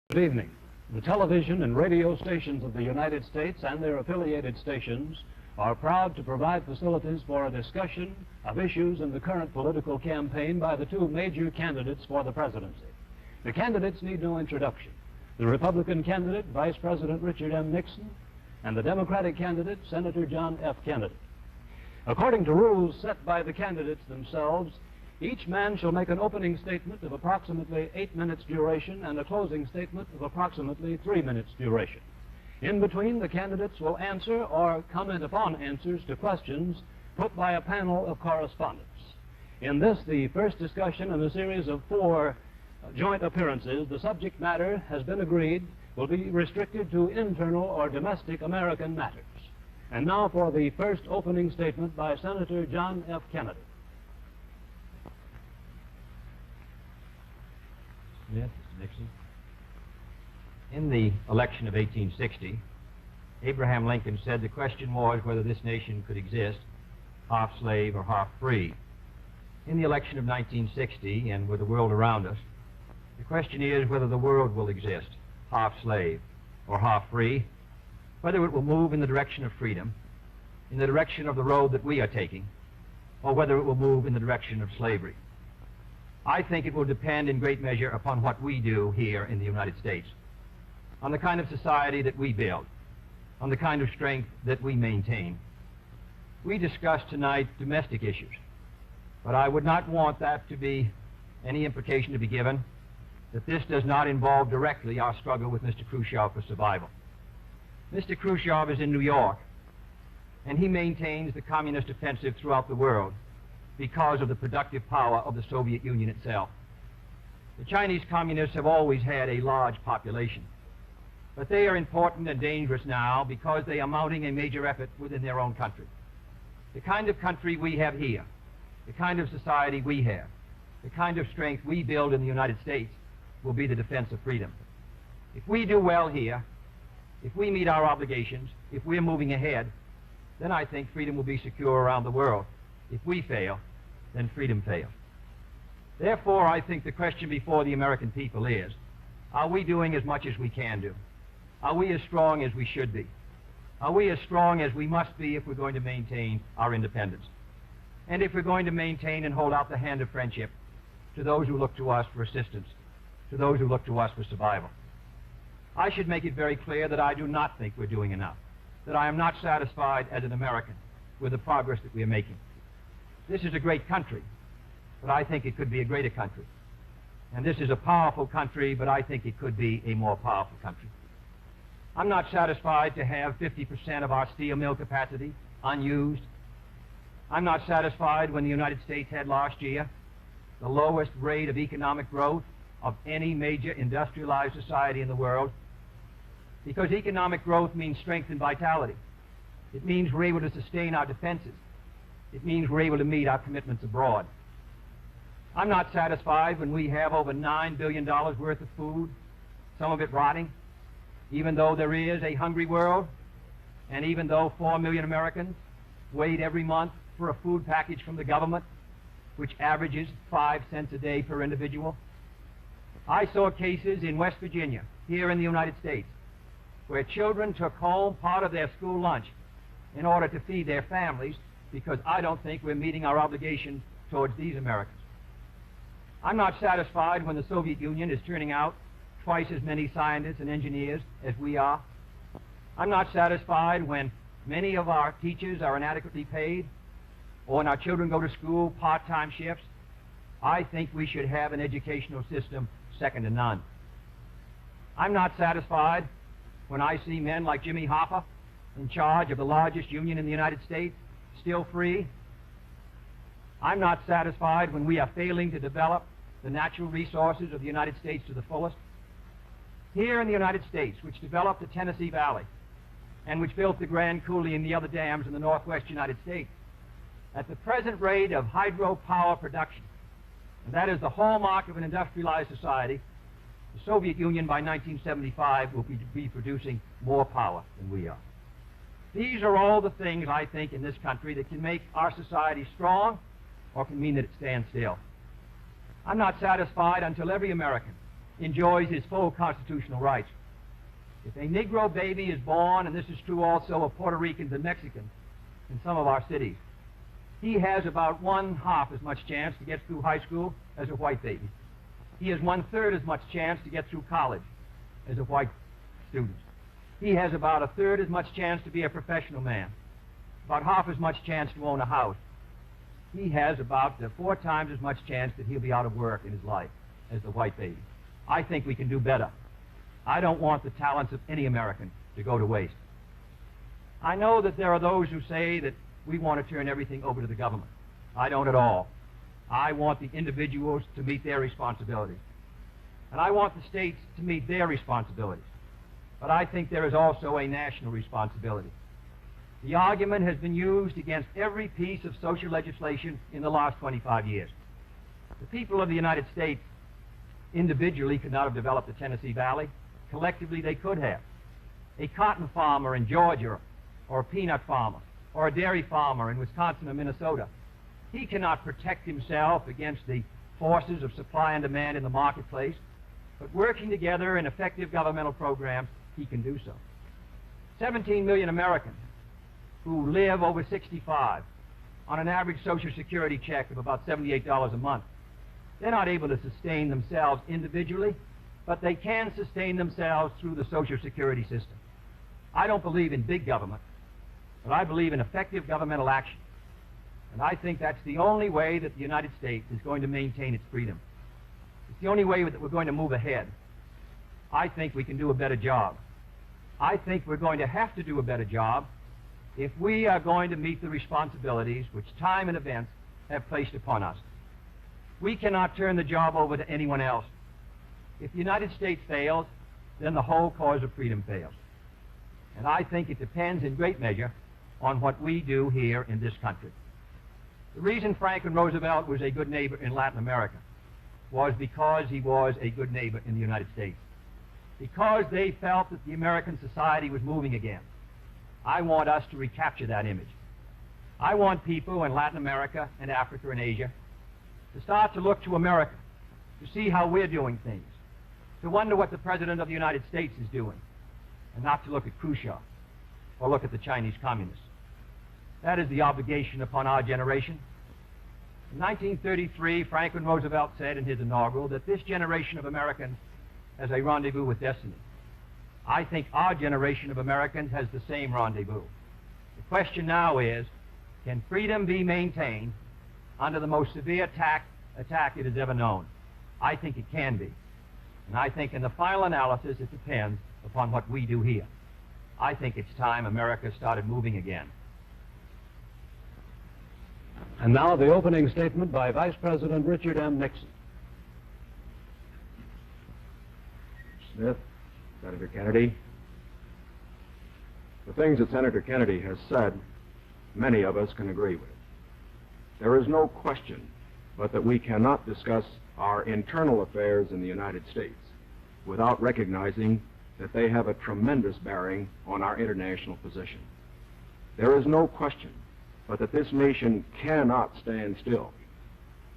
Good evening. The television and radio stations of the United States and their affiliated stations are proud to provide facilities for a discussion of issues in the current political campaign by the two major candidates for the presidency. The candidates need no introduction. The Republican candidate, Vice President Richard M. Nixon, and the Democratic candidate, Senator John F. Kennedy. According to rules set by the candidates themselves, each man shall make an opening statement of approximately 8 minutes duration and a closing statement of approximately 3 minutes duration. In between, the candidates will answer or comment upon answers to questions put by a panel of correspondents. In this, the first discussion in a series of 4 joint appearances, the subject matter has been agreed will be restricted to internal or domestic American matters. And now for the first opening statement by Senator John F. Kennedy. Smith, Mr. Nixon. In the election of 1860, Abraham Lincoln said the question was whether this nation could exist half slave or half free. In the election of 1960, and with the world around us, the question is whether the world will exist half slave or half free, whether it will move in the direction of freedom, in the direction of the road that we are taking, or whether it will move in the direction of slavery. I think it will depend in great measure upon what we do here in the United States, on the kind of society that we build, on the kind of strength that we maintain. We discussed tonight domestic issues, but I would not want that to be any implication to be given that this does not involve directly our struggle with Mr. Khrushchev for survival. Mr. Khrushchev is in New York, and he maintains the communist offensive throughout the world because of the productive power of the Soviet Union itself. The Chinese communists have always had a large population, but they are important and dangerous now because they are mounting a major effort within their own country. The kind of country we have here, the kind of society we have, the kind of strength we build in the United States will be the defense of freedom. If we do well here, if we meet our obligations, if we're moving ahead, then I think freedom will be secure around the world. If we fail, then freedom fails. Therefore, I think the question before the American people is, are we doing as much as we can do? Are we as strong as we should be? Are we as strong as we must be if we're going to maintain our independence? And if we're going to maintain and hold out the hand of friendship to those who look to us for assistance, to those who look to us for survival? I should make it very clear that I do not think we're doing enough, that I am not satisfied as an American with the progress that we are making. This is a great country, but I think it could be a greater country. And this is a powerful country, but I think it could be a more powerful country. I'm not satisfied to have 50% of our steel mill capacity unused. I'm not satisfied when the United States had last year the lowest rate of economic growth of any major industrialized society in the world, because economic growth means strength and vitality. It means we're able to sustain our defenses. It means we're able to meet our commitments abroad. I'm not satisfied when we have over $9 billion worth of food, some of it rotting, even though there is a hungry world, and even though 4 million Americans wait every month for a food package from the government, which averages 5 cents a day per individual. I saw cases in West Virginia, here in the United States, where children took home part of their school lunch in order to feed their families, because I don't think we're meeting our obligations towards these Americans. I'm not satisfied when the Soviet Union is turning out twice as many scientists and engineers as we are. I'm not satisfied when many of our teachers are inadequately paid, or when our children go to school part-time shifts. I think we should have an educational system second to none. I'm not satisfied when I see men like Jimmy Hoffa in charge of the largest union in the United States, still free. I'm not satisfied when we are failing to develop the natural resources of the United States to the fullest. Here in the United States, which developed the Tennessee Valley and which built the Grand Coulee and the other dams in the northwest United States, at the present rate of hydropower production, and that is the hallmark of an industrialized society, the Soviet Union by 1975 will be producing more power than we are. These are all the things, I think, in this country that can make our society strong or can mean that it stands still. I'm not satisfied until every American enjoys his full constitutional rights. If a Negro baby is born, and this is true also of Puerto Ricans and Mexicans in some of our cities, he has about 1/2 as much chance to get through high school as a white baby. He has 1/3 as much chance to get through college as a white student. He has about 1/3 as much chance to be a professional man, about 1/2 as much chance to own a house. He has about 4 times as much chance that he'll be out of work in his life as the white baby. I think we can do better. I don't want the talents of any American to go to waste. I know that there are those who say that we want to turn everything over to the government. I don't at all. I want the individuals to meet their responsibilities. And I want the states to meet their responsibilities. But I think there is also a national responsibility. The argument has been used against every piece of social legislation in the last 25 years. The people of the United States individually could not have developed the Tennessee Valley. Collectively, they could have. A cotton farmer in Georgia, or a peanut farmer, or a dairy farmer in Wisconsin or Minnesota, he cannot protect himself against the forces of supply and demand in the marketplace, but working together in effective governmental programs, he can do so. 17 million Americans who live over 65 on an average Social Security check of about $78 a month. They're not able to sustain themselves individually, but they can sustain themselves through the Social Security system. I don't believe in big government, but I believe in effective governmental action. And I think that's the only way that the United States is going to maintain its freedom. It's the only way that we're going to move ahead. I think we can do a better job. I think we're going to have to do a better job if we are going to meet the responsibilities which time and events have placed upon us. We cannot turn the job over to anyone else. If the United States fails, then the whole cause of freedom fails. And I think it depends in great measure on what we do here in this country. The reason Franklin Roosevelt was a good neighbor in Latin America was because he was a good neighbor in the United States. Because they felt that the American society was moving again. I want us to recapture that image. I want people in Latin America and Africa and Asia to start to look to America, to see how we're doing things, to wonder what the President of the United States is doing, and not to look at Khrushchev or look at the Chinese communists. That is the obligation upon our generation. In 1933, Franklin Roosevelt said in his inaugural that this generation of Americans has a rendezvous with destiny. I think our generation of Americans has the same rendezvous. The question now is, can freedom be maintained under the most severe attack it has ever known? I think it can be. And I think in the final analysis, it depends upon what we do here. I think it's time America started moving again. And now the opening statement by Vice President Richard M. Nixon. Smith, Senator Kennedy, the things that Senator Kennedy has said, many of us can agree with. There is no question but that we cannot discuss our internal affairs in the United States without recognizing that they have a tremendous bearing on our international position. There is no question but that this nation cannot stand still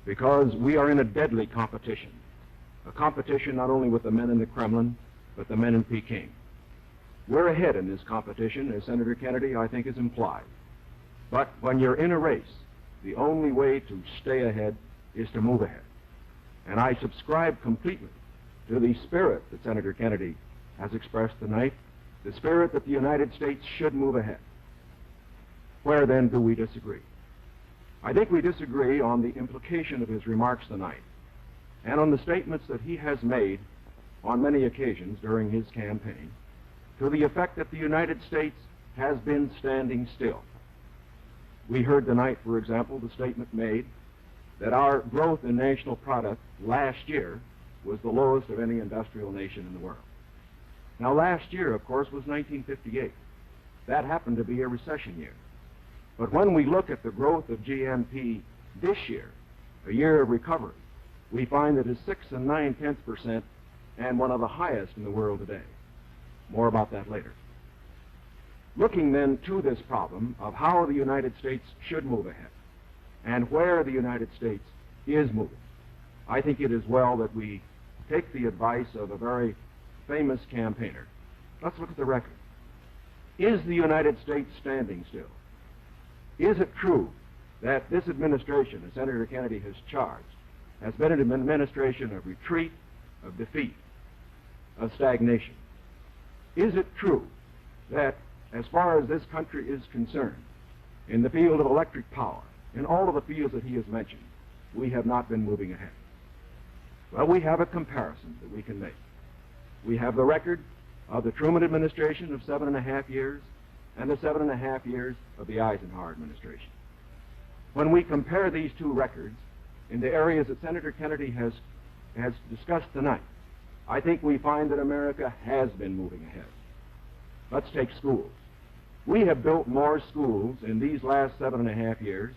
because we are in a deadly competition, a competition not only with the men in the Kremlin, but the men in Peking. We're ahead in this competition, as Senator Kennedy, I think, has implied. But when you're in a race, the only way to stay ahead is to move ahead. And I subscribe completely to the spirit that Senator Kennedy has expressed tonight, the spirit that the United States should move ahead. Where then do we disagree? I think we disagree on the implication of his remarks tonight and on the statements that he has made on many occasions during his campaign to the effect that the United States has been standing still. We heard tonight, for example, the statement made that our growth in national product last year was the lowest of any industrial nation in the world. Now, last year, of course, was 1958. That happened to be a recession year. But when we look at the growth of GNP this year, a year of recovery, we find that it's 6 9/10% and one of the highest in the world today. More about that later. Looking then to this problem of how the United States should move ahead and where the United States is moving, I think it is well that we take the advice of a very famous campaigner. Let's look at the record. Is the United States standing still? Is it true that this administration, as Senator Kennedy has charged, has been an administration of retreat, of defeat, of stagnation? Is it true that, as far as this country is concerned, in the field of electric power, in all of the fields that he has mentioned, we have not been moving ahead? Well, we have a comparison that we can make. We have the record of the Truman administration of 7.5 years and the 7.5 years of the Eisenhower administration. When we compare these two records in the areas that Senator Kennedy has discussed tonight, I think we find that America has been moving ahead. Let's take schools. We have built more schools in these last 7.5 years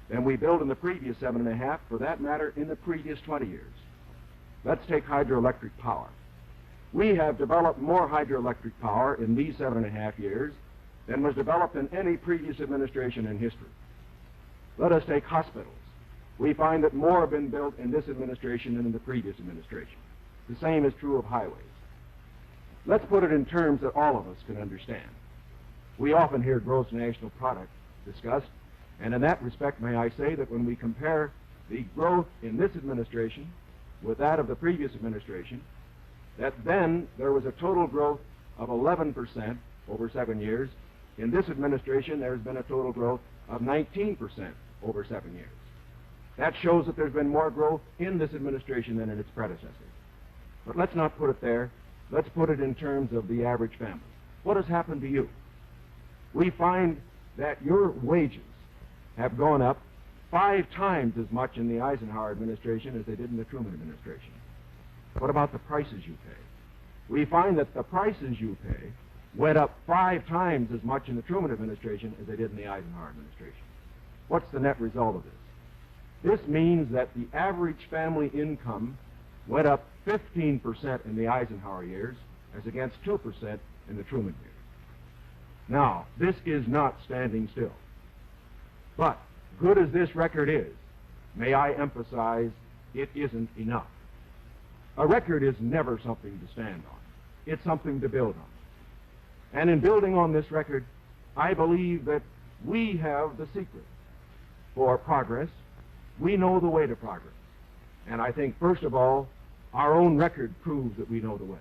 than we built in the previous 7.5, for that matter, in the previous 20 years. Let's take hydroelectric power. We have developed more hydroelectric power in these 7.5 years than was developed in any previous administration in history. Let us take hospitals. We find that more have been built in this administration than in the previous administration. The same is true of highways. Let's put it in terms that all of us can understand. We often hear gross national product discussed, and in that respect, may I say that when we compare the growth in this administration with that of the previous administration, that then there was a total growth of 11% over 7 years. In this administration, there has been a total growth of 19% over 7 years. That shows that there's been more growth in this administration than in its predecessors. But let's not put it there. Let's put it in terms of the average family. What has happened to you? We find that your wages have gone up 5 times as much in the Eisenhower administration as they did in the Truman administration. What about the prices you pay? We find that the prices you pay went up 5 times as much in the Truman administration as they did in the Eisenhower administration. What's the net result of this? This means that the average family income went up 15% in the Eisenhower years as against 2% in the Truman years. Now, this is not standing still. But, good as this record is, may I emphasize, it isn't enough. A record is never something to stand on. It's something to build on. And in building on this record, I believe that we have the secret for progress. We know the way to progress. And I think, first of all, our own record proves that we know the way.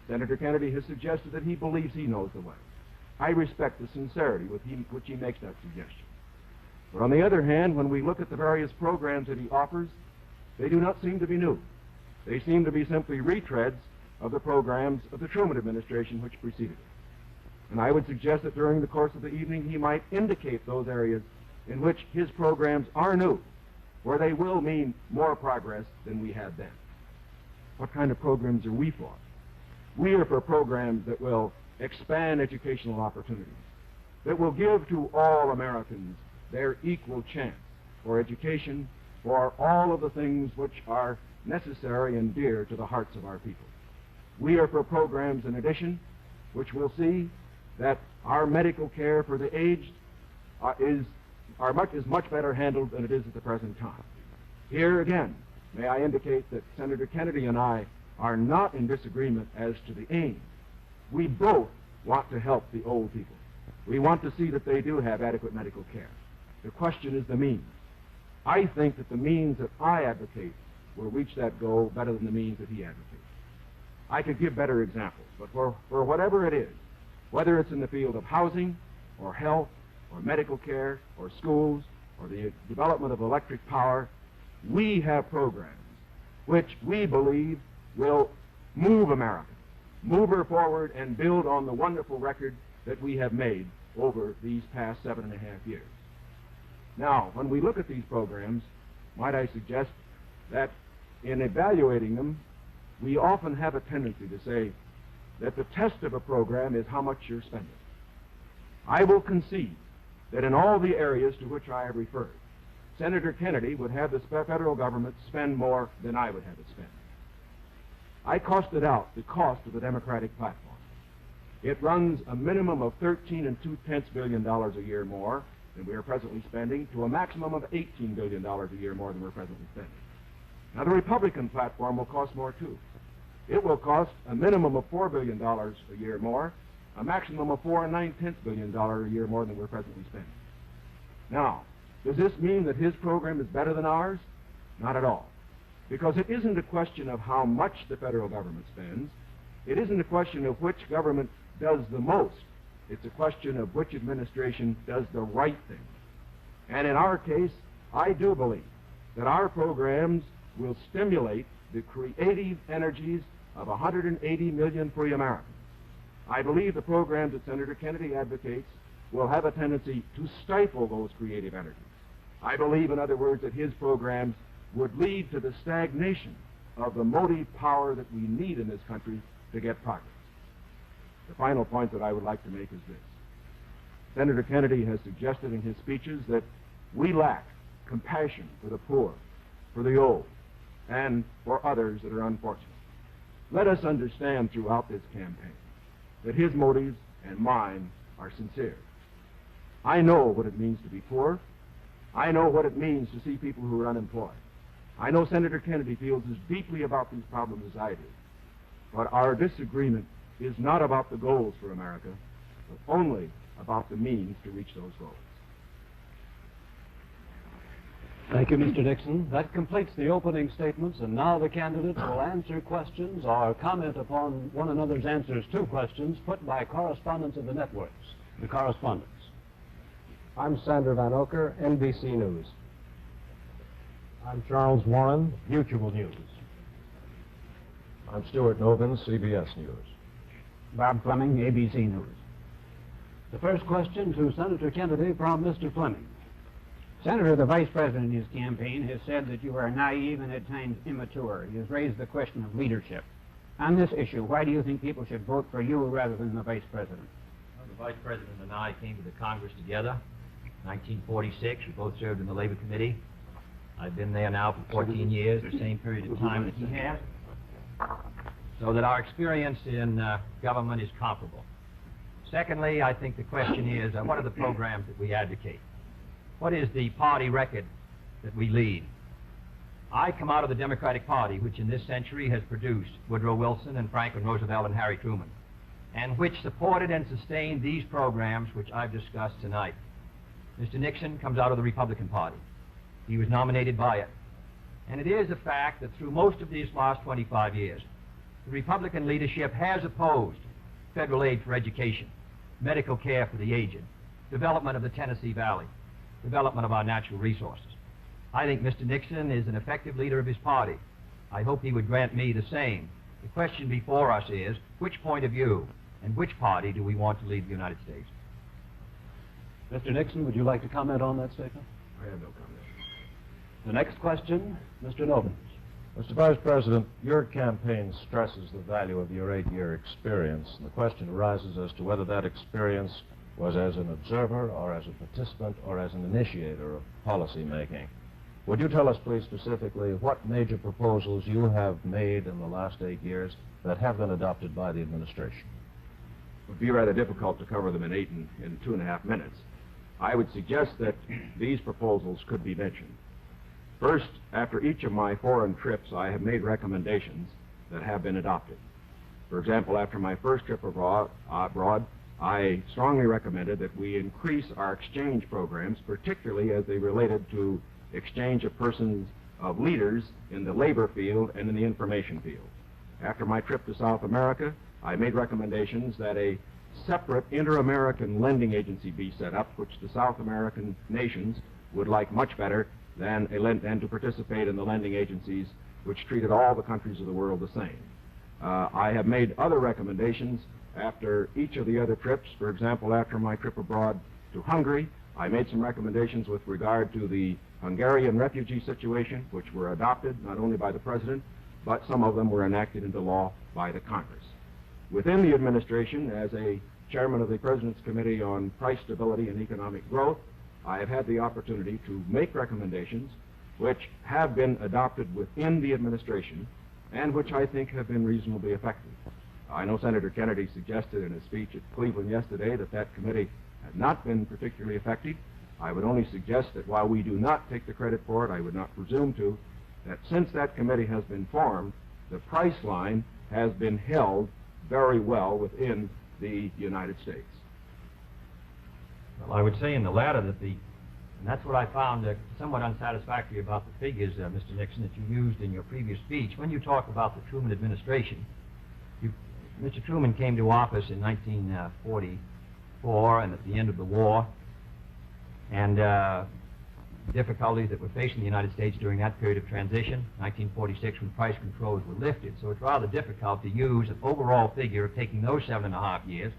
Senator Kennedy has suggested that he believes he knows the way. I respect the sincerity with which he makes that suggestion. But on the other hand, when we look at the various programs that he offers, they do not seem to be new. They seem to be simply retreads of the programs of the Truman administration which preceded it. And I would suggest that during the course of the evening he might indicate those areas in which his programs are new, where they will mean more progress than we had then. What kind of programs are we for? We are for programs that will expand educational opportunities, that will give to all Americans their equal chance for education, for all of the things which are necessary and dear to the hearts of our people. We are for programs, in addition, which will see that our medical care for the aged is much better handled than it is at the present time. Here again, may I indicate that Senator Kennedy and I are not in disagreement as to the aim. We both want to help the old people. We want to see that they do have adequate medical care. The question is the means. I think that the means that I advocate will reach that goal better than the means that he advocates. I could give better examples, but for whatever it is, whether it's in the field of housing or health or medical care or schools or the development of electric power, we have programs which we believe will move America, move her forward and build on the wonderful record that we have made over these past 7.5 years. Now, when we look at these programs, might I suggest that in evaluating them, we often have a tendency to say that the test of a program is how much you're spending. I will concede that in all the areas to which I have referred, Senator Kennedy would have the federal government spend more than I would have it spend. I costed out the cost of the Democratic platform. It runs a minimum of $13.2 billion a year more than we are presently spending to a maximum of $18 billion a year more than we're presently spending. Now, the Republican platform will cost more, too. It will cost a minimum of $4 billion a year more, a maximum of $4.9 billion a year more than we're presently spending. Now, does this mean that his program is better than ours? Not at all. Because it isn't a question of how much the federal government spends. It isn't a question of which government does the most. It's a question of which administration does the right thing. And in our case, I do believe that our programs will stimulate the creative energies of 180 million free Americans. I believe the programs that Senator Kennedy advocates will have a tendency to stifle those creative energies. I believe, in other words, that his programs would lead to the stagnation of the motive power that we need in this country to get progress. The final point that I would like to make is this. Senator Kennedy has suggested in his speeches that we lack compassion for the poor, for the old, and for others that are unfortunate. Let us understand throughout this campaign that his motives and mine are sincere. I know what it means to be poor. I know what it means to see people who are unemployed. I know Senator Kennedy feels as deeply about these problems as I do. But our disagreement is not about the goals for America, but only about the means to reach those goals. Thank you, Mr. Nixon. That completes the opening statements, and now the candidates will answer questions or comment upon one another's answers to questions put by correspondents of the networks. The correspondents. I'm Sander Van Oker, NBC News. I'm Charles Warren, Mutual News. I'm Stuart Novin, CBS News. Bob Fleming, ABC News. The first question to Senator Kennedy from Mr. Fleming. Senator, the Vice President in his campaign has said that you are naive and at times immature. He has raised the question of leadership. On this issue, why do you think people should vote for you rather than the Vice President? Well, the Vice President and I came to the Congress together in 1946. We both served in the Labor Committee. I've been there now for 14 years, the same period of time that he has, so that our experience in government is comparable. Secondly, I think the question is, what are the programs that we advocate? What is the party record that we lead? I come out of the Democratic Party, which in this century has produced Woodrow Wilson and Franklin Roosevelt and Harry Truman, and which supported and sustained these programs which I've discussed tonight. Mr. Nixon comes out of the Republican Party. He was nominated by it. And it is a fact that through most of these last 25 years, the Republican leadership has opposed federal aid for education, medical care for the aged, development of the Tennessee Valley, development of our natural resources. I think Mr. Nixon is an effective leader of his party. I hope he would grant me the same. The question before us is, which point of view and which party do we want to lead the United States? Mr. Nixon, would you like to comment on that statement? I have no comment. The next question, Mr. Novins. Mr. Vice President, your campaign stresses the value of your 8-year experience, and the question arises as to whether that experience was as an observer or as a participant or as an initiator of policy making. Would you tell us, please, specifically what major proposals you have made in the last 8 years that have been adopted by the administration? It would be rather difficult to cover them in 2.5 minutes. I would suggest that these proposals could be mentioned. First, after each of my foreign trips, I have made recommendations that have been adopted. For example, after my first trip abroad, I strongly recommended that we increase our exchange programs, particularly as they related to exchange of persons, of leaders in the labor field and in the information field. After my trip to South America, I made recommendations that a separate inter-American lending agency be set up, which the South American nations would like much better than to participate in the lending agencies which treated all the countries of the world the same. I have made other recommendations after each of the other trips. For example, after my trip abroad to Hungary, I made some recommendations with regard to the Hungarian refugee situation, which were adopted not only by the President, but some of them were enacted into law by the Congress. Within the administration, as a chairman of the President's Committee on Price Stability and Economic Growth, I have had the opportunity to make recommendations which have been adopted within the administration and which I think have been reasonably effective. I know Senator Kennedy suggested in his speech at Cleveland yesterday that that committee had not been particularly effective. I would only suggest that while we do not take the credit for it, I would not presume to, that since that committee has been formed, the price line has been held very well within the United States. Well, I would say in the latter that and that's what I found somewhat unsatisfactory about the figures, Mr. Nixon, that you used in your previous speech. When you talk about the Truman administration, Mr. Truman came to office in 1944 and at the end of the war, and difficulties that were facing the United States during that period of transition, 1946, when price controls were lifted. So it's rather difficult to use an overall figure of taking those 7.5 years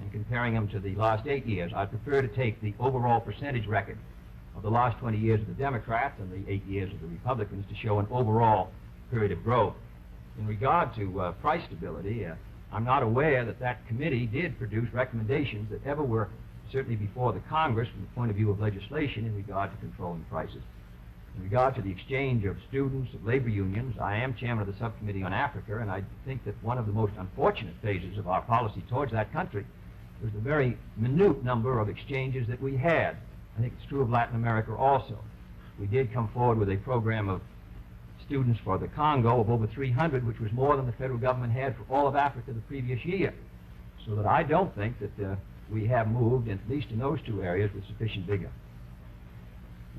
and comparing them to the last 8 years. I prefer to take the overall percentage record of the last 20 years of the Democrats and the 8 years of the Republicans to show an overall period of growth. In regard to price stability, I'm not aware that that committee did produce recommendations that ever were certainly before the Congress from the point of view of legislation in regard to controlling prices. In regard to the exchange of students, of labor unions, I am chairman of the subcommittee on Africa, and I think that one of the most unfortunate phases of our policy towards that country was the very minute number of exchanges that we had. I think it's true of Latin America also. We did come forward with a program of students for the Congo of over 300, which was more than the federal government had for all of Africa the previous year. So that I don't think that we have moved, at least in those two areas, with sufficient vigor.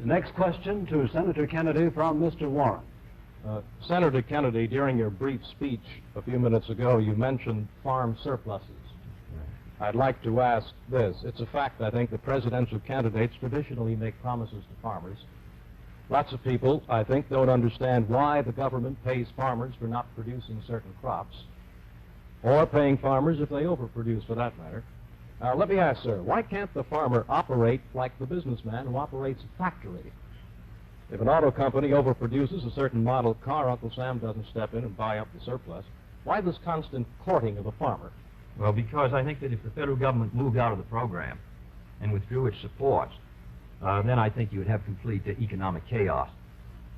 The next question to Senator Kennedy from Mr. Warren. Senator Kennedy, during your brief speech a few minutes ago, you mentioned farm surpluses. I'd like to ask this. It's a fact, I think, that presidential candidates traditionally make promises to farmers. Lots of people, I think, don't understand why the government pays farmers for not producing certain crops, or paying farmers if they overproduce, for that matter. Let me ask, sir, why can't the farmer operate like the businessman who operates a factory? If an auto company overproduces a certain model car, Uncle Sam doesn't step in and buy up the surplus. Why this constant courting of a farmer? Well, because I think that if the federal government moved out of the program and withdrew its supports, then I think you would have complete economic chaos.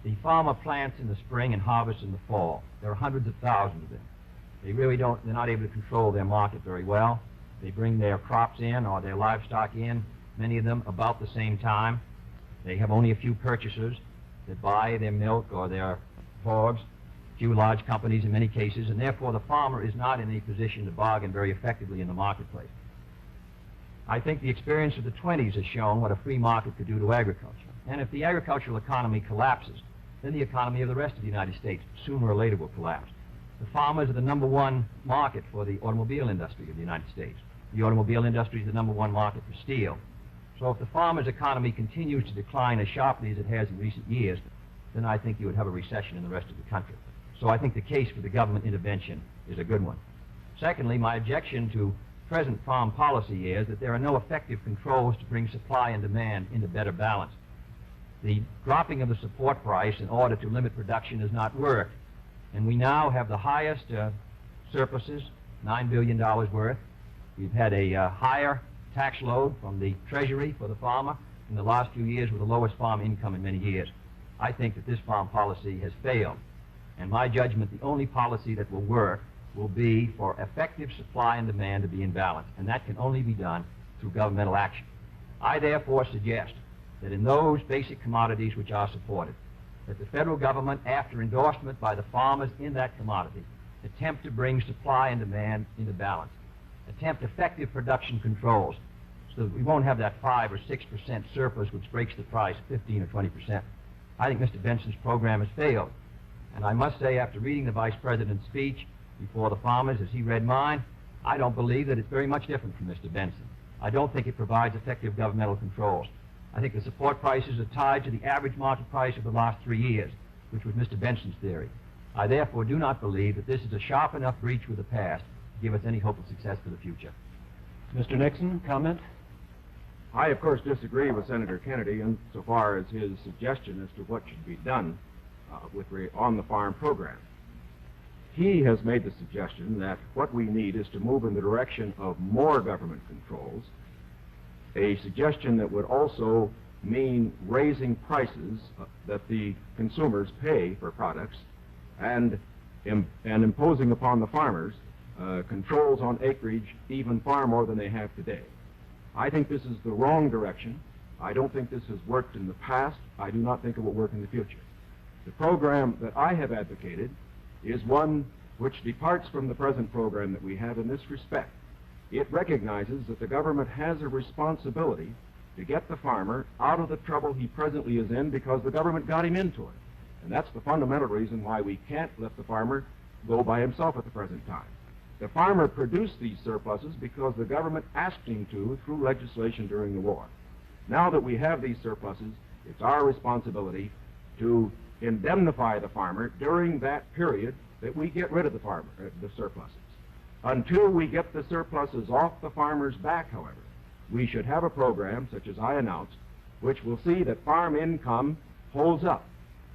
The farmer plants in the spring and harvests in the fall. There are hundreds of thousands of them. They're not able to control their market very well. They bring their crops in or their livestock in, many of them about the same time. They have only a few purchasers that buy their milk or their hogs, few large companies in many cases, and therefore the farmer is not in a position to bargain very effectively in the marketplace. I think the experience of the 20s has shown what a free market could do to agriculture. And if the agricultural economy collapses, then the economy of the rest of the United States sooner or later will collapse. The farmers are the #1 market for the automobile industry of the United States. The automobile industry is the #1 market for steel. So if the farmer's economy continues to decline as sharply as it has in recent years, then I think you would have a recession in the rest of the country. So I think the case for the government intervention is a good one. Secondly, my objection to present farm policy is that there are no effective controls to bring supply and demand into better balance. The dropping of the support price in order to limit production has not worked. And we now have the highest surpluses, $9 billion worth. We've had a higher tax load from the Treasury for the farmer in the last few years with the lowest farm income in many years. I think that this farm policy has failed. And my judgment, the only policy that will work will be for effective supply and demand to be in balance. And that can only be done through governmental action. I therefore suggest that in those basic commodities which are supported, that the federal government, after endorsement by the farmers in that commodity, attempt to bring supply and demand into balance. Attempt effective production controls so that we won't have that 5 or 6% surplus which breaks the price 15 or 20%. I think Mr. Benson's program has failed. And I must say, after reading the Vice President's speech before the farmers as he read mine, I don't believe that it's very much different from Mr. Benson. I don't think it provides effective governmental controls. I think the support prices are tied to the average market price of the last 3 years, which was Mr. Benson's theory. I therefore do not believe that this is a sharp enough breach with the past to give us any hope of success for the future. Mr. Nixon, comment? I, of course, disagree with Senator Kennedy insofar as his suggestion as to what should be done on the farm program. He has made the suggestion that what we need is to move in the direction of more government controls, a suggestion that would also mean raising prices that the consumers pay for products and imposing upon the farmers controls on acreage even far more than they have today. I think this is the wrong direction. I don't think this has worked in the past. I do not think it will work in the future. The program that I have advocated is one which departs from the present program that we have in this respect. It recognizes that the government has a responsibility to get the farmer out of the trouble he presently is in because the government got him into it. And that's the fundamental reason why we can't let the farmer go by himself at the present time. The farmer produced these surpluses because the government asked him to through legislation during the war. Now that we have these surpluses, it's our responsibility to indemnify the farmer during that period that we get rid of the surpluses. Until we get the surpluses off the farmer's back, however, we should have a program, such as I announced, which will see that farm income holds up.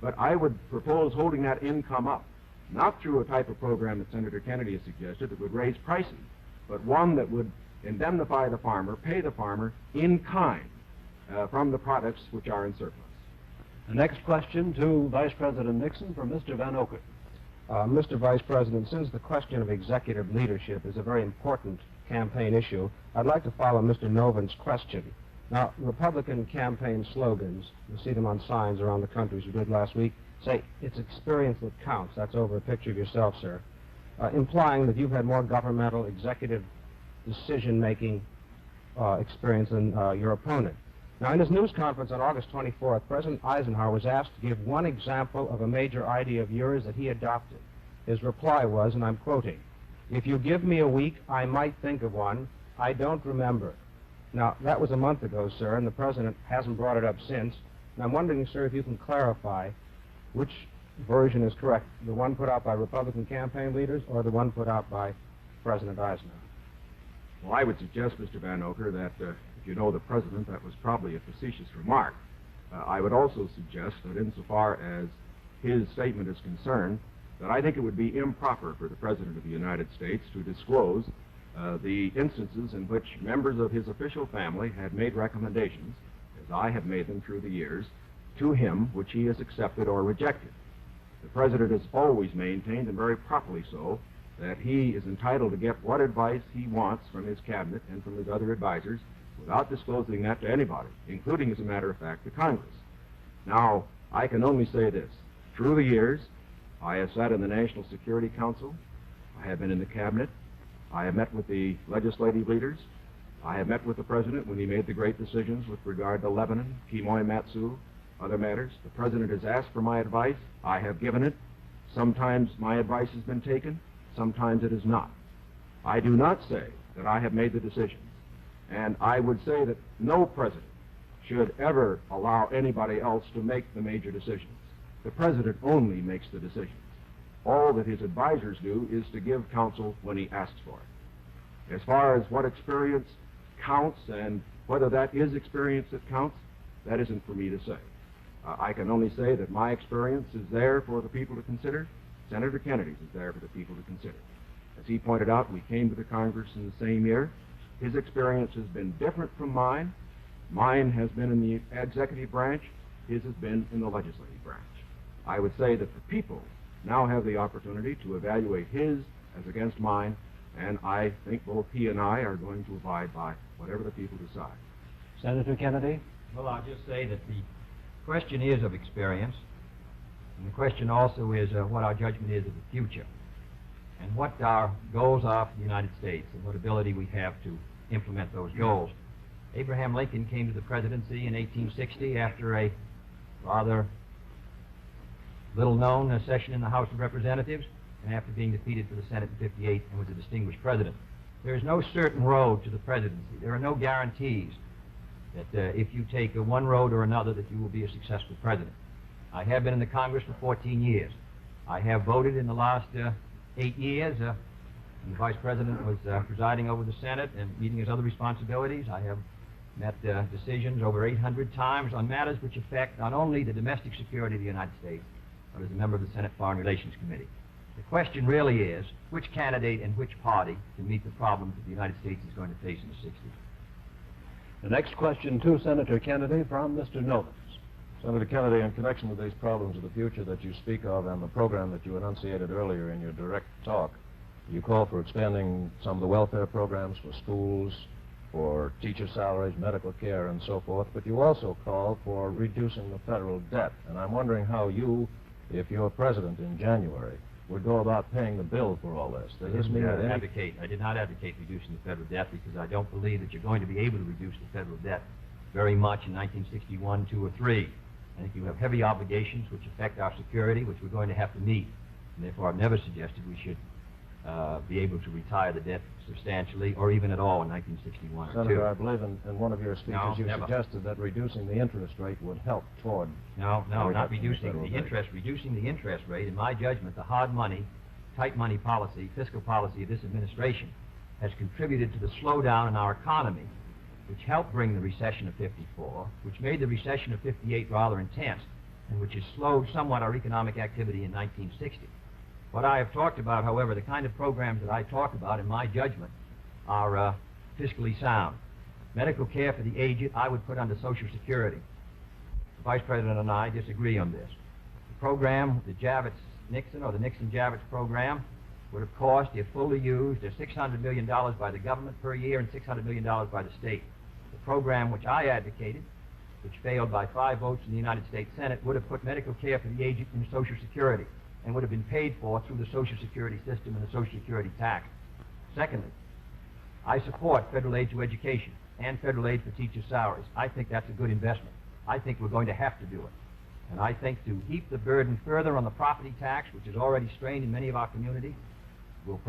But I would propose holding that income up, not through a type of program that Senator Kennedy has suggested that would raise prices, but one that would indemnify the farmer, pay the farmer in kind from the products which are in surplus. The next question to Vice President Nixon from Mr. Van Oker. Mr. Vice President, since the question of executive leadership is a very important campaign issue, I'd like to follow Mr. Noven's question. Now, Republican campaign slogans, you see them on signs around the country, as we did last week, say, it's experience that counts. That's over a picture of yourself, sir, implying that you've had more governmental executive decision-making experience than your opponent. Now, in his news conference on August 24th, President Eisenhower was asked to give one example of a major idea of yours that he adopted. His reply was, and I'm quoting, "If you give me a week, I might think of one. I don't remember." Now, that was a month ago, sir, and the President hasn't brought it up since. And I'm wondering, sir, if you can clarify which version is correct, the one put out by Republican campaign leaders or the one put out by President Eisenhower? Well, I would suggest, Mr. Van Oker, that if you know the President, that was probably a facetious remark. I would also suggest that insofar as his statement is concerned, that I think it would be improper for the President of the United States to disclose the instances in which members of his official family had made recommendations, as I have made them through the years, to him which he has accepted or rejected. The President has always maintained, and very properly so, that he is entitled to get what advice he wants from his cabinet and from his other advisors without disclosing that to anybody, including, as a matter of fact, to Congress. Now, I can only say this. Through the years, I have sat in the National Security Council. I have been in the cabinet. I have met with the legislative leaders. I have met with the President when he made the great decisions with regard to Lebanon, Kimoy-Matsu, other matters. The President has asked for my advice. I have given it. Sometimes my advice has been taken. Sometimes it is not. I do not say that I have made the decisions. And I would say that no President should ever allow anybody else to make the major decisions. The President only makes the decisions. All that his advisors do is to give counsel when he asks for it. As far as what experience counts and whether that is experience that counts, that isn't for me to say. I can only say that my experience is there for the people to consider. Senator Kennedy's is there for the people to consider. As he pointed out, we came to the Congress in the same year. His experience has been different from mine. Mine has been in the executive branch. His has been in the legislative branch. I would say that the people now have the opportunity to evaluate his as against mine, and I think both he and I are going to abide by whatever the people decide. Senator Kennedy? Well, I'll just say that the question is of experience, and the question also is what our judgment is of the future, and what our goals are for the United States, and what ability we have to implement those goals. Abraham Lincoln came to the presidency in 1860 after a rather little-known session in the House of Representatives, and after being defeated for the Senate in 58 and was a distinguished president. There is no certain road to the presidency. There are no guarantees that if you take one road or another that you will be a successful president. I have been in the Congress for 14 years. I have voted in the last 8 years. And the Vice President was presiding over the Senate and meeting his other responsibilities. I have met decisions over 800 times on matters which affect not only the domestic security of the United States, but as a member of the Senate Foreign Relations Committee. The question really is, which candidate and which party can meet the problems that the United States is going to face in the 60s? The next question to Senator Kennedy from Mr. Novens. Senator Kennedy, in connection with these problems of the future that you speak of and the program that you enunciated earlier in your direct talk, you call for expanding some of the welfare programs for schools, for teacher salaries, medical care, and so forth, but you also call for reducing the federal debt. And I'm wondering how you if you're president in January, would go about paying the bill for all this? Does this mean that I did not advocate reducing the federal debt because I don't believe that you're going to be able to reduce the federal debt very much in 1961, 2, or 3. I think you have heavy obligations which affect our security, which we're going to have to meet. And therefore, I've never suggested we should be able to retire the debt substantially or even at all in 1961 or 2. Senator, I believe in one of your speeches No, you never. suggested that reducing the interest rate would help toward... No, not reducing federal the debt. interest. Reducing the interest rate, in my judgment, the hard money, tight money policy, fiscal policy of this administration has contributed to the slowdown in our economy, which helped bring the recession of 54, which made the recession of 58 rather intense, and which has slowed somewhat our economic activity in 1960. What I have talked about, however, the kind of programs that I talk about, in my judgment, are fiscally sound. Medical care for the aged, I would put under Social Security. The Vice President and I disagree on this. The program, the Javits-Nixon or the Nixon-Javits program, would have cost, if fully used, $600 million by the government per year and $600 million by the state. The program which I advocated, which failed by 5 votes in the United States Senate, would have put medical care for the aged in Social Security and would have been paid for through the Social Security system and the Social Security tax. Secondly, I support federal aid to education and federal aid for teachers' salaries. I think that's a good investment. I think we're going to have to do it. And I think to heap the burden further on the property tax, which is already strained in many of our communities, will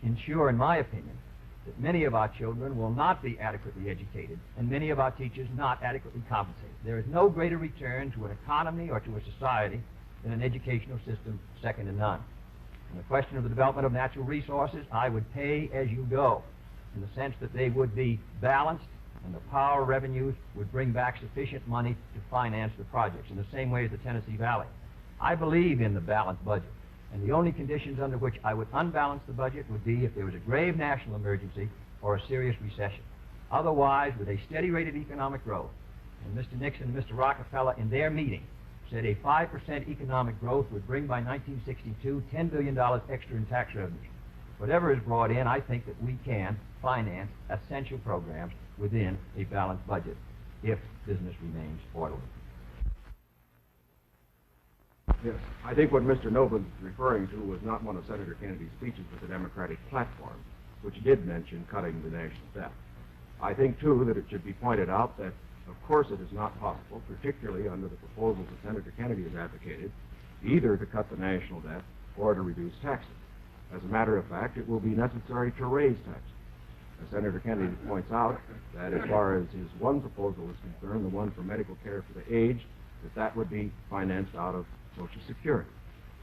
ensure, in my opinion, that many of our children will not be adequately educated and many of our teachers not adequately compensated. There is no greater return to an economy or to a society than an educational system second to none. On the question of the development of natural resources, I would pay as you go, in the sense that they would be balanced and the power revenues would bring back sufficient money to finance the projects, in the same way as the Tennessee Valley. I believe in the balanced budget, and the only conditions under which I would unbalance the budget would be if there was a grave national emergency or a serious recession. Otherwise, with a steady rate of economic growth, and Mr. Nixon and Mr. Rockefeller in their meeting said a 5% economic growth would bring by 1962 $10 billion extra in tax revenues. Whatever is brought in, I think that we can finance essential programs within a balanced budget if business remains orderly. Yes, I think what Mr. Novin is referring to was not one of Senator Kennedy's speeches, but the Democratic platform, which did mention cutting the national debt. I think, too, that it should be pointed out that, of course, it is not possible, particularly under the proposals that Senator Kennedy has advocated, either to cut the national debt or to reduce taxes. As a matter of fact, it will be necessary to raise taxes. As Senator Kennedy points out, that as far as his one proposal is concerned, the one for medical care for the aged, that would be financed out of Social Security.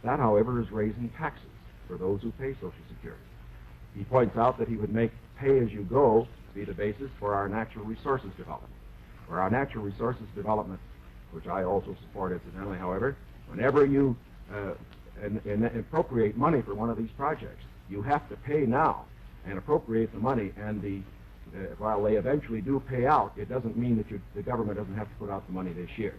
That, however, is raising taxes for those who pay Social Security. He points out that he would make pay-as-you-go be the basis for our natural resources development. For our natural resources development, which I also support incidentally, however, whenever you appropriate money for one of these projects, you have to pay now and appropriate the money, and while they eventually do pay out, it doesn't mean that the government doesn't have to put out the money this year.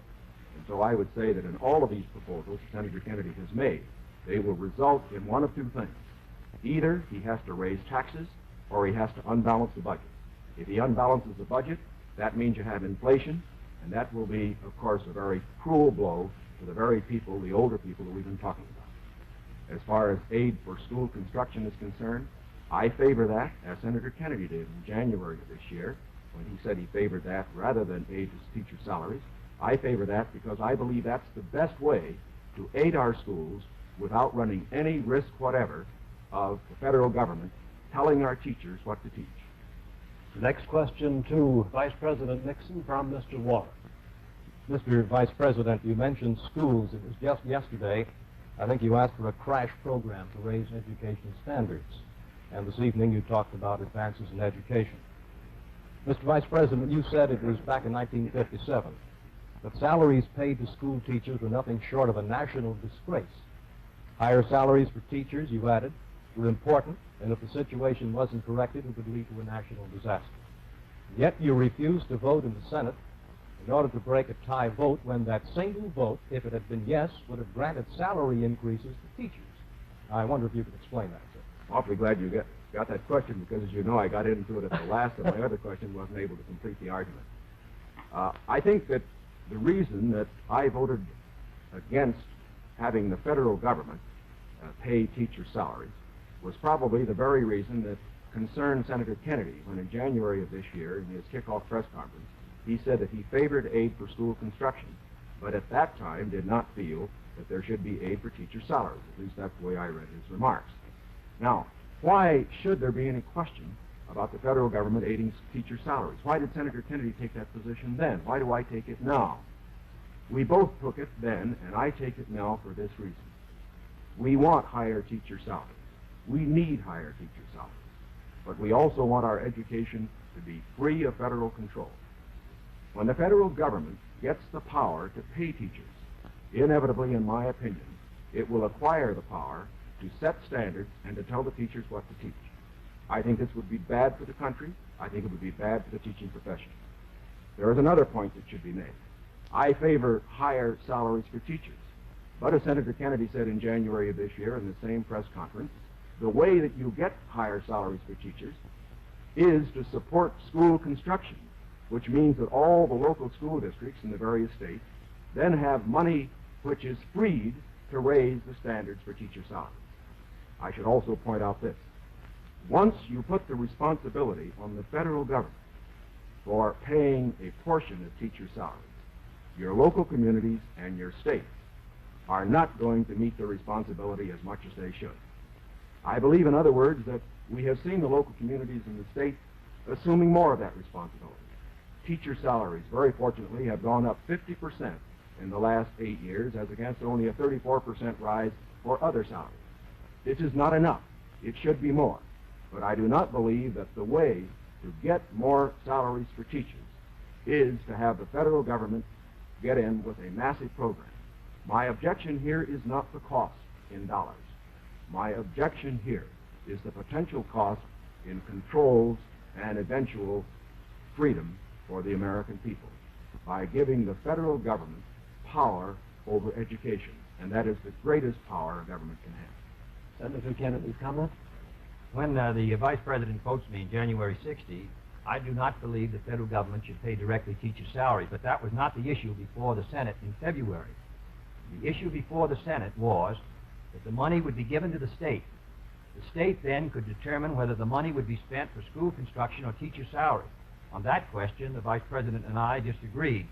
And so I would say that in all of these proposals Senator Kennedy has made, they will result in one of two things. Either he has to raise taxes or he has to unbalance the budget. If he unbalances the budget, that means you have inflation, and that will be, of course, a very cruel blow to the very people, the older people that we've been talking about. As far as aid for school construction is concerned, I favor that, as Senator Kennedy did in January of this year, when he said he favored that rather than aid to teacher salaries. I favor that because I believe that's the best way to aid our schools without running any risk whatever of the federal government telling our teachers what to teach. Next question to Vice President Nixon from Mr. Warren. Mr. Vice President, you mentioned schools. It was just yesterday, I think you asked for a crash program to raise education standards. And this evening you talked about advances in education. Mr. Vice President, you said it was back in 1957 that salaries paid to school teachers were nothing short of a national disgrace. Higher salaries for teachers, you added, were important, and if the situation wasn't corrected, it would lead to a national disaster. Yet you refused to vote in the Senate in order to break a tie vote when that single vote, if it had been yes, would have granted salary increases to teachers. I wonder if you could explain that, sir. Awfully glad you got that question, because, as you know, I got into it at the last, and my other question wasn't able to complete the argument. I think that the reason that I voted against having the federal government pay teacher salaries was probably the very reason that concerned Senator Kennedy when in January of this year, in his kickoff press conference, he said that he favored aid for school construction, but at that time did not feel that there should be aid for teacher salaries. At least that's the way I read his remarks. Now, why should there be any question about the federal government aiding teacher salaries? Why did Senator Kennedy take that position then? Why do I take it now? We both took it then, and I take it now for this reason. We want higher teacher salaries. We need higher teacher salaries. But we also want our education to be free of federal control. When the federal government gets the power to pay teachers, inevitably, in my opinion, it will acquire the power to set standards and to tell the teachers what to teach. I think this would be bad for the country. I think it would be bad for the teaching profession. There is another point that should be made. I favor higher salaries for teachers. But as Senator Kennedy said in January of this year in the same press conference, the way that you get higher salaries for teachers is to support school construction, which means that all the local school districts in the various states then have money which is freed to raise the standards for teacher salaries. I should also point out this. Once you put the responsibility on the federal government for paying a portion of teacher salaries, your local communities and your states are not going to meet the responsibility as much as they should. I believe, in other words, that we have seen the local communities in the state assuming more of that responsibility. Teacher salaries, very fortunately, have gone up 50% in the last 8 years, as against only a 34% rise for other salaries. This is not enough. It should be more. But I do not believe that the way to get more salaries for teachers is to have the federal government get in with a massive program. My objection here is not the cost in dollars. My objection here is the potential cost in controls and eventual freedom for the American people by giving the federal government power over education, and that is the greatest power a government can have. Senator Kennedy, comment? When the Vice President quotes me in January 60, I do not believe the federal government should pay directly teacher salaries, but that was not the issue before the Senate in February. The issue before the Senate was that the money would be given to the state. The state then could determine whether the money would be spent for school construction or teacher salaries. On that question, the Vice President and I disagreed.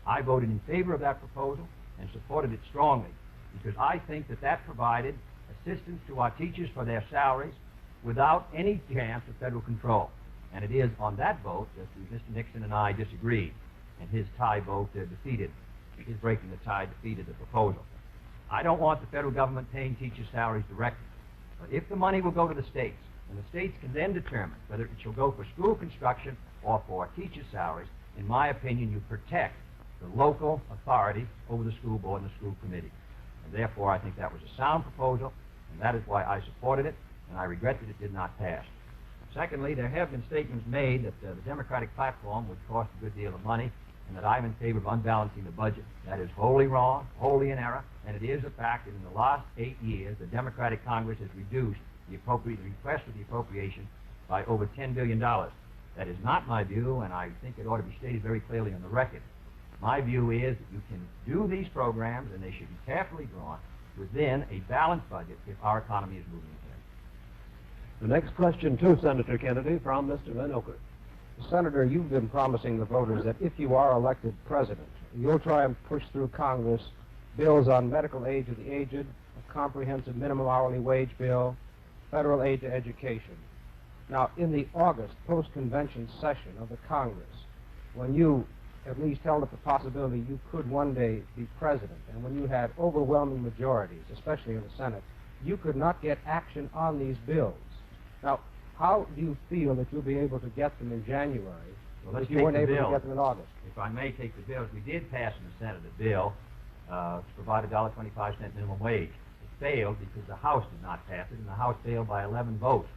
I voted in favor of that proposal and supported it strongly because I think that that provided assistance to our teachers for their salaries without any chance of federal control. And it is on that vote that Mr. Nixon and I disagreed, and his tie vote defeated. His breaking the tie defeated the proposal. I don't want the federal government paying teacher salaries directly. But if the money will go to the states, and the states can then determine whether it shall go for school construction or for teacher salaries, in my opinion, you protect the local authority over the school board and the school committee. And therefore, I think that was a sound proposal, and that is why I supported it, and I regret that it did not pass. Secondly, there have been statements made that the Democratic platform would cost a good deal of money, and that I'm in favor of unbalancing the budget. That is wholly wrong, wholly in error, and it is a fact that in the last 8 years, the Democratic Congress has reduced the request for the appropriation by over $10 billion. That is not my view, and I think it ought to be stated very clearly on the record. My view is that you can do these programs, and they should be carefully drawn within a balanced budget if our economy is moving ahead. The next question to Senator Kennedy from Mr. Van Oker. Senator, you've been promising the voters that if you are elected president, you'll try and push through Congress bills on medical aid to the aged, a comprehensive minimum hourly wage bill, federal aid to education. Now, in the August post-convention session of the Congress, when you at least held up the possibility you could one day be president, and when you had overwhelming majorities, especially in the Senate, you could not get action on these bills. Now, how do you feel that you'll be able to get them in January if you weren't able to get them in August? If I may take the bills, we did pass in the Senate a bill to provide a $1.25 minimum wage. It failed because the House did not pass it, and the House failed by 11 votes.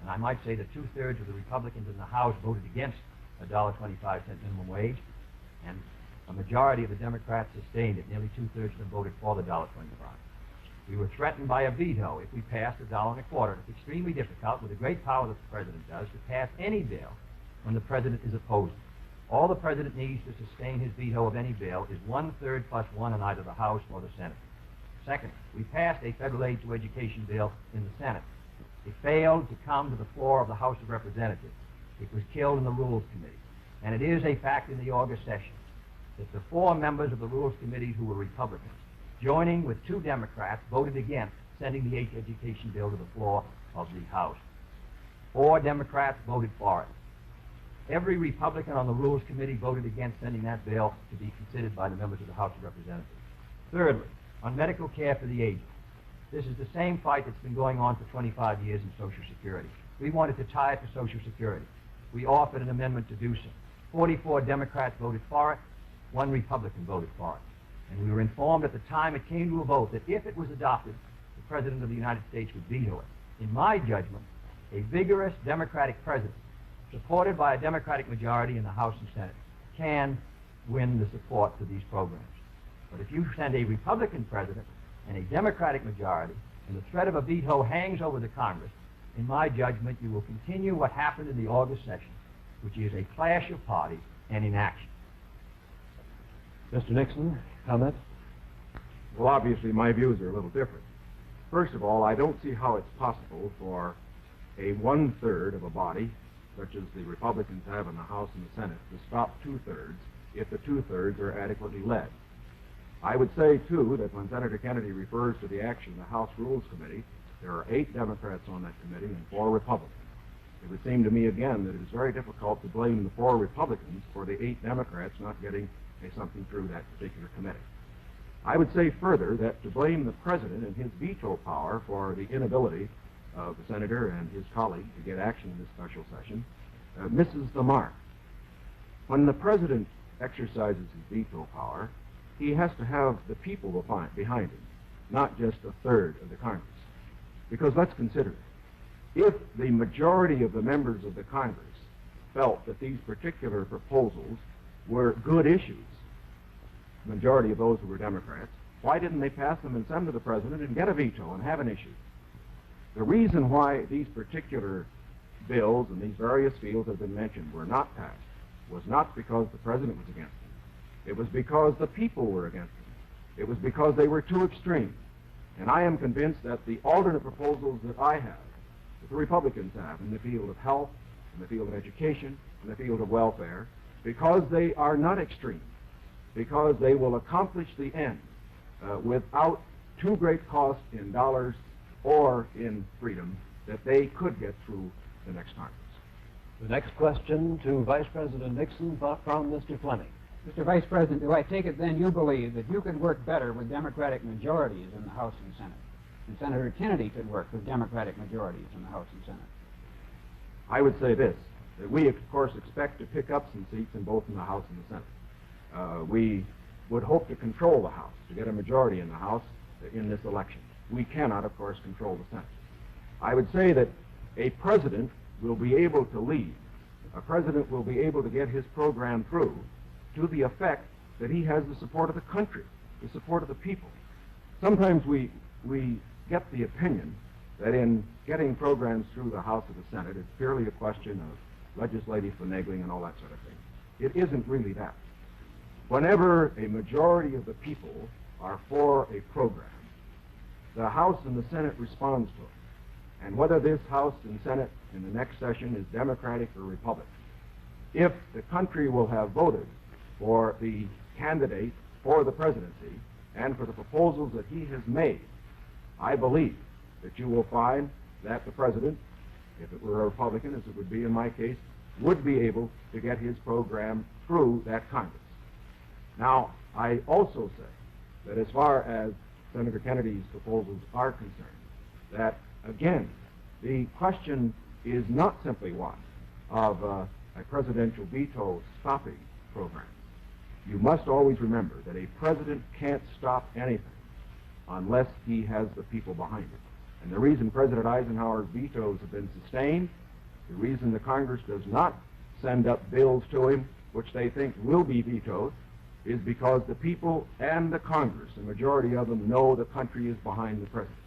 And I might say that 2/3 of the Republicans in the House voted against a $1.25 minimum wage, and a majority of the Democrats sustained it. Nearly 2/3 of them voted for the $1.25. We were threatened by a veto if we passed $1.25. It's extremely difficult, with the great power that the President does, to pass any bill when the President is opposed. All the President needs to sustain his veto of any bill is 1/3 plus 1 in either the House or the Senate. Second, we passed a federal aid to education bill in the Senate. It failed to come to the floor of the House of Representatives. It was killed in the Rules Committee. And it is a fact in the August session that the 4 members of the Rules Committee who were Republicans, joining with 2 Democrats, voted against sending the aid to education bill to the floor of the House. 4 Democrats voted for it. Every Republican on the Rules Committee voted against sending that bill to be considered by the members of the House of Representatives. Thirdly, on medical care for the aged. This is the same fight that's been going on for 25 years in Social Security. We wanted to tie it to Social Security. We offered an amendment to do so. 44 Democrats voted for it. 1 Republican voted for it. And we were informed at the time it came to a vote that if it was adopted, the President of the United States would veto it. In my judgment, a vigorous Democratic president, supported by a Democratic majority in the House and Senate, can win the support for these programs. But if you send a Republican president and a Democratic majority, and the threat of a veto hangs over the Congress, in my judgment, you will continue what happened in the August session, which is a clash of parties and inaction. Mr. Nixon, comment? Well, obviously, my views are a little different. First of all, I don't see how it's possible for a 1/3 of a body, such as the Republicans have in the House and the Senate, to stop 2/3 if the 2/3 are adequately led. I would say, too, that when Senator Kennedy refers to the action of the House Rules Committee, there are 8 Democrats on that committee and 4 Republicans. It would seem to me, again, that it is very difficult to blame the 4 Republicans for the 8 Democrats not getting something through that particular committee. I would say further that to blame the President and his veto power for the inability of the Senator and his colleague to get action in this special session misses the mark. When the President exercises his veto power, he has to have the people behind him, not just 1/3 of the Congress. Because let's consider it. If the majority of the members of the Congress felt that these particular proposals were good issues, the majority of those who were Democrats, why didn't they pass them and send them to the President and get a veto and have an issue? The reason why these particular bills in these various fields that have been mentioned were not passed was not because the President was against them. It was because the people were against them. It was because they were too extreme. And I am convinced that the alternate proposals that I have, that the Republicans have in the field of health, in the field of education, in the field of welfare, because they are not extreme, because they will accomplish the end without too great cost in dollars or in freedom, that they could get through the next Congress. The next question to Vice President Nixon from Mr. Fleming. Mr. Vice President, do I take it then you believe that you could work better with Democratic majorities in the House and Senate, and Senator Kennedy could work with Democratic majorities in the House and Senate? I would say this, that we, of course, expect to pick up some seats in both in the House and the Senate. We would hope to control the House, to get a majority in the House in this election. We cannot, of course, control the Senate. I would say that a president will be able to lead. A president will be able to get his program through to the effect that he has the support of the country, the support of the people. Sometimes we get the opinion that in getting programs through the House or the Senate, it's purely a question of legislative finagling and all that sort of thing. It isn't really that. Whenever a majority of the people are for a program, the House and the Senate responds to it. And whether this House and Senate in the next session is Democratic or Republican, if the country will have voted for the candidate for the presidency and for the proposals that he has made, I believe that you will find that the president, if it were a Republican, as it would be in my case, would be able to get his program through that Congress. Now, I also say that as far as Senator Kennedy's proposals are concerned, that, again, the question is not simply one of a presidential veto stopping program. You must always remember that a president can't stop anything unless he has the people behind him. And the reason President Eisenhower's vetoes have been sustained, the reason the Congress does not send up bills to him which they think will be vetoed, is because the people and the Congress, the majority of them, know the country is behind the president.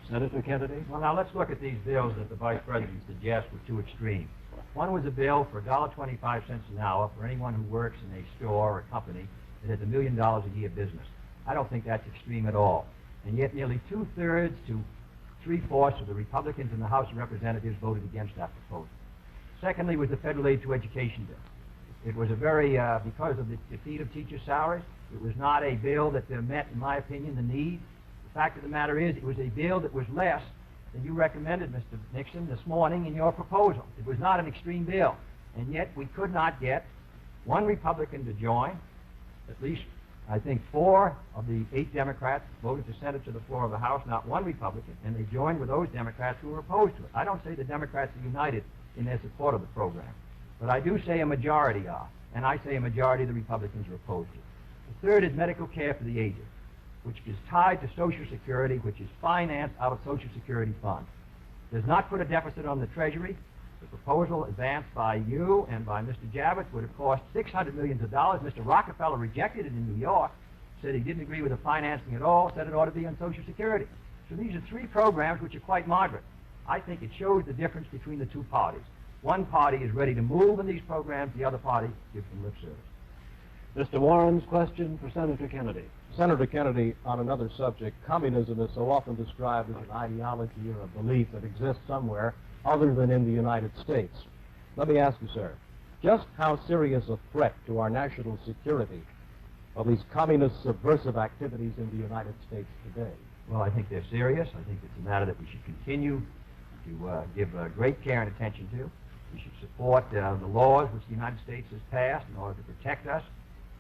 Senator Kennedy? Well, now let's look at these bills that the Vice President suggests were too extreme. One was a bill for $1.25 an hour for anyone who works in a store or a company that has $1 million a year business. I don't think that's extreme at all. and yet nearly 2/3 to 3/4 of the Republicans in the House of Representatives voted against that proposal. Secondly was the federal aid to education bill. It was a very, because of the defeat of teacher salaries, it was not a bill that met, in my opinion, the need. The fact of the matter is, it was a bill that was less than you recommended, Mr. Nixon, this morning in your proposal. It was not an extreme bill, and yet we could not get one Republican to join. At least, I think, 4 of the 8 Democrats voted to send it to the floor of the House, not one Republican, and they joined with those Democrats who were opposed to it. I don't say the Democrats are united in their support of the program, but I do say a majority are, and I say a majority of the Republicans are opposed to it. The third is medical care for the aged, which is tied to Social Security, which is financed out of Social Security funds. Does not put a deficit on the Treasury. The proposal advanced by you and by Mr. Javits would have cost $600 million. Mr. Rockefeller rejected it in New York, said he didn't agree with the financing at all, said it ought to be on Social Security. So these are 3 programs which are quite moderate. I think it shows the difference between the 2 parties. One party is ready to move in these programs, the other party gives them lip service. Mr. Warren's question for Senator Kennedy. Senator Kennedy, on another subject, communism is so often described as an ideology or a belief that exists somewhere other than in the United States. Let me ask you, sir, just how serious a threat to our national security are these communist subversive activities in the United States today? Well, I think they're serious. I think it's a matter that we should continue to give great care and attention to. We should support the laws which the United States has passed in order to protect us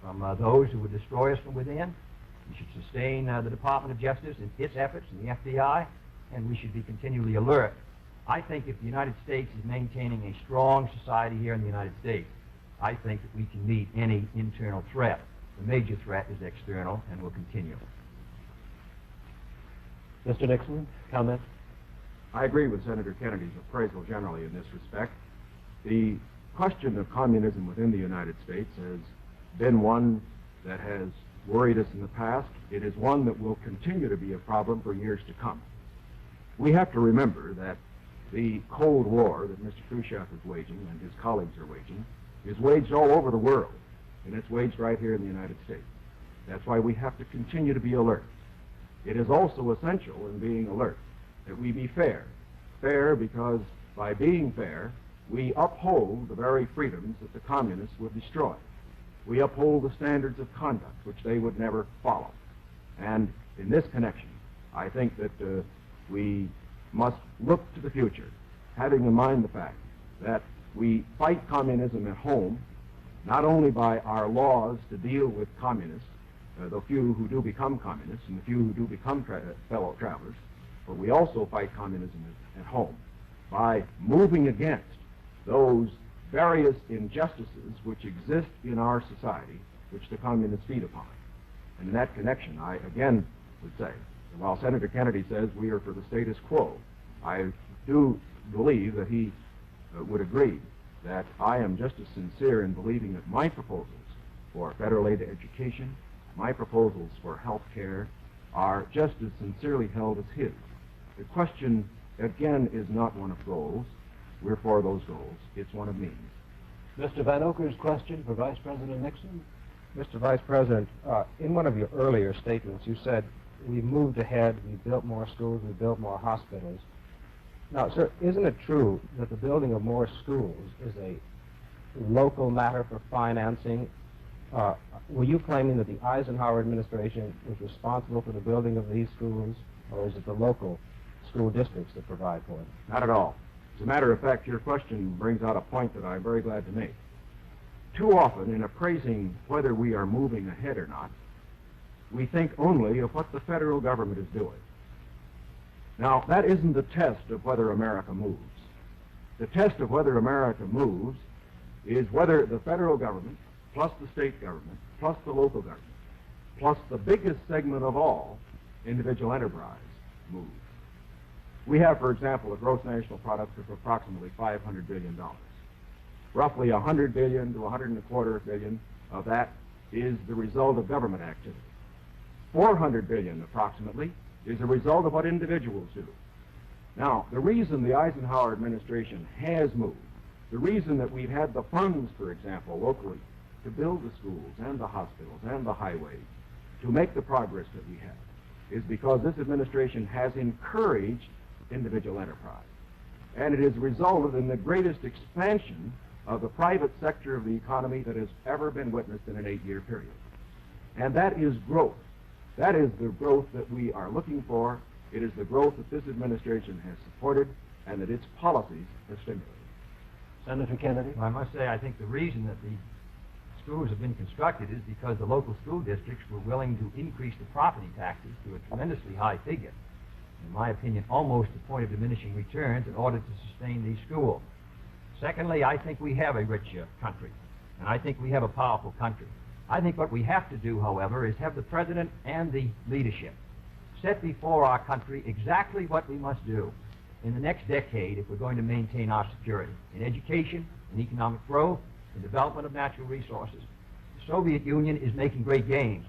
from those who would destroy us from within. We should sustain the Department of Justice in its efforts and the FBI, and we should be continually alert. I think if the United States is maintaining a strong society here in the United States, I think that we can meet any internal threat. The major threat is external and will continue. Mr. Nixon, comment? I agree with Senator Kennedy's appraisal generally in this respect. The question of communism within the United States has been one that has worried us in the past. It is one that will continue to be a problem for years to come. We have to remember that the Cold War that Mr. Khrushchev is waging and his colleagues are waging is waged all over the world, and it's waged right here in the United States. That's why we have to continue to be alert. It is also essential in being alert that we be fair. Fair because by being fair, we uphold the very freedoms that the communists would destroy. We uphold the standards of conduct which they would never follow. And in this connection, I think that we must look to the future, having in mind the fact that we fight communism at home, not only by our laws to deal with communists, the few who do become communists and the few who do become fellow travelers, but we also fight communism at home by moving against those various injustices which exist in our society, which the communists feed upon. And in that connection, I again would say, while Senator Kennedy says we are for the status quo, I do believe that he would agree that I am just as sincere in believing that my proposals for federal aid to education, my proposals for health care, are just as sincerely held as his. The question, again, is not one of goals. We're for those goals. It's one of means. Mr. Van Oker's question for Vice President Nixon. Mr. Vice President, in one of your earlier statements, you said, we moved ahead, we built more schools, we built more hospitals. Now, sir, isn't it true that the building of more schools is a local matter for financing? Were you claiming that the Eisenhower administration was responsible for the building of these schools, or is it the local school districts that provide for it? Not at all. As a matter of fact, your question brings out a point that I'm very glad to make. Too often, in appraising whether we are moving ahead or not, we think only of what the federal government is doing. Now, that isn't the test of whether America moves. The test of whether America moves is whether the federal government, plus the state government, plus the local government, plus the biggest segment of all, individual enterprise, moves. We have, for example, a gross national product of approximately $500 billion. Roughly $100 billion to $125 billion of that is the result of government activity. $400 billion, approximately, is a result of what individuals do. Now, the reason the Eisenhower administration has moved, the reason that we've had the funds, for example, locally, to build the schools and the hospitals and the highways, to make the progress that we have, is because this administration has encouraged individual enterprise. And it has resulted in the greatest expansion of the private sector of the economy that has ever been witnessed in an 8-year period. And that is growth. That is the growth that we are looking for. It is the growth that this administration has supported and that its policies have stimulated. Senator Kennedy? Well, I must say, I think the reason that the schools have been constructed is because the local school districts were willing to increase the property taxes to a tremendously high figure, in my opinion, almost to the point of diminishing returns, in order to sustain these schools. Secondly, I think we have a rich country, and I think we have a powerful country. I think what we have to do, however, is have the President and the leadership set before our country exactly what we must do in the next decade if we're going to maintain our security in education, in economic growth, in development of natural resources. The Soviet Union is making great gains.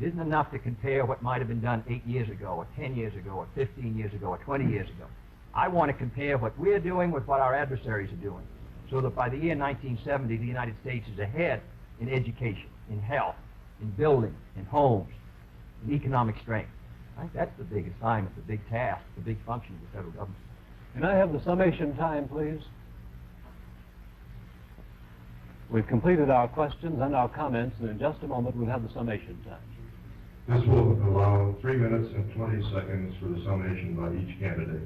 It isn't enough to compare what might have been done 8 years ago, or 10 years ago, or 15 years ago, or 20 years ago. I want to compare what we're doing with what our adversaries are doing, so that by the year 1970, the United States is ahead in education, in health, in building, in homes, in economic strength. I think that's the big assignment, the big task, the big function of the federal government. Can I have the summation time, please? We've completed our questions and our comments, and in just a moment we'll have the summation time. This will allow 3 minutes and 20 seconds for the summation by each candidate.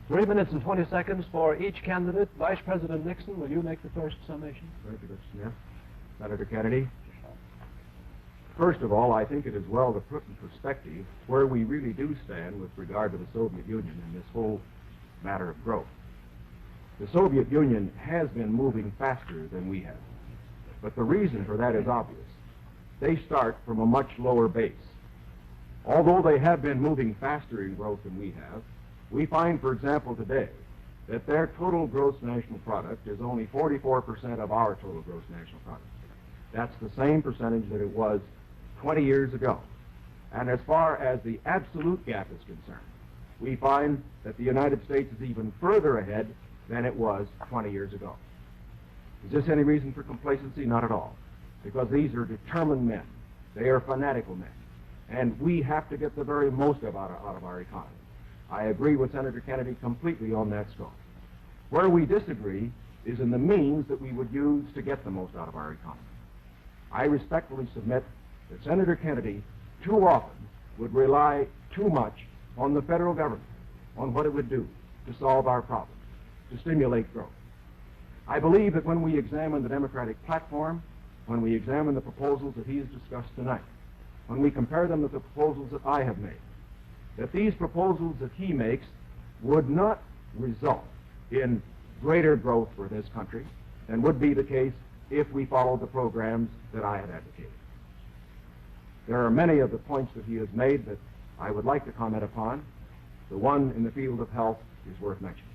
3 minutes and 20 seconds for each candidate. Vice President Nixon, will you make the first summation? President Smith, Senator Kennedy. First of all, I think it is well to put in perspective where we really do stand with regard to the Soviet Union in this whole matter of growth. The Soviet Union has been moving faster than we have, but the reason for that is obvious. They start from a much lower base. Although they have been moving faster in growth than we have, we find, for example, today, that their total gross national product is only 44% of our total gross national product. That's the same percentage that it was 20 years ago. And as far as the absolute gap is concerned, we find that the United States is even further ahead than it was 20 years ago. Is this any reason for complacency? Not at all. Because these are determined men. They are fanatical men. And we have to get the very most out of our economy. I agree with Senator Kennedy completely on that score. Where we disagree is in the means that we would use to get the most out of our economy. I respectfully submit that Senator Kennedy too often would rely too much on the federal government, on what it would do to solve our problems, to stimulate growth. I believe that when we examine the Democratic platform, when we examine the proposals that he has discussed tonight, when we compare them with the proposals that I have made, that these proposals that he makes would not result in greater growth for this country than would be the case if we followed the programs that I had advocated. There are many of the points that he has made that I would like to comment upon. The one in the field of health is worth mentioning.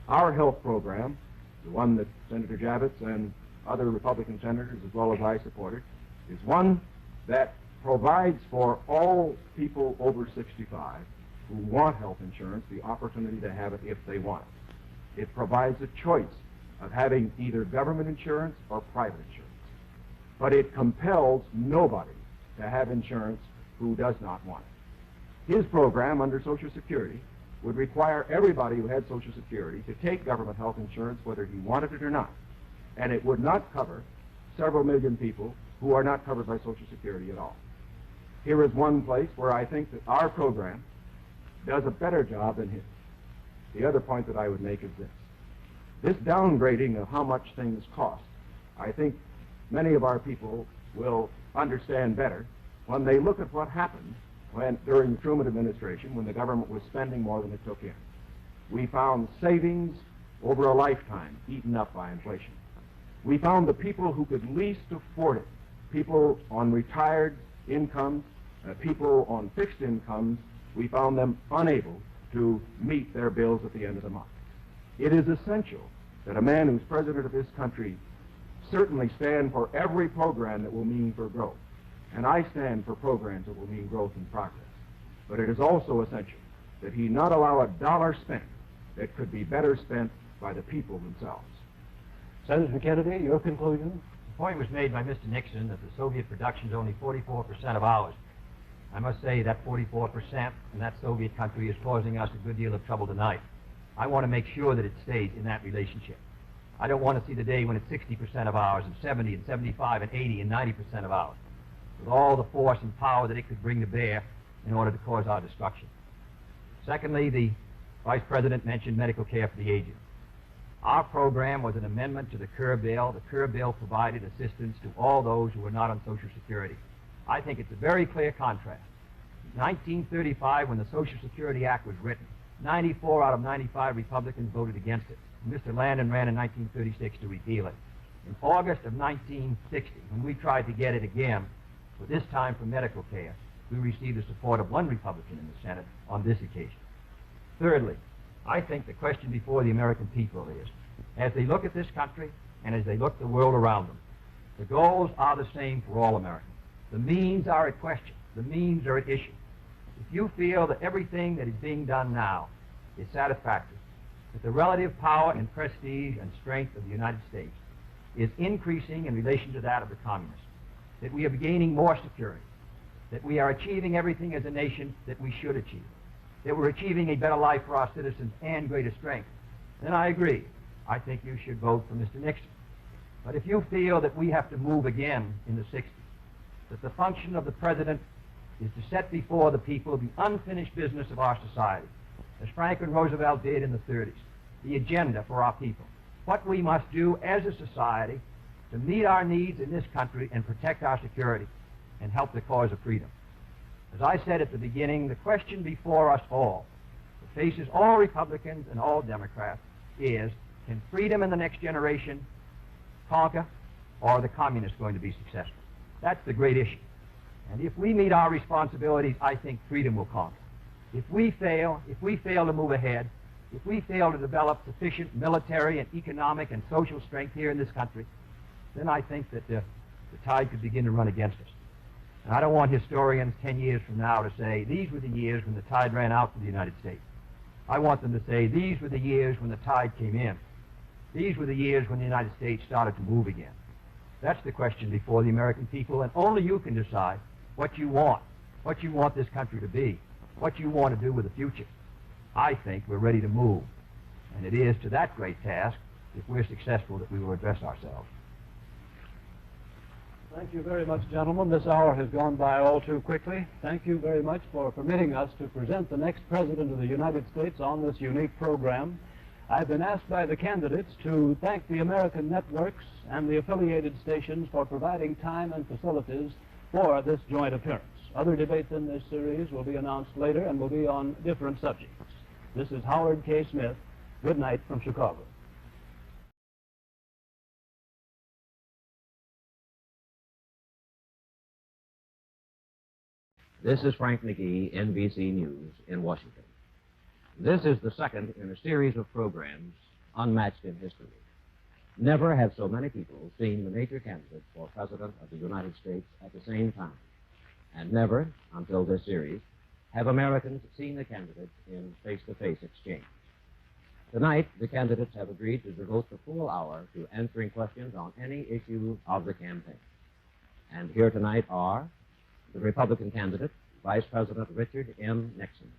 Our health program, the one that Senator Javits and other Republican senators as well as I supported, is one that provides for all people over 65 who want health insurance the opportunity to have it if they want it. It provides a choice of having either government insurance or private insurance. But it compels nobody to have insurance who does not want it. His program under Social Security would require everybody who had Social Security to take government health insurance whether he wanted it or not. And it would not cover several million people who are not covered by Social Security at all. Here is one place where I think that our program does a better job than his. The other point that I would make is this. This downgrading of how much things cost, I think many of our people will understand better when they look at what happened during the Truman administration when the government was spending more than it took in. We found savings over a lifetime eaten up by inflation. We found the people who could least afford it, people on retired incomes, people on fixed incomes, we found them unable to meet their bills at the end of the month. It is essential that a man who's president of this country certainly stand for every program that will mean for growth. And I stand for programs that will mean growth and progress. But it is also essential that he not allow a dollar spent that could be better spent by the people themselves. Senator Kennedy, your conclusion? The point was made by Mr. Nixon that the Soviet production is only 44% of ours. I must say that 44% in that Soviet country is causing us a good deal of trouble tonight. I want to make sure that it stays in that relationship. I don't want to see the day when it's 60% of ours and 70 and 75 and 80 and 90% of ours, with all the force and power that it could bring to bear in order to cause our destruction. Secondly, the Vice President mentioned medical care for the aged. Our program was an amendment to the Kerr bill. The Kerr bill provided assistance to all those who were not on Social Security. I think it's a very clear contrast. In 1935, when the Social Security Act was written, 94 out of 95 Republicans voted against it. Mr. Landon ran in 1936 to repeal it. In August of 1960, when we tried to get it again, but this time for medical care, we received the support of one Republican in the Senate on this occasion. Thirdly, I think the question before the American people is, as they look at this country and as they look at the world around them, the goals are the same for all Americans. The means are at question. The means are at issue. If you feel that everything that is being done now is satisfactory, that the relative power and prestige and strength of the United States is increasing in relation to that of the communists, that we are gaining more security, that we are achieving everything as a nation that we should achieve, that we're achieving a better life for our citizens and greater strength, then I agree. I think you should vote for Mr. Nixon. But if you feel that we have to move again in the 60s, that the function of the president is to set before the people the unfinished business of our society, as Franklin Roosevelt did in the 30s, the agenda for our people, what we must do as a society to meet our needs in this country and protect our security and help the cause of freedom. As I said at the beginning, the question before us all, that faces all Republicans and all Democrats, is, can freedom in the next generation conquer, or are the communists going to be successful? That's the great issue. And if we meet our responsibilities, I think freedom will conquer. If we fail to move ahead, if we fail to develop sufficient military and economic and social strength here in this country, then I think that the tide could begin to run against us. And I don't want historians 10 years from now to say, these were the years when the tide ran out for the United States. I want them to say, these were the years when the tide came in. These were the years when the United States started to move again. That's the question before the American people, and only you can decide what you want this country to be, what you want to do with the future. I think we're ready to move, and it is to that great task, if we're successful, that we will address ourselves. Thank you very much, gentlemen. This hour has gone by all too quickly. Thank you very much for permitting us to present the next President of the United States on this unique program. I've been asked by the candidates to thank the American networks and the affiliated stations for providing time and facilities for this joint appearance. Other debates in this series will be announced later and will be on different subjects. This is Howard K. Smith. Good night from Chicago. This is Frank McGee, NBC News in Washington. This is the second in a series of programs unmatched in history. Never have so many people seen the major candidate for President of the United States at the same time. And never, until this series, have Americans seen the candidates in face-to-face exchange. Tonight, the candidates have agreed to devote the full hour to answering questions on any issue of the campaign. And here tonight are the Republican candidate, Vice President Richard M. Nixon,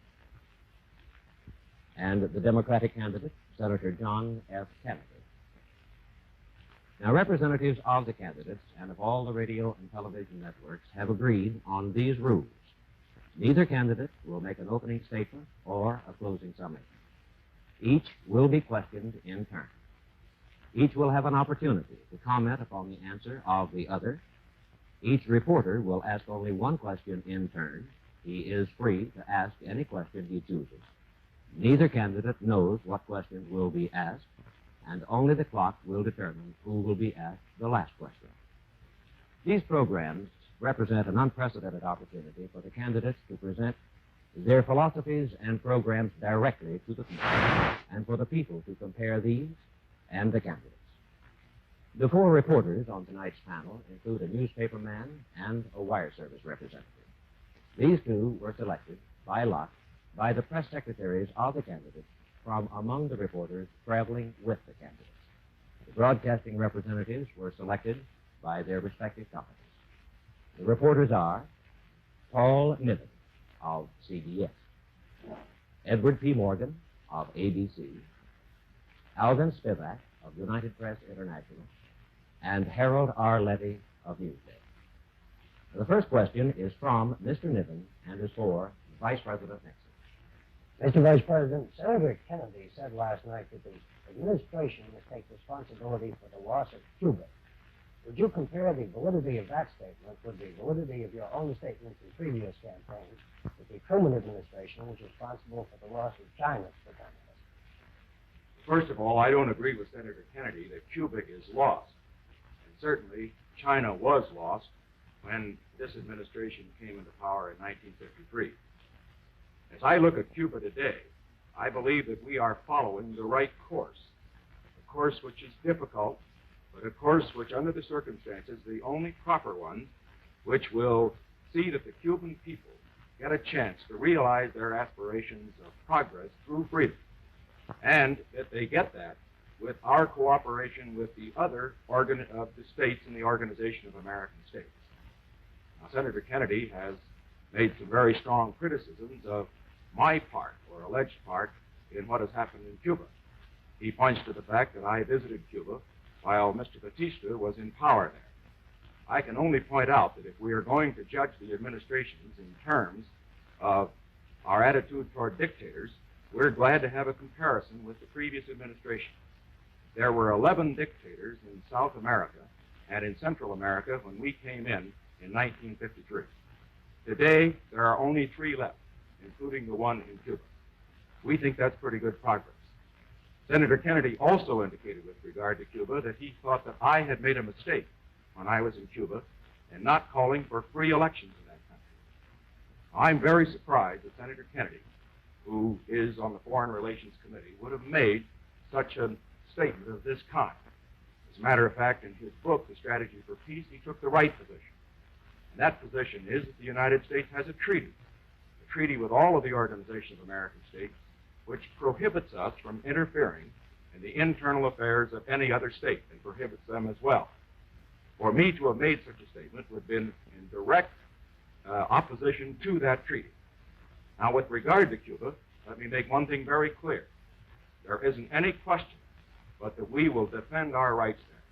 and the Democratic candidate, Senator John F. Kennedy. Now, representatives of the candidates and of all the radio and television networks have agreed on these rules. Neither candidate will make an opening statement or a closing summation. Each will be questioned in turn. Each will have an opportunity to comment upon the answer of the other. Each reporter will ask only one question in turn. He is free to ask any question he chooses. Neither candidate knows what questions will be asked, and only the clock will determine who will be asked the last question. These programs represent an unprecedented opportunity for the candidates to present their philosophies and programs directly to the people, and for the people to compare these and the candidates. The four reporters on tonight's panel include a newspaperman and a wire service representative. These two were selected by lot by the press secretaries of the candidates from among the reporters traveling with the candidates. The broadcasting representatives were selected by their respective companies. The reporters are Paul Niven of CBS, Edward P. Morgan of ABC, Alvin Spivak of United Press International, and Harold R. Levy of Newsday. The first question is from Mr. Niven and is for Vice President Nixon. Mr. Vice President, Senator Kennedy said last night that the administration must take responsibility for the loss of Cuba. Would you compare the validity of that statement with the validity of your own statements in previous campaigns that the Truman administration was responsible for the loss of China's protectorate? First of all, I don't agree with Senator Kennedy that Cuba is lost. And certainly, China was lost when this administration came into power in 1953. As I look at Cuba today, I believe that we are following the right course, a course which is difficult, but a course which, under the circumstances, the only proper one, which will see that the Cuban people get a chance to realize their aspirations of progress through freedom, and that they get that with our cooperation with the other of the states in the Organization of American States. Now, Senator Kennedy has made some very strong criticisms of my part, or alleged part, in what has happened in Cuba. He points to the fact that I visited Cuba while Mr. Batista was in power there. I can only point out that if we are going to judge the administrations in terms of our attitude toward dictators, we're glad to have a comparison with the previous administration. There were 11 dictators in South America and in Central America when we came in 1953. Today, there are only 3 left, including the one in Cuba. We think that's pretty good progress. Senator Kennedy also indicated with regard to Cuba that he thought that I had made a mistake when I was in Cuba in not calling for free elections in that country. I'm very surprised that Senator Kennedy, who is on the Foreign Relations Committee, would have made such a statement of this kind. As a matter of fact, in his book, The Strategy for Peace, he took the right position. And that position is that the United States has a treaty with all of the Organization of American States, which prohibits us from interfering in the internal affairs of any other state and prohibits them as well. For me to have made such a statement would have been in direct opposition to that treaty. Now, with regard to Cuba, let me make one thing very clear. There isn't any question but that we will defend our rights there.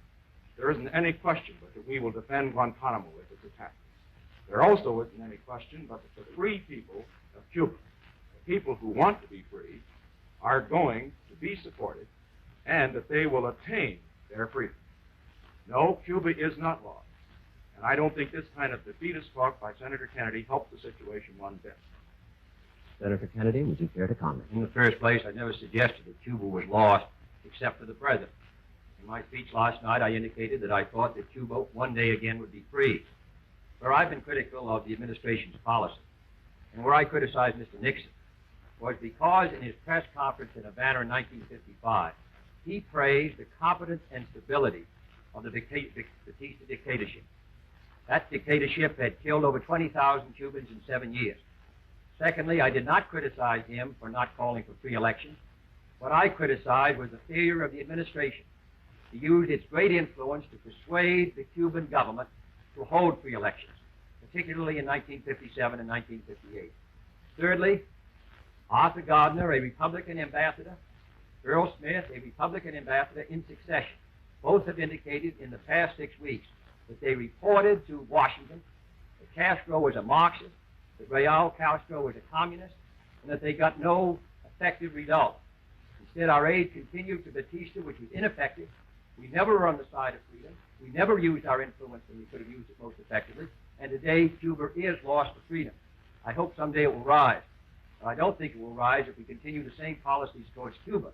There isn't any question but that we will defend Guantanamo if it's attacked. There also isn't any question but that the free people of Cuba, the people who want to be free, are going to be supported and that they will attain their freedom. No, Cuba is not lost. And I don't think this kind of defeatist talk by Senator Kennedy helped the situation one bit. Senator Kennedy, would you care to comment? In the first place, I never suggested that Cuba was lost except for the president. In my speech last night, I indicated that I thought that Cuba one day again would be free. Where I've been critical of the administration's policy, and where I criticized Mr. Nixon, was because in his press conference in Havana in 1955, he praised the competence and stability of the Batista dictatorship. That dictatorship had killed over 20,000 Cubans in 7 years. Secondly, I did not criticize him for not calling for free elections. What I criticized was the failure of the administration to use its great influence to persuade the Cuban government to hold free elections, particularly in 1957 and 1958. Thirdly, Arthur Gardner, a Republican ambassador, Earl Smith, a Republican ambassador in succession, both have indicated in the past 6 weeks that they reported to Washington that Castro was a Marxist, that Raul Castro was a communist, and that they got no effective result. Instead, our aid continued to Batista, which was ineffective. We never were on the side of freedom. We never used our influence when we could have used it most effectively. And today, Cuba is lost to freedom. I hope someday it will rise. But I don't think it will rise if we continue the same policies towards Cuba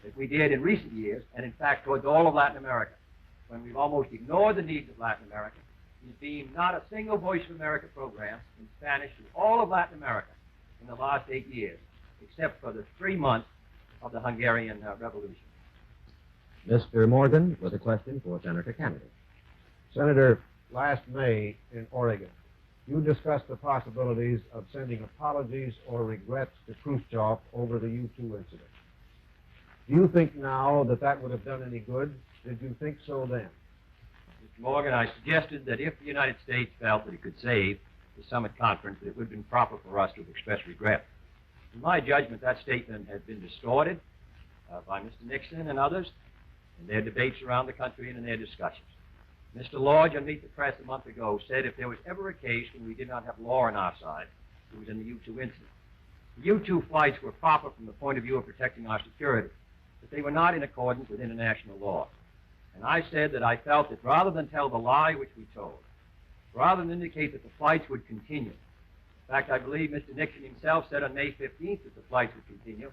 that we did in recent years, and in fact towards all of Latin America, when we've almost ignored the needs of Latin America. There's been not a single Voice of America program in Spanish to all of Latin America in the last 8 years, except for the 3 months of the Hungarian Revolution. Mr. Morgan with a question for Senator Kennedy. Senator, last May in Oregon, you discussed the possibilities of sending apologies or regrets to Khrushchev over the U-2 incident. Do you think now that that would have done any good? Did you think so then? Mr. Morgan, I suggested that if the United States felt that it could save the the summit conference that it would have been proper for us to have expressed regret. In my judgment, that statement has been distorted by Mr. Nixon and others in their debates around the country and in their discussions. Mr. Lodge on Meet the Press a month ago said if there was ever a case when we did not have law on our side, it was in the U-2 incident. The U-2 flights were proper from the point of view of protecting our security, but they were not in accordance with international law. And I said that I felt that rather than tell the lie which we told, rather than indicate that the flights would continue, in fact, I believe Mr. Nixon himself said on May 15th that the flights would continue,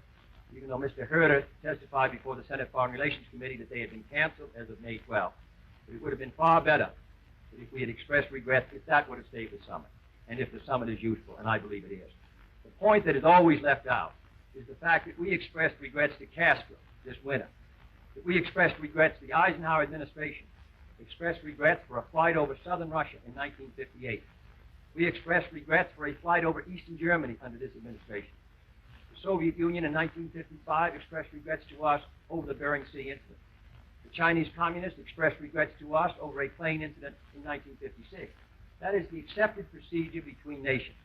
even though Mr. Herter testified before the Senate Foreign Relations Committee that they had been canceled as of May 12th. But it would have been far better if we had expressed regret if that would have stayed the summit, and if the summit is useful, and I believe it is. The point that is always left out is the fact that we expressed regrets to Castro this winter, that we expressed regrets to the Eisenhower administration, expressed regrets for a flight over southern Russia in 1958. We expressed regrets for a flight over eastern Germany under this administration. The Soviet Union in 1955 expressed regrets to us over the Bering Sea incident. The Chinese communists expressed regrets to us over a plane incident in 1956. That is the accepted procedure between nations.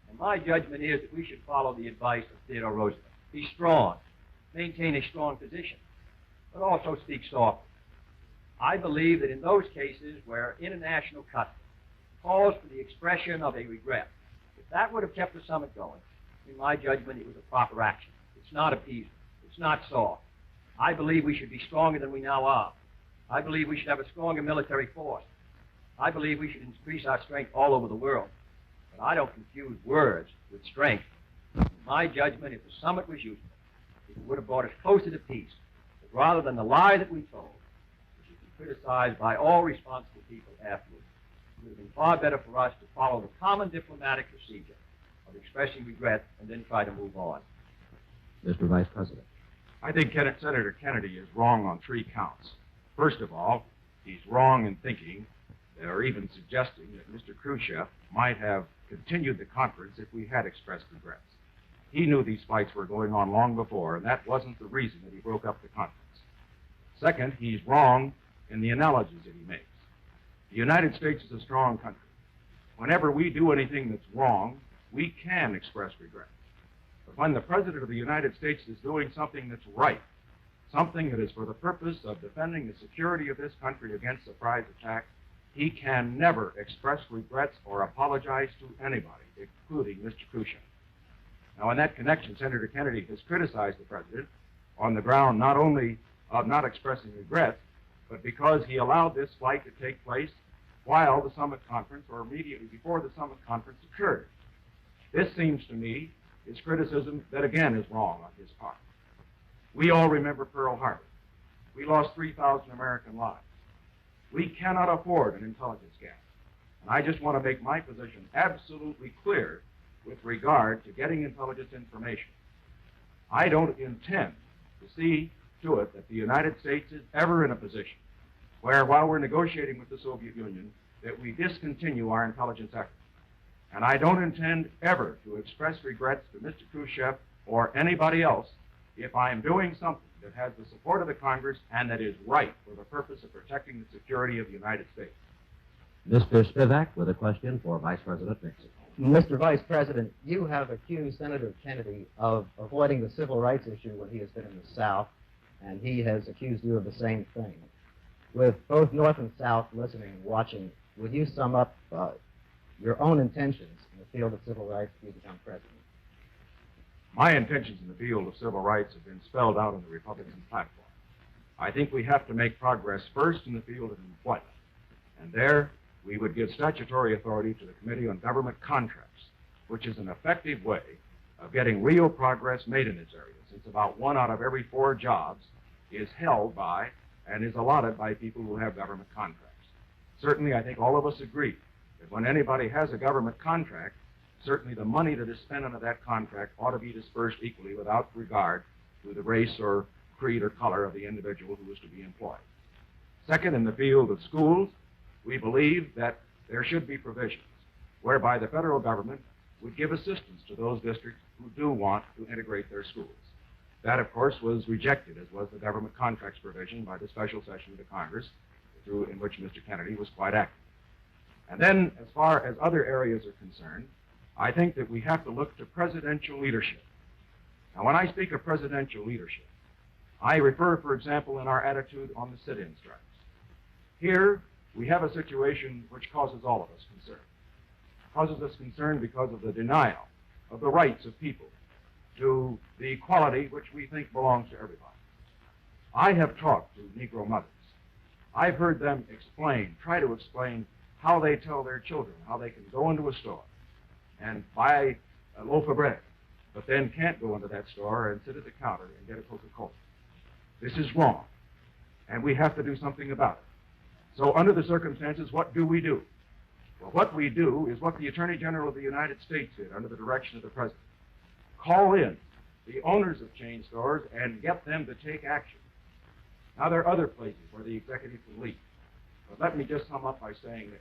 And my judgment is that we should follow the advice of Theodore Roosevelt. Be strong, maintain a strong position, but also speak softly. I believe that in those cases where international custom calls for the expression of a regret, if that would have kept the summit going, in my judgment, it was a proper action. It's not appeasement. It's not soft. I believe we should be stronger than we now are. I believe we should have a stronger military force. I believe we should increase our strength all over the world. But I don't confuse words with strength. In my judgment, if the summit was useful, it would have brought us closer to peace. But rather than the lie that we told, which has been criticized by all responsible people afterwards, it would have been far better for us to follow the common diplomatic procedure of expressing regret and then try to move on. Mr. Vice President. I think Senator Kennedy is wrong on 3 counts. First of all, he's wrong in thinking or even suggesting that Mr. Khrushchev might have continued the conference if we had expressed regrets. He knew these fights were going on long before, and that wasn't the reason that he broke up the conference. Second, he's wrong in the analogies that he makes. The United States is a strong country. Whenever we do anything that's wrong, we can express regret. But when the President of the United States is doing something that's right, something that is for the purpose of defending the security of this country against surprise attack, he can never express regrets or apologize to anybody, including Mr. Khrushchev. Now, in that connection, Senator Kennedy has criticized the President on the ground not only of not expressing regrets, but because he allowed this flight to take place while the summit conference, or immediately before the summit conference occurred. This seems to me is criticism that, again, is wrong on his part. We all remember Pearl Harbor. We lost 3,000 American lives. We cannot afford an intelligence gap. And I just want to make my position absolutely clear with regard to getting intelligence information. I don't intend to see to it that the United States is ever in a position where, while we're negotiating with the Soviet Union, that we discontinue our intelligence efforts. And I don't intend ever to express regrets to Mr. Khrushchev or anybody else if I am doing something that has the support of the Congress and that is right for the purpose of protecting the security of the United States. Mr. Spivak with a question for Vice President Nixon. Mr. Vice President, you have accused Senator Kennedy of avoiding the civil rights issue when he has been in the South, and he has accused you of the same thing. With both North and South listening and watching, would you sum up your own intentions in the field of civil rights if you become president? My intentions in the field of civil rights have been spelled out in the Republican platform. I think we have to make progress first in the field of employment, and there we would give statutory authority to the Committee on Government Contracts, which is an effective way of getting real progress made in this area, since about 1 out of every 4 jobs is held by and is allotted by people who have government contracts. Certainly, I think all of us agree that when anybody has a government contract, certainly the money that is spent under that contract ought to be dispersed equally without regard to the race or creed or color of the individual who is to be employed. Second, in the field of schools, we believe that there should be provisions whereby the federal government would give assistance to those districts who do want to integrate their schools. That, of course, was rejected, as was the government contracts provision by the special session of the Congress, in which Mr. Kennedy was quite active. And then, as far as other areas are concerned, I think that we have to look to presidential leadership. Now, when I speak of presidential leadership, I refer, for example, in our attitude on the sit-in strikes. Here, we have a situation which causes all of us concern. It causes us concern because of the denial of the rights of people to the equality which we think belongs to everybody. I have talked to Negro mothers. I've heard them try to explain how they tell their children how they can go into a store and buy a loaf of bread, but then can't go into that store and sit at the counter and get a Coca-Cola. This is wrong, and we have to do something about it. So under the circumstances, what do we do? Well, what we do is what the Attorney General of the United States did under the direction of the President. Call in the owners of chain stores and get them to take action. Now, there are other places where the executive can lead, but let me just sum up by saying this.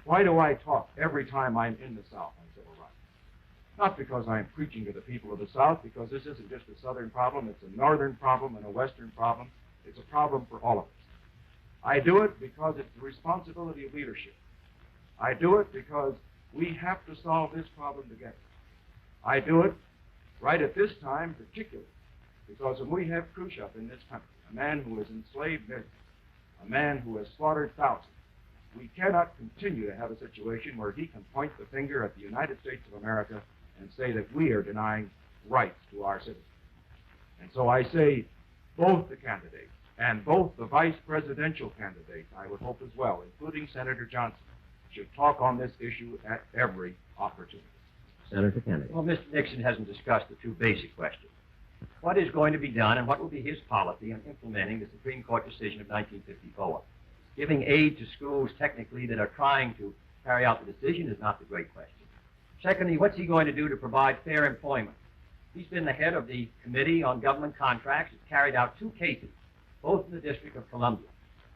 Why do I talk every time I'm in the South on civil rights? Not because I'm preaching to the people of the South, because this isn't just a Southern problem, it's a Northern problem and a Western problem. It's a problem for all of us. I do it because it's the responsibility of leadership. I do it because we have to solve this problem together. I do it right at this time, particularly because when we have Khrushchev in this country, a man who has enslaved millions, a man who has slaughtered thousands, we cannot continue to have a situation where he can point the finger at the United States of America and say that we are denying rights to our citizens. And so I say both the candidates and both the vice presidential candidates, I would hope as well, including Senator Johnson, should talk on this issue at every opportunity. Senator Kennedy. Well, Mr. Nixon hasn't discussed the two basic questions. What is going to be done and what will be his policy on implementing the Supreme Court decision of 1954? Giving aid to schools technically that are trying to carry out the decision is not the great question. Secondly, what's he going to do to provide fair employment? He's been the head of the Committee on Government Contracts. He's carried out 2 cases, both in the District of Columbia.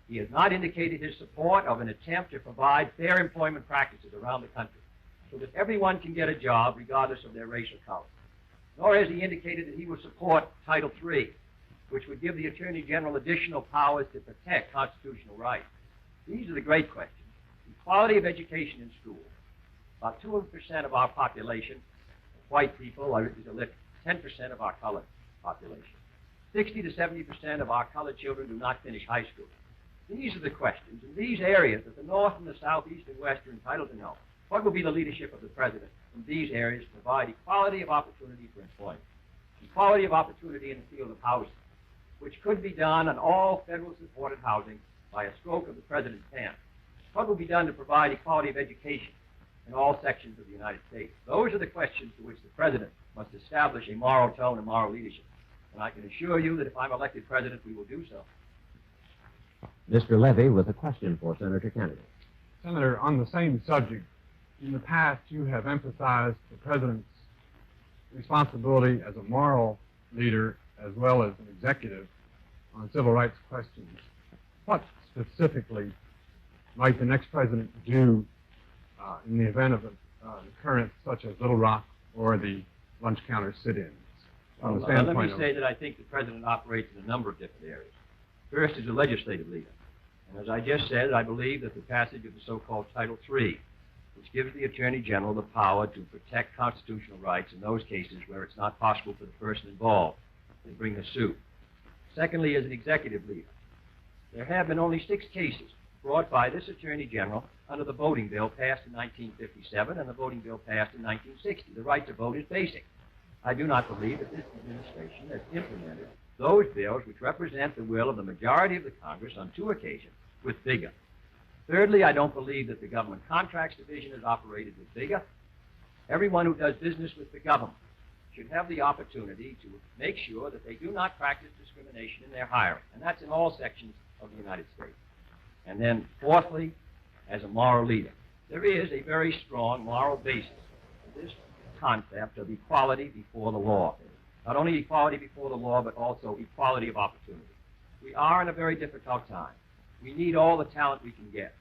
He has not indicated his support of an attempt to provide fair employment practices around the country so that everyone can get a job regardless of their racial color. Nor has he indicated that he will support Title III, which would give the Attorney General additional powers to protect constitutional rights. These are the great questions. Equality of education in schools. About 2% of our population, white people, are 10% of our colored population. 60 to 70% of our colored children do not finish high school. These are the questions in these areas that the North and the South, East and West are entitled to know. What will be the leadership of the President in these areas to provide equality of opportunity for employment? Equality of opportunity in the field of housing, which could be done on all federal supported housing by a stroke of the President's pen. What will be done to provide equality of education in all sections of the United States? Those are the questions to which the President must establish a moral tone and moral leadership. And I can assure you that if I'm elected President, we will do so. Mr. Levy with a question for Senator Kennedy. Senator, on the same subject, in the past you have emphasized the President's responsibility as a moral leader as well as an executive on civil rights questions. What specifically might the next President do in the event of an occurrence such as Little Rock or the lunch counter sit-ins? Let me say that I think the President operates in a number of different areas. First is a legislative leader. And as I just said, I believe that the passage of the so-called Title III, which gives the Attorney General the power to protect constitutional rights in those cases where it's not possible for the person involved to bring a suit. Secondly, as an executive leader. There have been only 6 cases brought by this Attorney General under the voting bill passed in 1957 and the voting bill passed in 1960. The right to vote is basic. I do not believe that this administration has implemented those bills which represent the will of the majority of the Congress on 2 occasions with vigor. Thirdly, I don't believe that the Government Contracts Division has operated with vigor. Everyone who does business with the government should have the opportunity to make sure that they do not practice discrimination in their hiring, and that's in all sections of the United States. And then, fourthly, as a moral leader, there is a very strong moral basis for this concept of equality before the law. Not only equality before the law, but also equality of opportunity. We are in a very difficult time. We need all the talent we can get.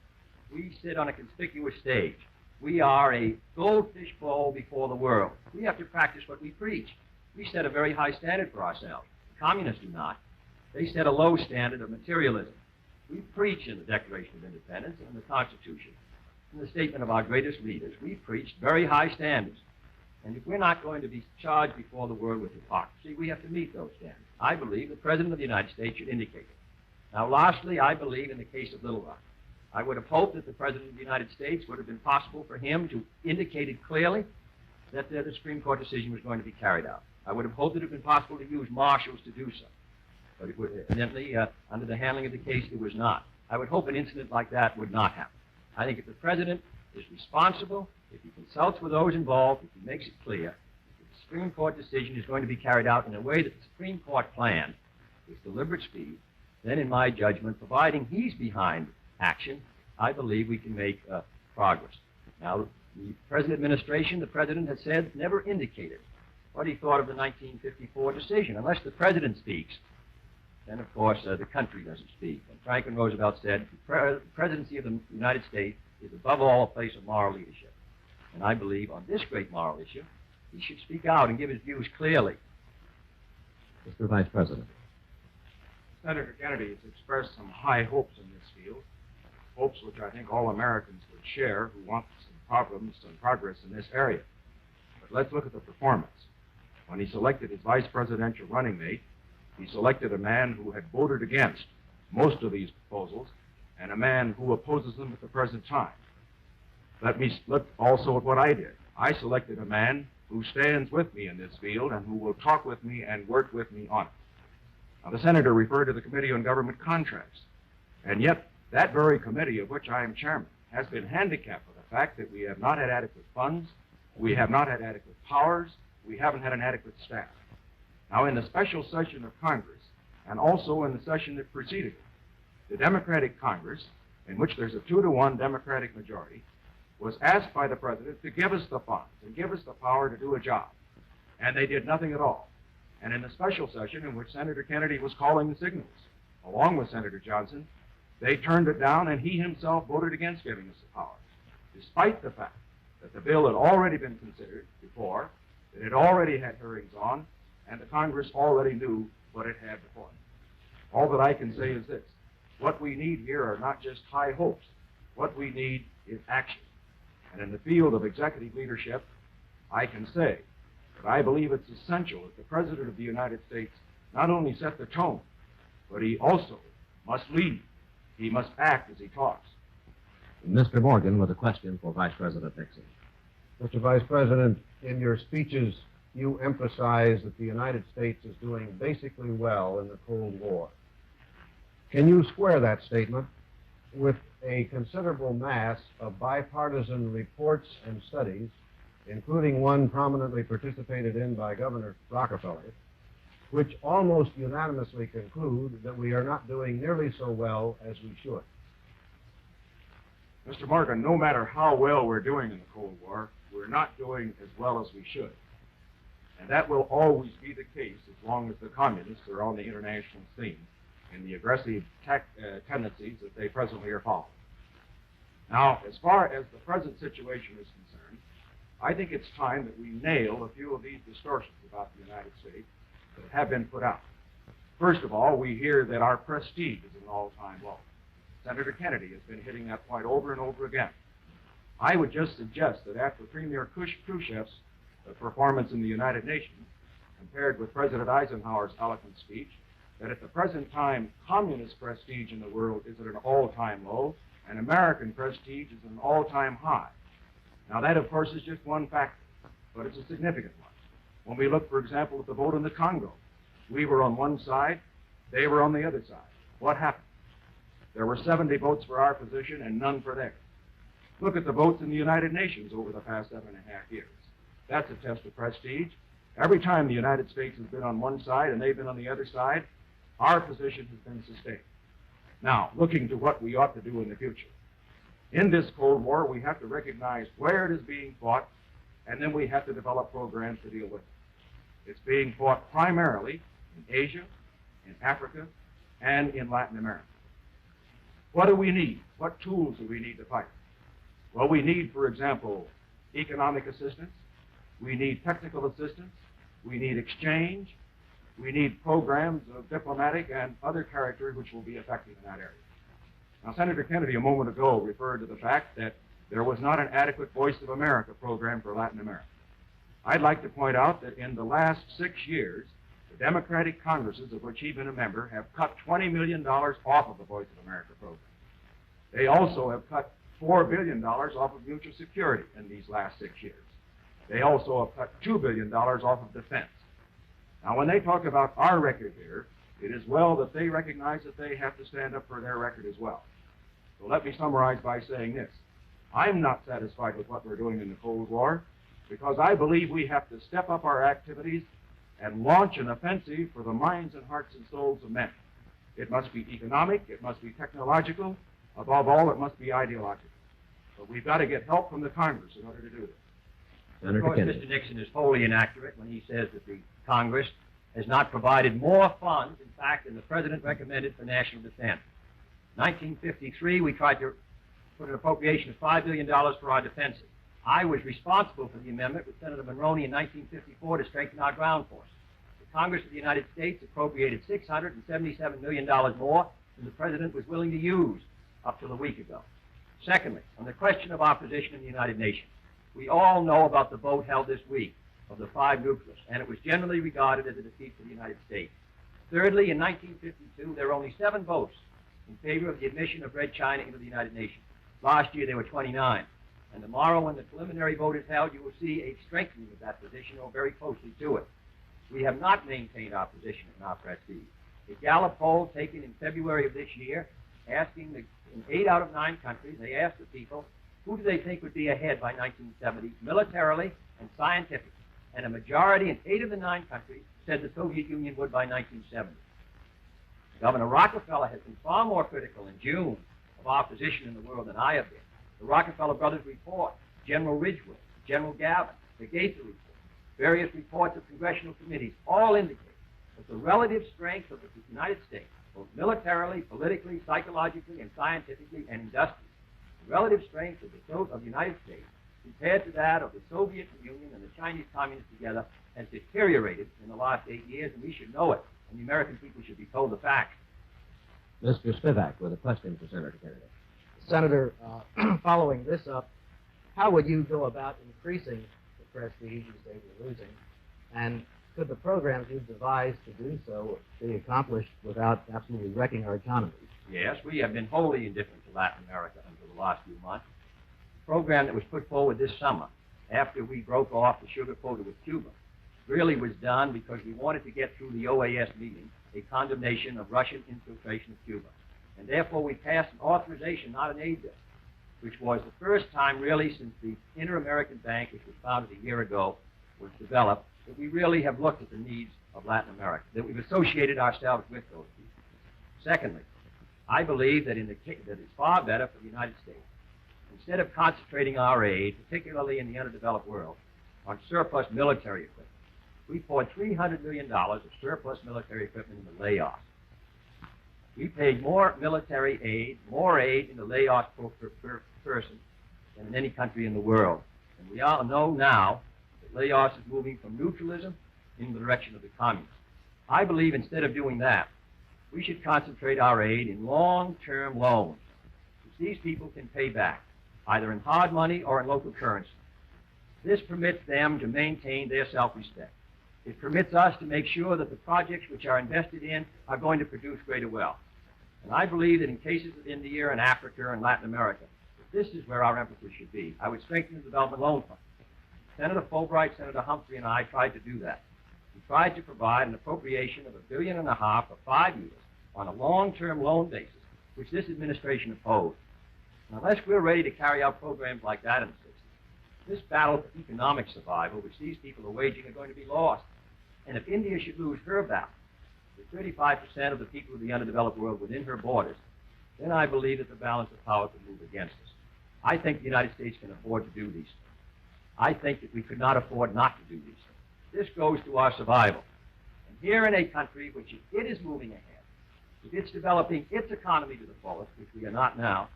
We sit on a conspicuous stage. We are a goldfish bowl before the world. We have to practice what we preach. We set a very high standard for ourselves. The communists do not. They set a low standard of materialism. We preach in the Declaration of Independence and in the Constitution in the statement of our greatest leaders, we preached very high standards. And if we're not going to be charged before the world with hypocrisy, we have to meet those standards. I believe the President of the United States should indicate it. Now, lastly, I believe in the case of Little Rock. I would have hoped that the President of the United States would have been possible for him to indicate it clearly that the Supreme Court decision was going to be carried out. I would have hoped it had been possible to use marshals to do so. But it would, evidently, under the handling of the case, it was not. I would hope an incident like that would not happen. I think if the President is responsible, if he consults with those involved, if he makes it clear that the Supreme Court decision is going to be carried out in a way that the Supreme Court planned with deliberate speed, then in my judgment, providing he's behind action, I believe we can make progress. Now, the present administration, the President has said, never indicated what he thought of the 1954 decision. Unless the President speaks, then, of course, the country doesn't speak. And Franklin Roosevelt said, the presidency of the United States is above all a place of moral leadership. And I believe on this great moral issue, he should speak out and give his views clearly. Mr. Vice President. Senator Kennedy has expressed some high hopes in this field, hopes which I think all Americans would share who want some progress in this area. But let's look at the performance. When he selected his vice presidential running mate, he selected a man who had voted against most of these proposals and a man who opposes them at the present time. Let me look also at what I did. I selected a man who stands with me in this field and who will talk with me and work with me on it. Now, the senator referred to the Committee on Government Contracts, and yet that very committee of which I am chairman has been handicapped by the fact that we have not had adequate funds, we have not had adequate powers, we haven't had an adequate staff. Now, in the special session of Congress, and also in the session that preceded it, the Democratic Congress, in which there's a 2-to-1 Democratic majority, was asked by the President to give us the funds and give us the power to do a job. And they did nothing at all. And in the special session in which Senator Kennedy was calling the signals, along with Senator Johnson, they turned it down, and he himself voted against giving us the power, despite the fact that the bill had already been considered before, that it already had hearings on, and the Congress already knew what it had before it. All that I can say is this. What we need here are not just high hopes. What we need is action. And in the field of executive leadership, I can say that I believe it's essential that the President of the United States not only set the tone, but he also must lead. He must act as he talks. Mr. Morgan with a question for Vice President Nixon. Mr. Vice President, in your speeches, you emphasize that the United States is doing basically well in the Cold War. Can you square that statement with a considerable mass of bipartisan reports and studies, including one prominently participated in by Governor Rockefeller, which almost unanimously conclude that we are not doing nearly so well as we should? Mr. Morgan, no matter how well we're doing in the Cold War, we're not doing as well as we should. And that will always be the case as long as the communists are on the international scene in the aggressive tendencies that they presently are following. Now, as far as the present situation is concerned, I think it's time that we nail a few of these distortions about the United States that have been put out. First of all, we hear that our prestige is at an all-time low. Senator Kennedy has been hitting that point over and over again. I would just suggest that after Premier Khrushchev's performance in the United Nations, compared with President Eisenhower's eloquent speech, that at the present time, communist prestige in the world is at an all-time low, and American prestige is at an all-time high. Now, that, of course, is just one factor, but it's a significant one. When we look, for example, at the vote in the Congo, we were on one side, they were on the other side. What happened? There were 70 votes for our position and none for theirs. Look at the votes in the United Nations over the past 7.5 years. That's a test of prestige. Every time the United States has been on one side and they've been on the other side, our position has been sustained. Now, looking to what we ought to do in the future. In this Cold War, we have to recognize where it is being fought, and then we have to develop programs to deal with it. It's being fought primarily in Asia, in Africa, and in Latin America. What do we need? What tools do we need to fight? Well, we need, for example, economic assistance. We need technical assistance. We need exchange. We need programs of diplomatic and other character which will be effective in that area. Now, Senator Kennedy a moment ago referred to the fact that there was not an adequate Voice of America program for Latin America. I'd like to point out that in the last 6 years, the Democratic Congresses, of which he's been a member, have cut $20 million off of the Voice of America program. They also have cut $4 billion off of Mutual Security in these last 6 years. They also have cut $2 billion off of defense. Now, when they talk about our record here, it is well that they recognize that they have to stand up for their record as well. So let me summarize by saying this. I'm not satisfied with what we're doing in the Cold War because I believe we have to step up our activities and launch an offensive for the minds and hearts and souls of men. It must be economic, it must be technological, above all, it must be ideological. But we've got to get help from the Congress in order to do this. Of course, Mr. Nixon is wholly inaccurate when he says that the Congress has not provided more funds, in fact, than the President recommended for national defense. In 1953, we tried to put an appropriation of $5 billion for our defenses. I was responsible for the amendment with Senator Monroney in 1954 to strengthen our ground force. The Congress of the United States appropriated $677 million more than the President was willing to use up till a week ago. Secondly, on the question of our position in the United Nations, we all know about the vote held this week of the 5 nucleus, and it was generally regarded as a defeat for the United States. Thirdly, in 1952, there were only 7 votes in favor of the admission of Red China into the United Nations. Last year, there were 29. And tomorrow, when the preliminary vote is held, you will see a strengthening of that position, or very closely to it. We have not maintained our position and our prestige. A Gallup poll taken in February of this year, asking in 8 out of 9 countries, they asked the people, who do they think would be ahead by 1970, militarily and scientifically? And a majority in 8 of the 9 countries said the Soviet Union would by 1970. Governor Rockefeller has been far more critical in June of our position in the world than I have been. The Rockefeller Brothers report, General Ridgway, General Gavin, the Gaither report, various reports of congressional committees all indicate that the relative strength of the United States, both militarily, politically, psychologically, and scientifically, and industrially, the relative strength of the United States compared to that of the Soviet Union and the Chinese Communists together has deteriorated in the last 8 years, and we should know it, and the American people should be told the facts. Mr. Spivak with a question for Senator Kennedy. Senator, following this up, how would you go about increasing the prestige they were losing? And could the programs you've devised to do so be accomplished without absolutely wrecking our economies? Yes, we have been wholly indifferent to Latin America until the last few months. The program that was put forward this summer, after we broke off the sugar quota with Cuba, really was done because we wanted to get through the OAS meeting a condemnation of Russian infiltration of Cuba. And therefore, we passed an authorization, not an aid bill, which was the first time really since the Inter-American Bank, which was founded a year ago, was developed, that we really have looked at the needs of Latin America, that we've associated ourselves with those people. Secondly, I believe that that it's far better for the United States, instead of concentrating our aid, particularly in the underdeveloped world, on surplus military equipment. We poured $300 million of surplus military equipment into Laos. We paid more military aid, more aid into Laos per person than in any country in the world. And we all know now that Laos is moving from neutralism in the direction of the communists. I believe instead of doing that, we should concentrate our aid in long-term loans, which these people can pay back, either in hard money or in local currency. This permits them to maintain their self-respect. It permits us to make sure that the projects which are invested in are going to produce greater wealth. And I believe that in cases of India and Africa and Latin America, this is where our emphasis should be. I would strengthen the Development Loan Fund. Senator Fulbright, Senator Humphrey, and I tried to do that. We tried to provide an appropriation of $1.5 billion for 5 years on a long-term loan basis, which this administration opposed. And unless we're ready to carry out programs like that in the 60s, this battle for economic survival, which these people are waging, are going to be lost. And if India should lose her battle, with 35% of the people of the underdeveloped world within her borders, then I believe that the balance of power could move against us. I think the United States can afford to do these things. I think that we could not afford not to do these things. This goes to our survival. And here in a country which, if it is moving ahead, if it's developing its economy to the fullest, which we are not now,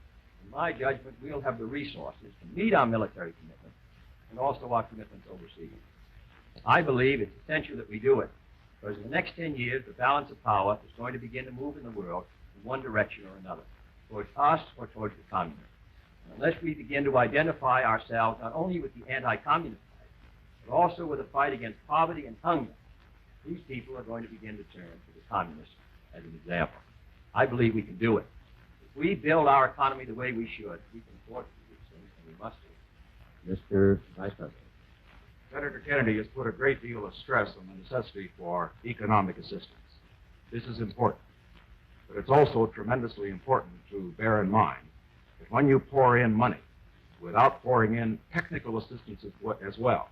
in my judgment, we'll have the resources to meet our military commitments and also our commitments overseas. I believe it's essential that we do it, because in the next 10 years, the balance of power is going to begin to move in the world in one direction or another, towards us or towards the communists. unless we begin to identify ourselves not only with the anti-communist fight, but also with the fight against poverty and hunger, these people are going to begin to turn to the communists as an example. I believe we can do it. If we build our economy the way we should, we can afford to do these things, and we must do it. Mr. Vice President. Senator Kennedy has put a great deal of stress on the necessity for economic assistance. This is important, but it's also tremendously important to bear in mind that when you pour in money without pouring in technical assistance as well,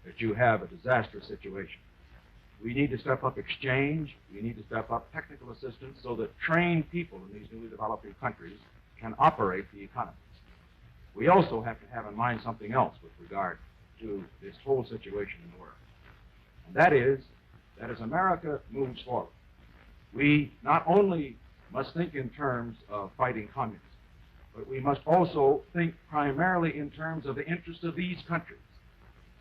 that you have a disastrous situation. We need to step up exchange, we need to step up technical assistance so that trained people in these newly developing countries can operate the economies. We also have to have in mind something else with regard to this whole situation in the world. And that is that as America moves forward, we not only must think in terms of fighting communism, but we must also think primarily in terms of the interests of these countries.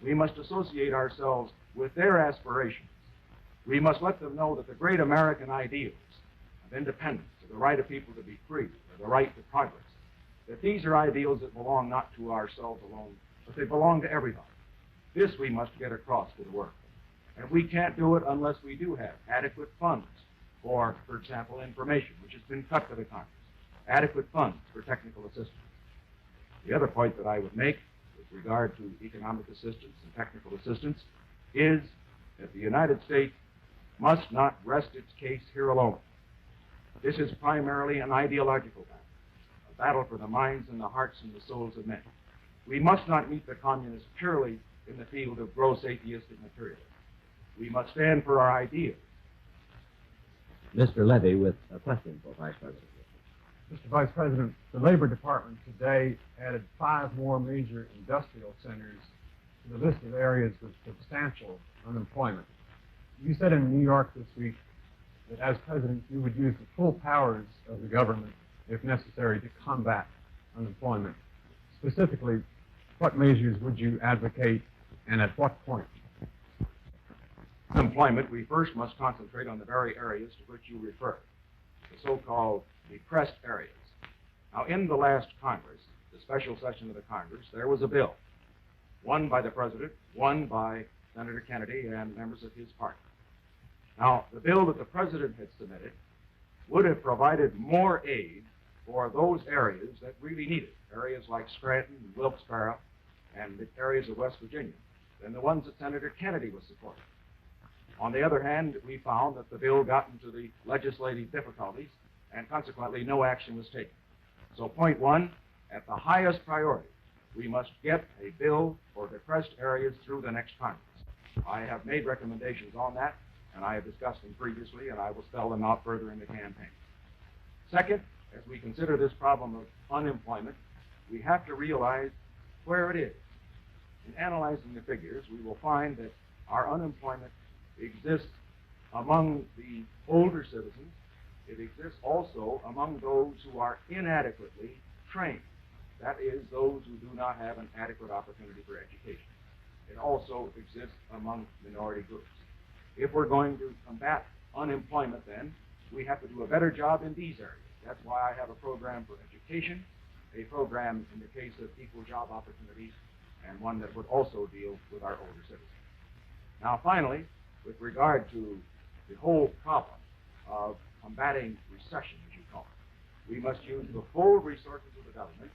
We must associate ourselves with their aspirations. We must let them know that the great American ideals of independence, of the right of people to be free, or the right to progress, that these are ideals that belong not to ourselves alone, but they belong to everybody. This we must get across to the world. And we can't do it unless we do have adequate funds for example, information, which has been cut to the Congress, adequate funds for technical assistance. The other point that I would make with regard to economic assistance and technical assistance is that the United States must not rest its case here alone. This is primarily an ideological battle, a battle for the minds and the hearts and the souls of men. We must not meet the communists purely in the field of gross atheistic materialism. We must stand for our ideas. Mr. Levy with a question for Vice President. Mr. Vice President, the Labor Department today added 5 more major industrial centers to the list of areas with substantial unemployment. You said in New York this week that as President you would use the full powers of the government, if necessary, to combat unemployment. Specifically, what measures would you advocate and at what point? Unemployment, we first must concentrate on the very areas to which you refer, the so-called depressed areas. Now, in the last Congress, the special session of the Congress, there was a bill, one by the President, one by Senator Kennedy and members of his party. Now, the bill that the President had submitted would have provided more aid for those areas that really need it, areas like Scranton and Wilkes-Barre and the areas of West Virginia, than the ones that Senator Kennedy was supporting. On the other hand, we found that the bill got into the legislative difficulties, and consequently no action was taken. So point one, at the highest priority, we must get a bill for depressed areas through the next Congress. I have made recommendations on that, and I have discussed them previously, and I will spell them out further in the campaign. Second, as we consider this problem of unemployment, we have to realize where it is. In analyzing the figures, we will find that our unemployment exists among the older citizens. It exists also among those who are inadequately trained. That is, those who do not have an adequate opportunity for education. It also exists among minority groups. If we're going to combat unemployment, then, we have to do a better job in these areas. That's why I have a program for education, a program in the case of equal job opportunities, and one that would also deal with our older citizens. Now, finally, with regard to the whole problem of combating recession, as you call it, we must use the full resources of the government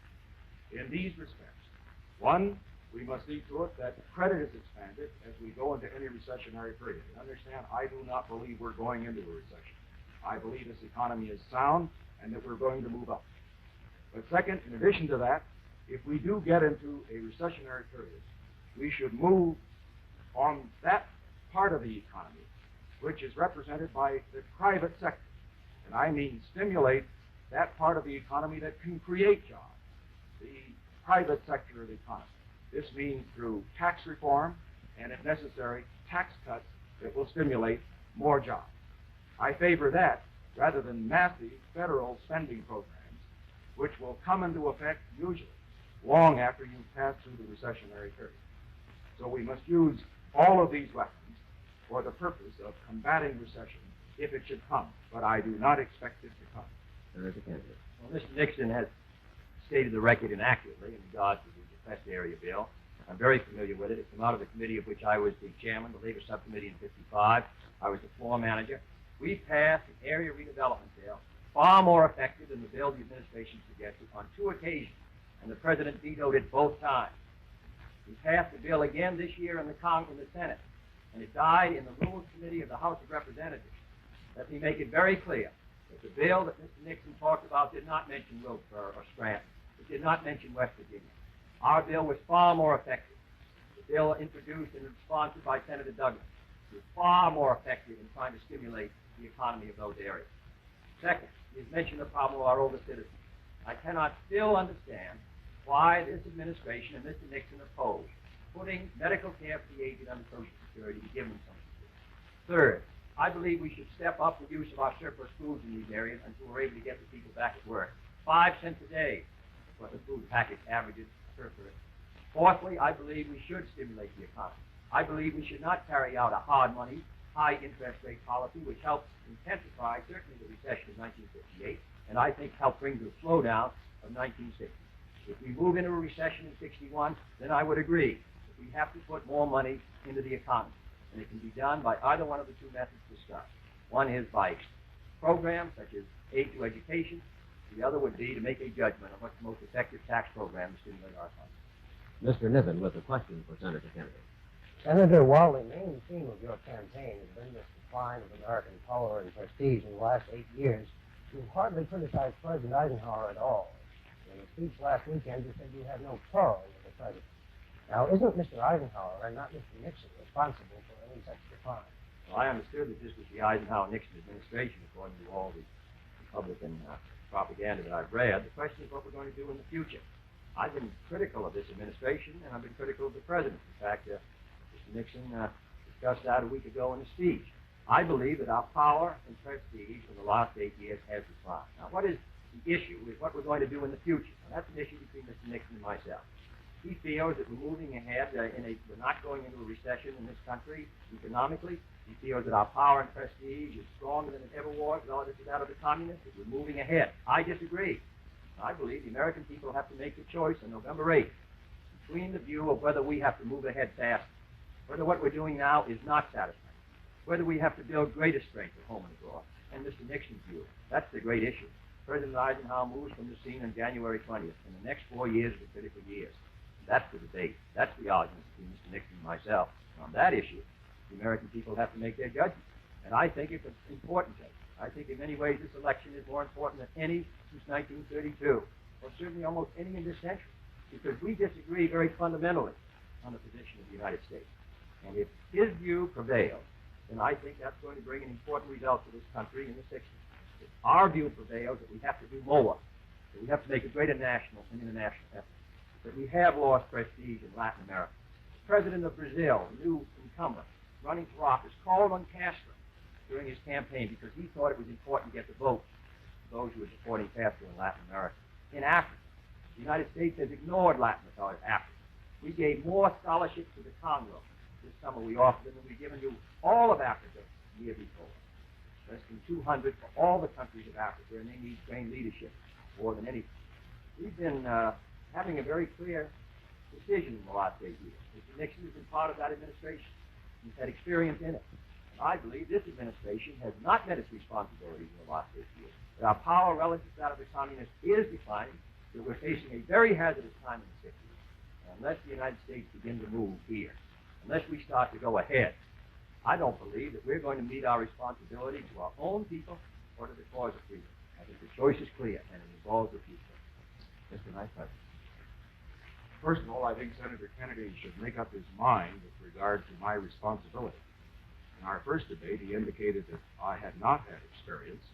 in these respects. One, we must see to it that credit is expanded as we go into any recessionary period. And understand, I do not believe we're going into a recession. I believe this economy is sound and that we're going to move up. But second, in addition to that, if we do get into a recessionary period, we should move on that part of the economy which is represented by the private sector. And I mean stimulate that part of the economy that can create jobs, the private sector of the economy. This means through tax reform and, if necessary, tax cuts that will stimulate more jobs. I favor that rather than massive federal spending programs, which will come into effect usually long after you've passed through the recessionary period. So we must use all of these weapons for the purpose of combating recession if it should come, but I do not expect it to come. Senator Kennedy. Well, Mr. Nixon has stated the record inaccurately in regards to the depressed area bill. I'm very familiar with it. It came out of the committee of which I was the chairman, the Labor Subcommittee in '55. I was the floor manager. We passed an area redevelopment bill far more effective than the bill the administration suggested on 2 occasions, and the president vetoed it both times. We passed the bill again this year in the Senate, and it died in the Rules Committee of the House of Representatives. Let me make it very clear that the bill that Mr. Nixon talked about did not mention Wilkesboro or Scranton. It did not mention West Virginia. Our bill was far more effective. The bill introduced and sponsored by Senator Douglas was far more effective in trying to stimulate the economy of those areas. Second, he has mentioned the problem of our older citizens. I cannot still understand why this administration and Mr. Nixon opposed putting medical care for the aged under Social Security to give them something to do. Third, I believe we should step up the use of our surplus foods in these areas until we're able to get the people back at work. 5 cents a day is what the food package averages per person. Fourthly, I believe we should stimulate the economy. I believe we should not carry out a hard money, high interest rate policy, which helped intensify certainly the recession of 1958, and I think helped bring the slowdown of 1960. If we move into a recession in '61, then I would agree that we have to put more money into the economy, and it can be done by either one of the 2 methods discussed. One is by programs such as aid to education. The other would be to make a judgment on what's the most effective tax program to stimulate our economy. Mr. Niven with a question for Senator Kennedy. Senator, while the main theme of your campaign has been this decline of American power and prestige in the last 8 years, you've hardly criticized President Eisenhower at all. In a speech last weekend, you said you had no quarrel with the president. Now, isn't Mr. Eisenhower and not Mr. Nixon responsible for any such decline? Well, I understood that this was the Eisenhower-Nixon administration, according to all the Republican propaganda that I've read. The question is what we're going to do in the future. I've been critical of this administration, and I've been critical of the president. In fact, Mr. Nixon discussed that a week ago in a speech. I believe that our power and prestige in the last 8 years has declined. Now, what is the issue is what we're going to do in the future. Now, that's an issue between Mr. Nixon and myself. He feels that we're moving ahead we're not going into a recession in this country economically. He feels that our power and prestige is stronger than it ever was relative to that of the communists, that we're moving ahead. I disagree. I believe the American people have to make the choice on November 8th between the view of whether we have to move ahead fast, whether what we're doing now is not satisfying, whether we have to build greater strength at home and abroad, and Mr. Nixon's view. That's the great issue. President Eisenhower moves from the scene on January 20th, and the next 4 years are critical years. That's the debate. That's the argument between Mr. Nixon and myself. And on that issue, the American people have to make their judgment. And I think it's an important judgment. I think in many ways this election is more important than any since 1932, or certainly almost any in this century, because we disagree very fundamentally on the position of the United States. And if his view prevails, then I think that's going to bring an important result to this country in the 60s. If our view prevails that we have to do more, that we have to make a greater national and international effort, that we have lost prestige in Latin America. The president of Brazil, the new incumbent, running for office, called on Castro during his campaign because he thought it was important to get the votes of those who were supporting Castro in Latin America. In Africa, the United States has ignored Latin Africa. We gave more scholarships to the Congo this summer we offered them than we've given to all of Africa the year before. Less than 200 for all the countries of Africa, and they need trained leadership more than anything. We've been having a very clear decision in the last 8 years. Mr. Nixon has been part of that administration. He's had experience in it. And I believe this administration has not met its responsibilities in the last 8 years. That our power relative to that of the communists is declining, that we're facing a very hazardous time in the 60s. And unless the United States begin to move here, unless we start to go ahead, I don't believe that we're going to meet our responsibility to our own people or to the cause of freedom. I think the choice is clear, and it involves the future. Mr. Vice President. First of all, I think Senator Kennedy should make up his mind with regard to my responsibility. In our first debate, he indicated that I had not had experience,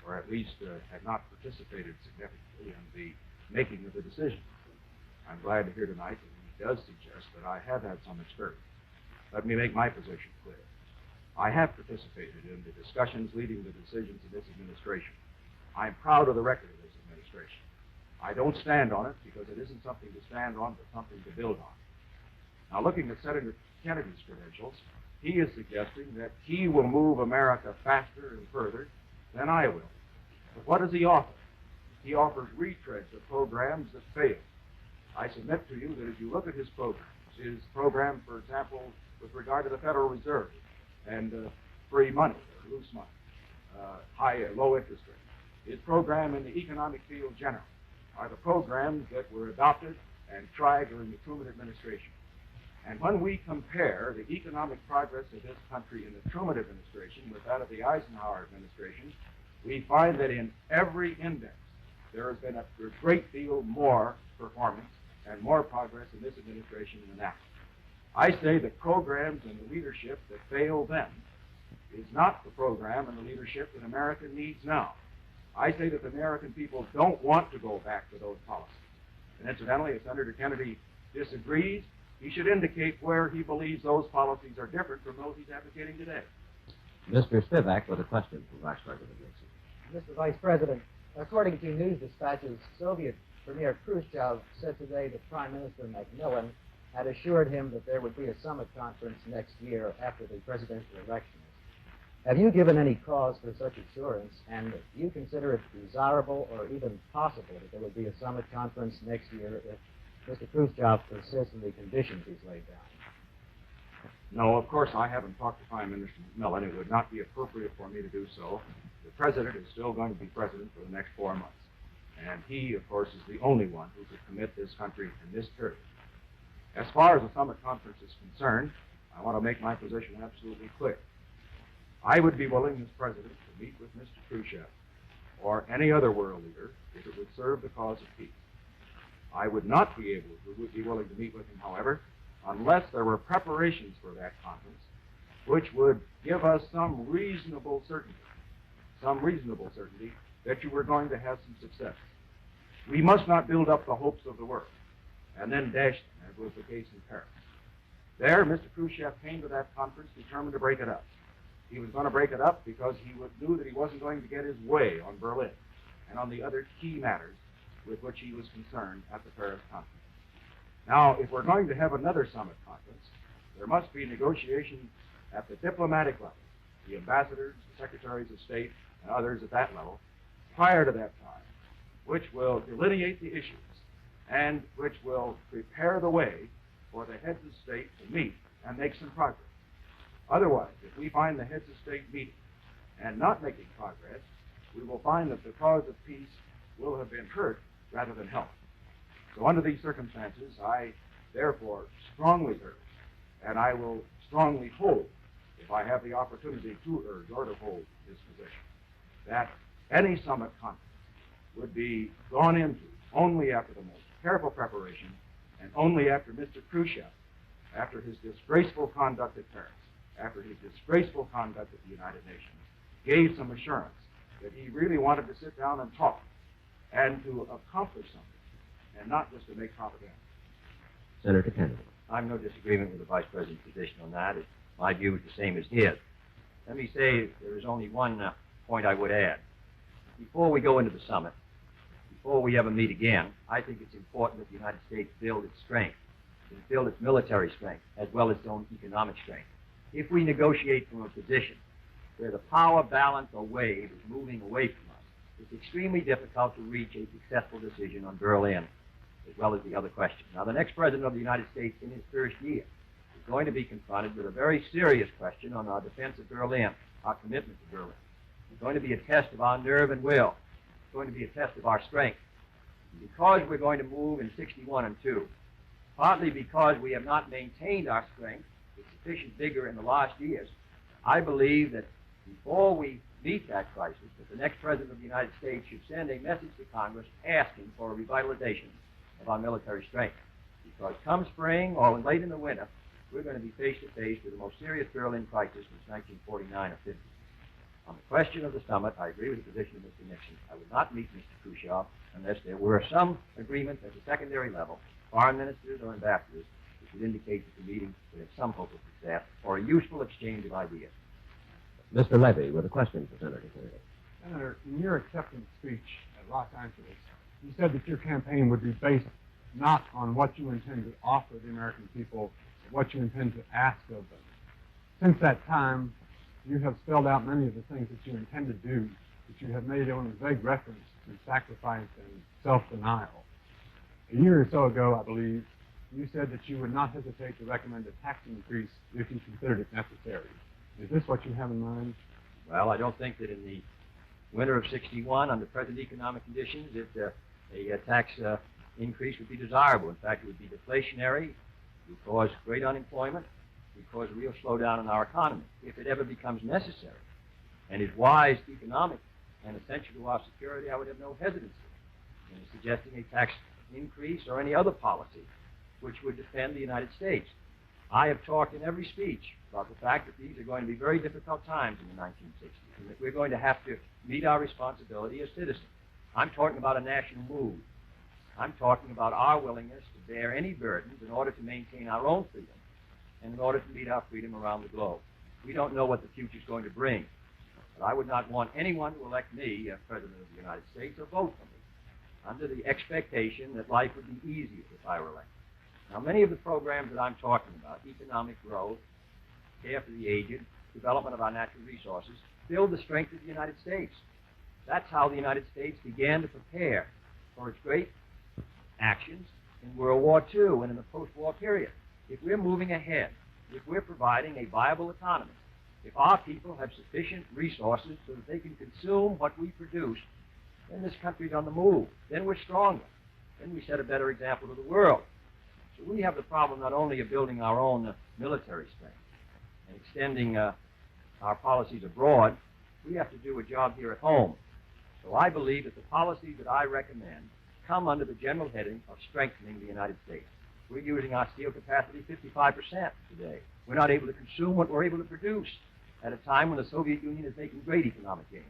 or at least had not participated significantly in the making of the decision. I'm glad to hear tonight that he does suggest that I have had some experience. Let me make my position clear. I have participated in the discussions leading to decisions in this administration. I'm proud of the record of this administration. I don't stand on it because it isn't something to stand on, but something to build on. Now, looking at Senator Kennedy's credentials, he is suggesting that he will move America faster and further than I will. But what does he offer? he offers retreads of programs that failed. I submit to you that if you look at his program, for example, with regard to the Federal Reserve and free money, or loose money, low interest rate, his program in the economic field generally, are the programs that were adopted and tried during the Truman administration. And when we compare the economic progress of this country in the Truman administration with that of the Eisenhower administration, we find that in every index there has been a great deal more performance and more progress in this administration than that. I say the programs and the leadership that failed then is not the program and the leadership that America needs now. I say that the American people don't want to go back to those policies. And incidentally, if Senator Kennedy disagrees, he should indicate where he believes those policies are different from those he's advocating today. Mr. Spivak with a question for Vice President Nixon. Mr. Vice President, according to news dispatches, Soviet Premier Khrushchev said today that Prime Minister Macmillan had assured him that there would be a summit conference next year after the presidential elections. Have you given any cause for such assurance, and do you consider it desirable or even possible that there would be a summit conference next year if Mr. Khrushchev persists in the conditions he's laid down? No, of course I haven't talked to Prime Minister Macmillan. It would not be appropriate for me to do so. The president is still going to be president for the next 4 months. And he, of course, is the only one who could commit this country in this period. As far as the summit conference is concerned, I want to make my position absolutely clear. I would be willing as president to meet with Mr. Khrushchev or any other world leader if it would serve the cause of peace. I would not be willing to meet with him, however, unless there were preparations for that conference which would give us some reasonable certainty that you were going to have some success. We must not build up the hopes of the world and then dash them, as was the case in Paris. There, Mr. Khrushchev came to that conference determined to break it up. He was going to break it up because he knew that he wasn't going to get his way on Berlin and on the other key matters with which he was concerned at the Paris conference. Now, if we're going to have another summit conference, there must be negotiations at the diplomatic level, the ambassadors, the secretaries of state, and others at that level, prior to that time, which will delineate the issues and which will prepare the way for the heads of state to meet and make some progress. Otherwise, if we find the heads of state meeting and not making progress, we will find that the cause of peace will have been hurt rather than helped. So under these circumstances, I therefore strongly urge, and I will strongly hold, if I have the opportunity to urge or to hold this position, that any summit conference would be gone into only after the most careful preparation and only after Mr. Khrushchev, after his disgraceful conduct at Paris, after his disgraceful conduct at the United Nations, gave some assurance that he really wanted to sit down and talk and to accomplish something and not just to make propaganda. Senator Kennedy. I'm no disagreement with the Vice President's position on that. My view is the same as his. Let me say there is only one point I would add. Before we go into the summit, before we ever meet again, I think it's important that the United States build its strength, and build its military strength, as well as its own economic strength. If we negotiate from a position where the power balance or wave is moving away from us, it's extremely difficult to reach a successful decision on Berlin, as well as the other questions. Now, the next President of the United States in his first year is going to be confronted with a very serious question on our defense of Berlin, our commitment to Berlin. It's going to be a test of our nerve and will. It's going to be a test of our strength. And because we're going to move in 61 and 2, partly because we have not maintained our strength with sufficient vigor in the last years, I believe that before we meet that crisis, that the next President of the United States should send a message to Congress asking for a revitalization of our military strength. Because come spring or late in the winter, we're going to be face to face with the most serious Berlin crisis since 1949 or 50. On the question of the summit, I agree with the position of Mr. Nixon. I would not meet Mr. Khrushchev unless there were some agreement at the secondary level, foreign ministers or ambassadors, which would indicate that the meeting would have some hope of success or a useful exchange of ideas. Mr. Levy with a question for Senator Kennedy. Senator, in your acceptance speech at Los Angeles, you said that your campaign would be based not on what you intend to offer the American people, but what you intend to ask of them. Since that time, you have spelled out many of the things that you intend to do that you have made only vague reference to sacrifice and self-denial. A year or so ago, I believe, you said that you would not hesitate to recommend a tax increase if you considered it necessary. Is this what you have in mind? Well, I don't think that in the winter of '61, under present economic conditions, that a tax increase would be desirable. In fact, it would be deflationary, it would cause great unemployment, it would cause a real slowdown in our economy. If it ever becomes necessary and is wise, economic, and essential to our security, I would have no hesitancy in suggesting a tax increase or any other policy which would defend the United States. I have talked in every speech about the fact that these are going to be very difficult times in the 1960s, and that we're going to have to meet our responsibility as citizens. I'm talking about a national mood. I'm talking about our willingness to bear any burdens in order to maintain our own freedom and in order to meet our freedom around the globe. We don't know what the future is going to bring, but I would not want anyone to elect me as President of the United States or vote for me under the expectation that life would be easier if I were elected. Now, many of the programs that I'm talking about, economic growth, care for the aged, development of our natural resources, build the strength of the United States. That's how the United States began to prepare for its great actions in World War II and in the post-war period. If we're moving ahead, if we're providing a viable economy, if our people have sufficient resources so that they can consume what we produce, then this country's on the move. Then we're stronger. Then we set a better example to the world. So we have the problem not only of building our own military strength and extending our policies abroad, we have to do a job here at home. So I believe that the policies that I recommend come under the general heading of strengthening the United States. We're using our steel capacity 55% today. We're not able to consume what we're able to produce at a time when the Soviet Union is making great economic gains.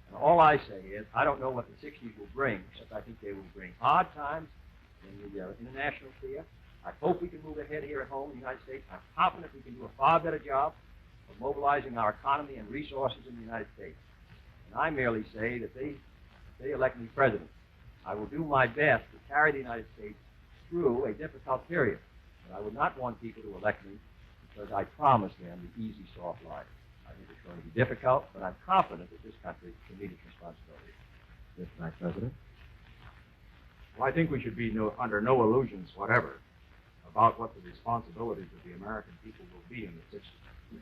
And all I say is, I don't know what the 60s will bring, except I think they will bring hard times in the international sphere. I hope we can move ahead here at home in the United States. I'm confident we can do a far better job of mobilizing our economy and resources in the United States. And I merely say that they elect me president. I will do my best to carry the United States through a difficult period. But I would not want people to elect me because I promised them the easy, soft life. I think it's going to be difficult, but I'm confident that this country can meet its responsibilities. Mr. Vice President. Well, I think we should be under no illusions whatever about what the responsibilities of the American people will be in the 60s.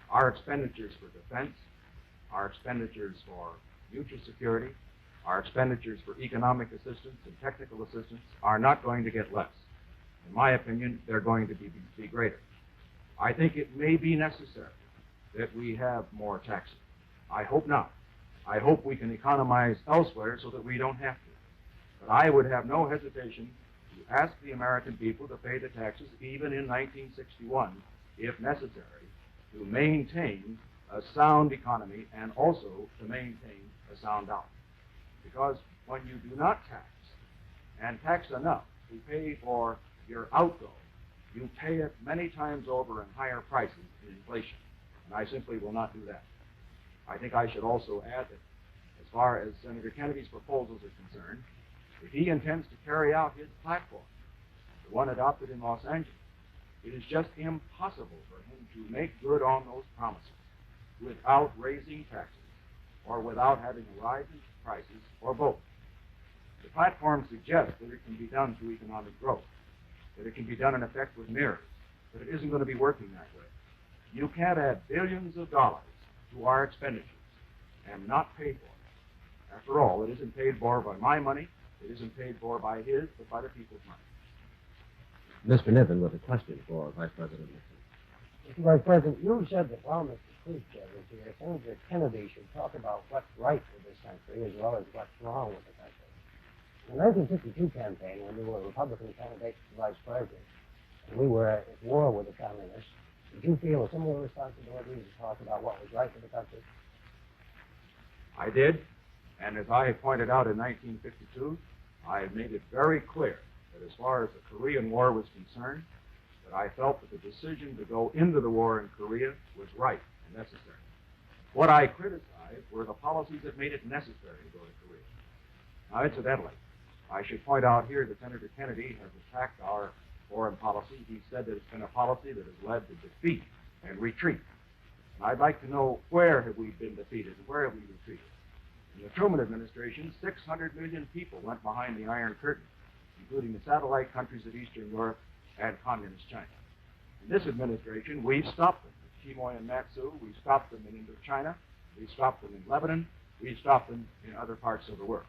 Our expenditures for defense, our expenditures for mutual security, our expenditures for economic assistance and technical assistance are not going to get less. In my opinion, they're going to be greater. I think it may be necessary that we have more taxes. I hope not. I hope we can economize elsewhere so that we don't have to. But I would have no hesitation to ask the American people to pay the taxes even in 1961, if necessary, to maintain a sound economy and also to maintain a sound dollar. Because when you do not tax, and tax enough to pay for your outgo, you pay it many times over in higher prices in inflation. And I simply will not do that. I think I should also add that as far as Senator Kennedy's proposals are concerned, if he intends to carry out his platform, the one adopted in Los Angeles, it is just impossible for him to make good on those promises without raising taxes or without having a rise in prices or both. The platform suggests that it can be done through economic growth, that it can be done in effect with mirrors, but it isn't going to be working that way. You can't add billions of dollars to our expenditures and not pay for it. After all, it isn't paid for by my money, it isn't paid for by his, but by the people's money. Mr. Niven with a question for Vice President Nixon. Mr. Vice President, you said that while Mr. Khrushchev was here, Senator Kennedy should talk about what's right for this country as well as what's wrong with the country. In the 1952 campaign, when you were a Republican candidate for Vice President, and we were at war with the communists, did you feel a similar responsibility to talk about what was right for the country? I did, and as I pointed out in 1952, I made it very clear that as far as the Korean War was concerned, that I felt that the decision to go into the war in Korea was right and necessary. What I criticized were the policies that made it necessary to go to Korea. Now, incidentally, I should point out here that Senator Kennedy has attacked our foreign policy. He said that it's been a policy that has led to defeat and retreat. And I'd like to know, where have we been defeated and where have we retreated? In the Truman administration, 600 million people went behind the Iron Curtain, including the satellite countries of Eastern Europe and Communist China. In this administration, we've stopped them. At Chimoy and Matsu, we've stopped them in Indochina, we've stopped them in Lebanon, we've stopped them in other parts of the world.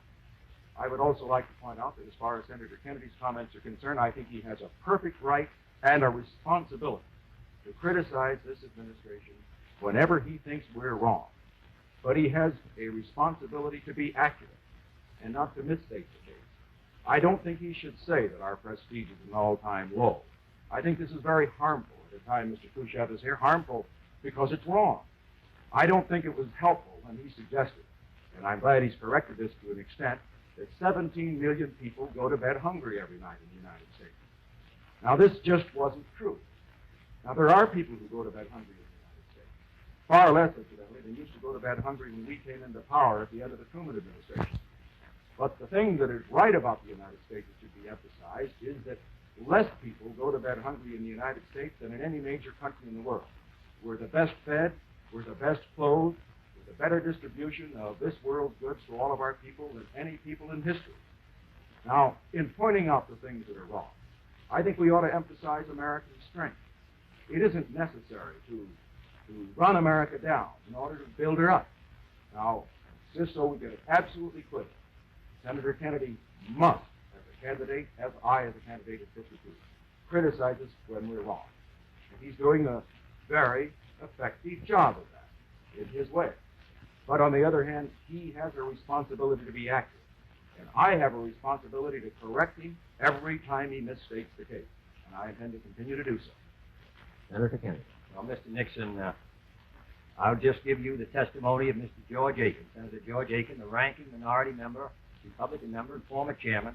I would also like to point out that as far as Senator Kennedy's comments are concerned, I think he has a perfect right and a responsibility to criticize this administration whenever he thinks we're wrong. But he has a responsibility to be accurate and not to misstate the case. I don't think he should say that our prestige is an all-time low. I think this is very harmful at the time Mr. Khrushchev is here, harmful because it's wrong. I don't think it was helpful when he suggested, and I'm glad he's corrected this to an extent, that 17 million people go to bed hungry every night in the United States. Now, this just wasn't true. Now, there are people who go to bed hungry in the United States, far less, incidentally, than used to go to bed hungry when we came into power at the end of the Truman administration. But the thing that is right about the United States that should be emphasized is that less people go to bed hungry in the United States than in any major country in the world. We're the best fed, we're the best clothed, we're the better distribution of this world's goods to all of our people than any people in history. Now, in pointing out the things that are wrong, I think we ought to emphasize American strength. It isn't necessary to run America down in order to build her up. Now, just so we get it absolutely clear, Senator Kennedy must, as a candidate, as I as a candidate at 52, criticize us when we're wrong. And he's doing a very effective job of that in his way. But on the other hand, he has a responsibility to be accurate. And I have a responsibility to correct him every time he misstates the case. And I intend to continue to do so. Senator Kennedy. Well, Mr. Nixon, I'll just give you the testimony of Mr. George Aiken. Senator George Aiken, the ranking minority member, Republican member, and former chairman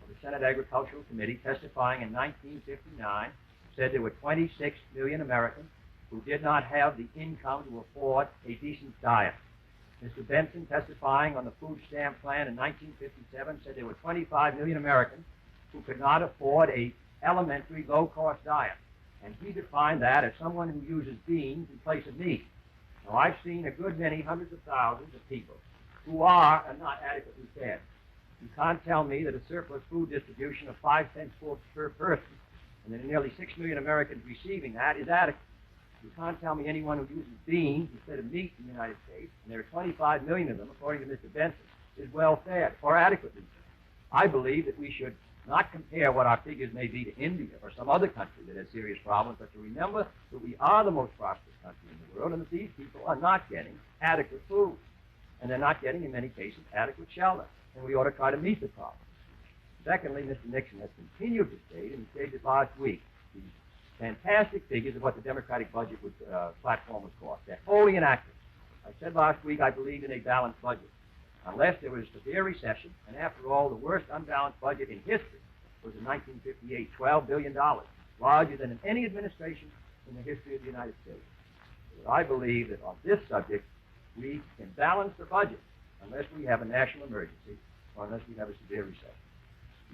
of the Senate Agricultural Committee, testifying in 1959, said there were 26 million Americans who did not have the income to afford a decent diet. Mr. Benson, testifying on the food stamp plan in 1957, said there were 25 million Americans who could not afford a elementary low-cost diet. And he defined that as someone who uses beans in place of meat. Now, I've seen a good many hundreds of thousands of people who are not adequately fed. You can't tell me that a surplus food distribution of 5 cents per person, and there are nearly 6 million Americans receiving that, is adequate. You can't tell me anyone who uses beans instead of meat in the United States, and there are 25 million of them, according to Mr. Benson, is well fed or adequately fed. I believe that we should not compare what our figures may be to India or some other country that has serious problems, but to remember that we are the most prosperous country in the world, and that these people are not getting adequate food. And they're not getting, in many cases, adequate shelter. And we ought to try to meet the problem. Secondly, Mr. Nixon has continued to state, and he stated last week, the fantastic figures of what the Democratic budget platform would cost. They're wholly inaccurate. I said last week I believe in a balanced budget. Unless there was a severe recession, and after all, the worst unbalanced budget in history was in 1958, $12 billion, larger than in any administration in the history of the United States. But I believe that on this subject, we can balance the budget unless we have a national emergency or unless we have a severe recession.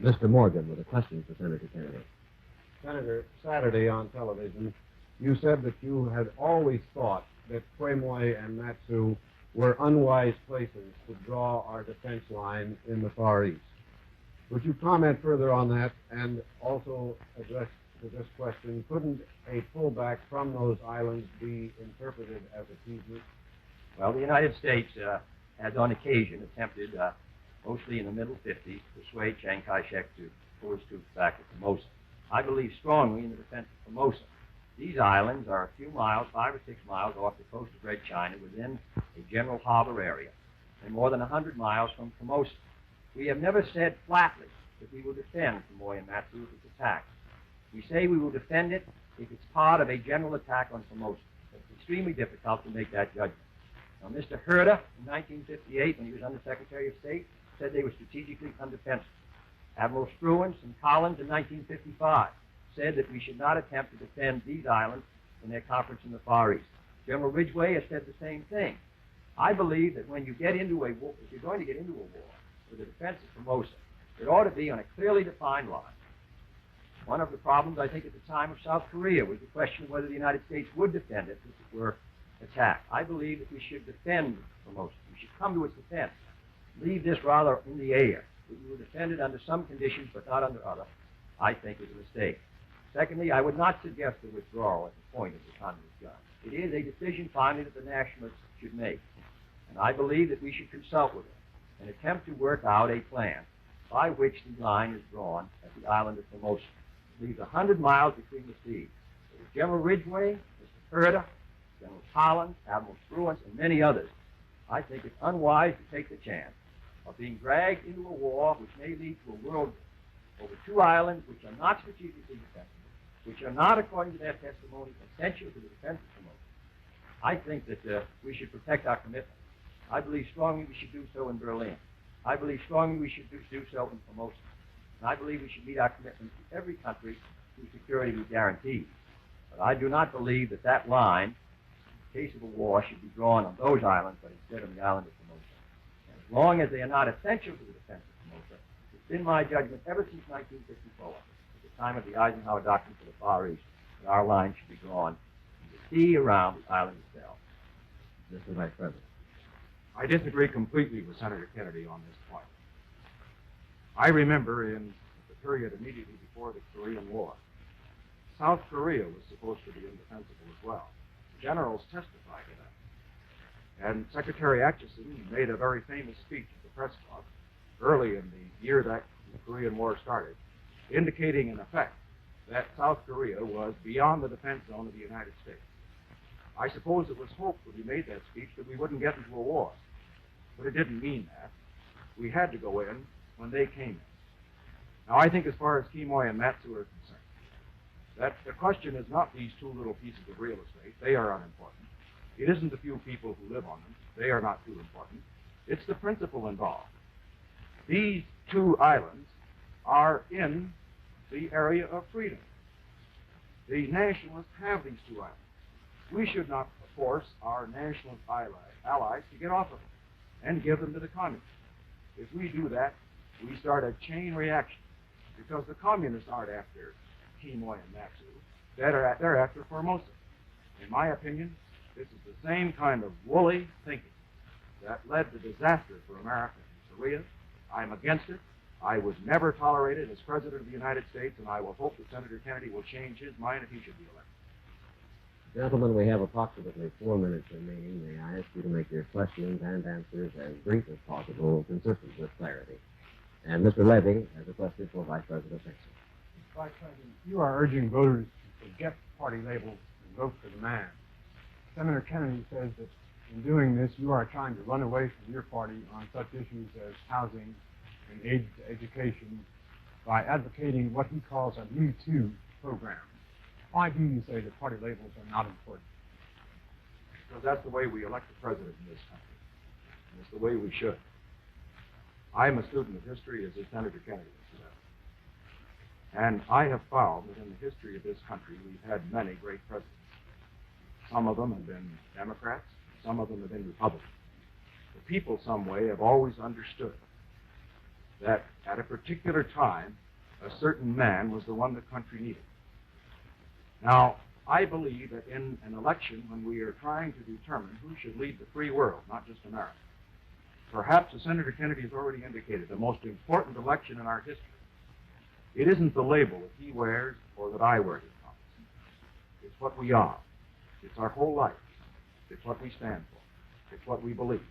Mr. Morgan with a question for Senator Kennedy. Senator, Saturday on television, you said that you had always thought that Quemoy and Matsu were unwise places to draw our defense line in the Far East. Would you comment further on that and also address to this question, couldn't a pullback from those islands be interpreted as appeasement? Well, the United States has on occasion attempted, mostly in the middle 50s, to persuade Chiang Kai-shek to pull his troops back at Formosa. I believe strongly in the defense of Formosa. These islands are a few miles, 5 or 6 miles off the coast of Red China within a general harbor area, and more than 100 miles from Formosa. We have never said flatly that we will defend Quemoy and Matsu if it's attacked. We say we will defend it if it's part of a general attack on Formosa. It's extremely difficult to make that judgment. Now, Mr. Herder, in 1958, when he was Under Secretary of State, said they were strategically undefensible. Admiral Struance and Collins in 1955 said that we should not attempt to defend these islands in their conference in the Far East. General Ridgway has said the same thing. I believe that when you get into a war, if you're going to get into a war with the defense of Formosa, it ought to be on a clearly defined line. One of the problems, I think, at the time of South Korea was the question of whether the United States would defend it if it were attacked. I believe that we should defend Formosa. We should come to its defense. leave this rather in the air, that we will defend it under some conditions but not under other, I think is a mistake. Secondly, I would not suggest a withdrawal at the point of the communist gun. It is a decision finally that the nationalists should make. And I believe that we should consult with them and attempt to work out a plan by which the line is drawn at the island of Formosa. It leaves 100 miles between the seas. There is General Ridgway, Mr. Herder, General Collins, Admiral Spruance, and many others. I think it's unwise to take the chance of being dragged into a war which may lead to a world war over two islands which are not strategically defensible, which are not, according to their testimony, essential to the defense of Formosa. I think that we should protect our commitment. I believe strongly we should do so in Berlin. I believe strongly we should do so in Formosa. And I believe we should meet our commitments to every country whose security we guarantee. But I do not believe that that line, in case of a war, should be drawn on those islands, but instead on the island of Formosa. And as long as they are not essential to the defense of Formosa, it's been my judgment ever since 1954, at the time of the Eisenhower Doctrine for the Far East, that our line should be drawn in the sea around the island itself. Mr. Vice President. I disagree completely with Senator Kennedy on this point. I remember in the period immediately before the Korean War, South Korea was supposed to be indefensible as well. Generals testified to that. And Secretary Atchison made a very famous speech at the press club early in the year that the Korean War started, indicating in effect that South Korea was beyond the defense zone of the United States. I suppose it was hoped when he made that speech that we wouldn't get into a war. But it didn't mean that. We had to go in when they came in. Now, I think as far as Quemoy and Matsu are concerned, that the question is not these two little pieces of real estate. They are unimportant. It isn't the few people who live on them. They are not too important. It's the principle involved. These two islands are in the area of freedom. The nationalists have these two islands. We should not force our nationalist allies to get off of them and give them to the communists. If we do that, we start a chain reaction, because the communists aren't after Quemoy and Matsu. They're after Formosa. In my opinion, this is the same kind of woolly thinking that led to disaster for America and Korea. I'm against it. I would never tolerate it as President of the United States, and I will hope that Senator Kennedy will change his mind if he should be elected. Gentlemen, we have approximately 4 minutes remaining. May I ask you to make your questions and answers as brief as possible, consistent with clarity. And Mr. Levy has a question for Vice President Nixon. Vice President, you are urging voters to forget party labels and vote for the man. Senator Kennedy says that in doing this, you are trying to run away from your party on such issues as housing and aid to education by advocating what he calls a Me Too program. Why do you say that party labels are not important? Because that's the way we elect the president in this country. And it's the way we should. I'm a student of history, as is Senator Kennedy is. And I have found that in the history of this country, we've had many great presidents. Some of them have been Democrats, some of them have been Republicans. The people, some way, have always understood that at a particular time, a certain man was the one the country needed. Now, I believe that in an election, when we are trying to determine who should lead the free world, not just America, perhaps, as Senator Kennedy has already indicated, the most important election in our history, it isn't the label that he wears or that I wear to Congress. It's what we are. It's our whole life. It's what we stand for. It's what we believe.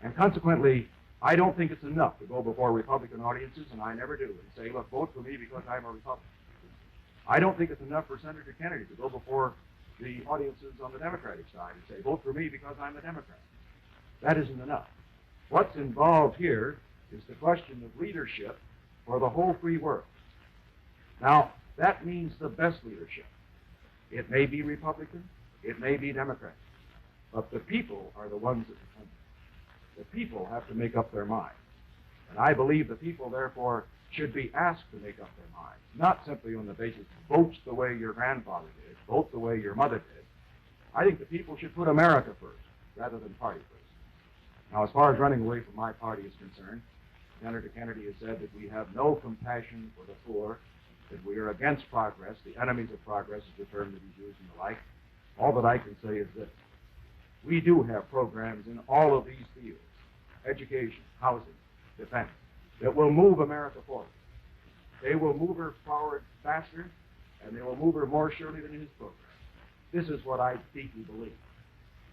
And consequently, I don't think it's enough to go before Republican audiences, and I never do, and say, look, vote for me because I'm a Republican. I don't think it's enough for Senator Kennedy to go before the audiences on the Democratic side and say, vote for me because I'm a Democrat. That isn't enough. What's involved here is the question of leadership for the whole free world. Now, that means the best leadership. It may be Republican, it may be Democrat, but the people are the ones that determine it. The people have to make up their mind. And I believe the people, therefore, should be asked to make up their minds, not simply on the basis of votes the way your grandfather did, vote the way your mother did. I think the people should put America first, rather than party first. Now, as far as running away from my party is concerned, Senator Kennedy has said that we have no compassion for the poor, that we are against progress, the enemies of progress is the term that he's used and the like. All that I can say is this. We do have programs in all of these fields. education, housing, defense, that will move America forward. They will move her forward faster, and they will move her more surely than his program. This is what I deeply believe.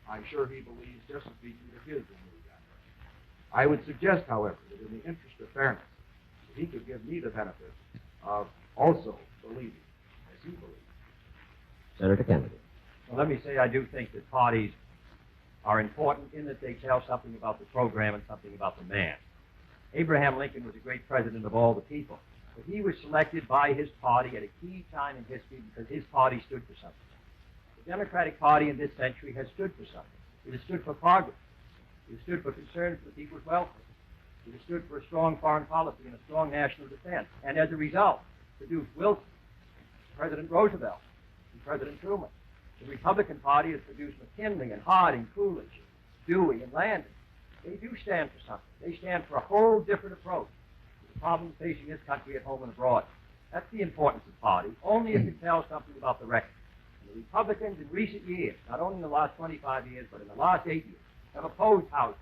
I'm sure he believes just as deeply that his will move that way. I would suggest, however, that in the interest of fairness, that he could give me the benefit of also believing as he believes. Senator Kennedy. Well, let me say I do think that parties are important in that they tell something about the program and something about the man. Abraham Lincoln was a great president of all the people, but he was selected by his party at a key time in history because his party stood for something. The Democratic Party in this century has stood for something. It has stood for progress. It has stood for concern for the people's welfare. It has stood for a strong foreign policy and a strong national defense. And as a result, produced Wilson, President Roosevelt, and President Truman. The Republican Party has produced McKinley and Harding, Coolidge, Dewey, and Landon. They do stand for something. They stand for a whole different approach to the problems facing this country at home and abroad. That's the importance of party, only if it tells something about the record. And the Republicans in recent years, not only in the last 25 years, but in the last 8 years, have opposed housing,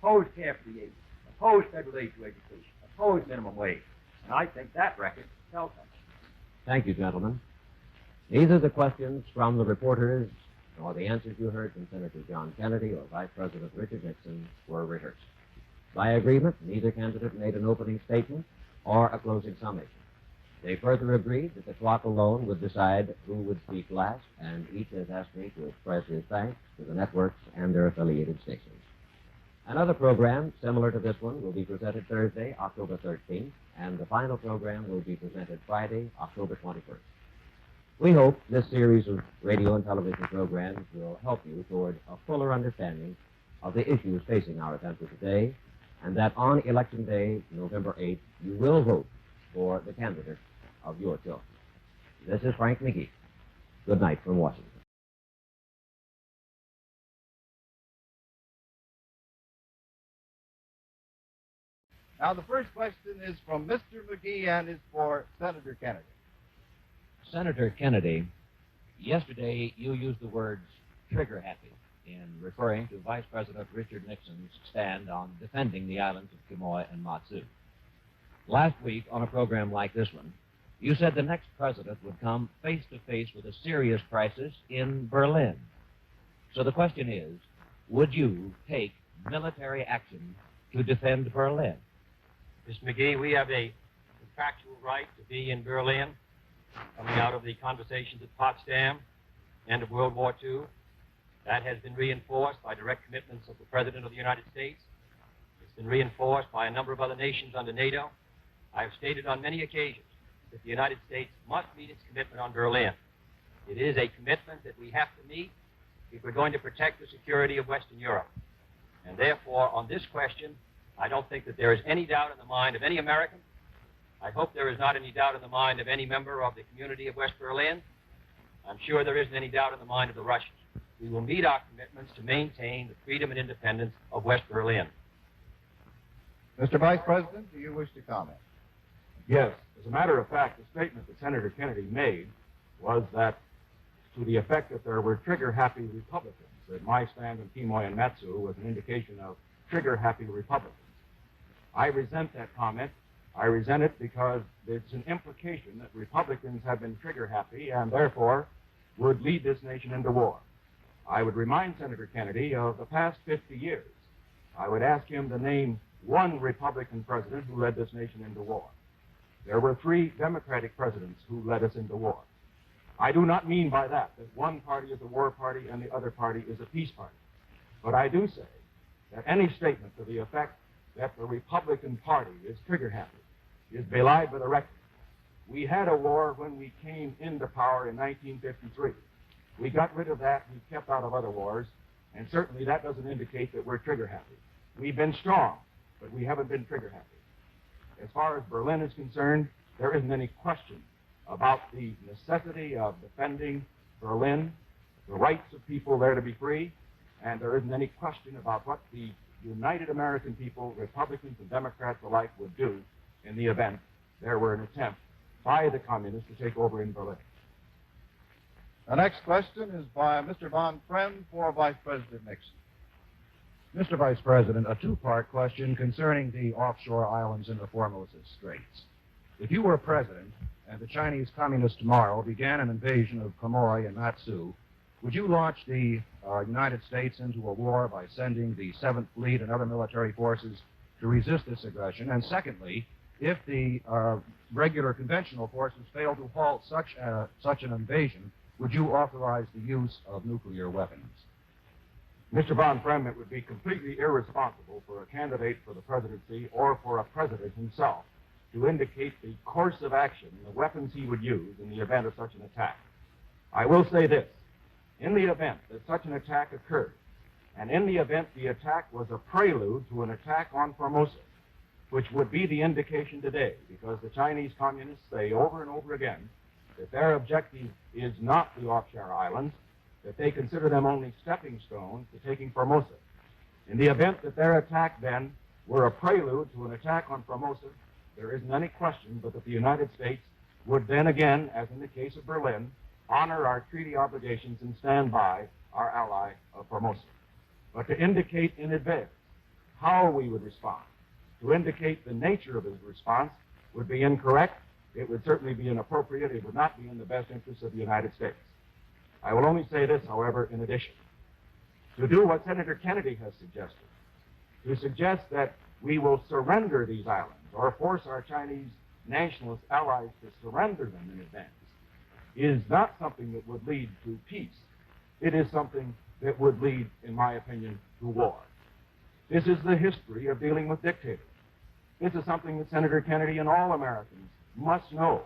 opposed care for the aged, opposed federal aid to education, opposed minimum wage. And I think that record tells something. Thank you, gentlemen. Neither the questions from the reporters nor the answers you heard from Senator John Kennedy or Vice President Richard Nixon were rehearsed. By agreement, neither candidate made an opening statement or a closing summation. They further agreed that the clock alone would decide who would speak last, and each has asked me to express his thanks to the networks and their affiliated stations. Another program similar to this one will be presented Thursday, October 13th, and the final program will be presented Friday, October 21st. We hope this series of radio and television programs will help you toward a fuller understanding of the issues facing our country today, and that on Election Day, November 8th, you will vote for the candidate of your choice. This is Frank McGee. Good night from Washington. Now, the first question is from Mr. McGee and is for Senator Kennedy. Senator Kennedy, yesterday you used the words trigger happy in referring to Vice President Richard Nixon's stand on defending the islands of Quemoy and Matsu. Last week, on a program like this one, you said the next president would come face to face with a serious crisis in Berlin. So the question is, would you take military action to defend Berlin? Mr. McGee, we have a contractual right to be in Berlin, coming out of the conversations at Potsdam, end of World War II. That has been reinforced by direct commitments of the President of the United States. It's been reinforced by a number of other nations under NATO. I have stated on many occasions that the United States must meet its commitment on Berlin. It is a commitment that we have to meet if we're going to protect the security of Western Europe. And therefore, on this question, I don't think that there is any doubt in the mind of any American. I hope there is not any doubt in the mind of any member of the community of West Berlin. I'm sure there isn't any doubt in the mind of the Russians. We will meet our commitments to maintain the freedom and independence of West Berlin. Mr. Vice President, do you wish to comment? Yes. As a matter of fact, the statement that Senator Kennedy made was that, to the effect that there were trigger-happy Republicans, that my stand on Quemoy and Matsu was an indication of trigger-happy Republicans. I resent that comment. I resent it because it's an implication that Republicans have been trigger-happy and therefore would lead this nation into war. I would remind Senator Kennedy of the past 50 years. I would ask him to name one Republican president who led this nation into war. There were 3 Democratic presidents who led us into war. I do not mean by that one party is a war party and the other party is a peace party. But I do say that any statement to the effect that the Republican Party is trigger-happy is belied by the record. We had a war when we came into power in 1953. We got rid of that. We kept out of other wars. And certainly that doesn't indicate that we're trigger-happy. We've been strong, but we haven't been trigger-happy. As far as Berlin is concerned, there isn't any question about the necessity of defending Berlin, the rights of people there to be free, and there isn't any question about what the united American people, Republicans and Democrats alike, would do in the event there were an attempt by the communists to take over in Berlin. The next question is by Mr. Von Friend for Vice President Nixon. Mr. Vice President, a two-part question concerning the offshore islands in the Formosa Straits. If you were president and the Chinese Communists tomorrow began an invasion of Quemoy and Matsu, would you launch the United States into a war by sending the 7th Fleet and other military forces to resist this aggression? And secondly, if the regular conventional forces fail to halt such an invasion, would you authorize the use of nuclear weapons? Mr. Von Frem, it would be completely irresponsible for a candidate for the presidency or for a president himself to indicate the course of action, the weapons he would use in the event of such an attack. I will say this. In the event that such an attack occurred, and in the event the attack was a prelude to an attack on Formosa, which would be the indication today, because the Chinese Communists say over and over again that their objective is not the offshore islands, that they consider them only stepping stones to taking Formosa. In the event that their attack then were a prelude to an attack on Formosa, there isn't any question but that the United States would then again, as in the case of Berlin, honor our treaty obligations and stand by our ally of Formosa. But to indicate in advance how we would respond, to indicate the nature of his response would be incorrect. It would certainly be inappropriate. It would not be in the best interest of the United States. I will only say this, however, in addition. To do what Senator Kennedy has suggested, to suggest that we will surrender these islands or force our Chinese nationalist allies to surrender them in advance, is not something that would lead to peace. It is something that would lead, in my opinion, to war. This is the history of dealing with dictators. This is something that Senator Kennedy and all Americans must know.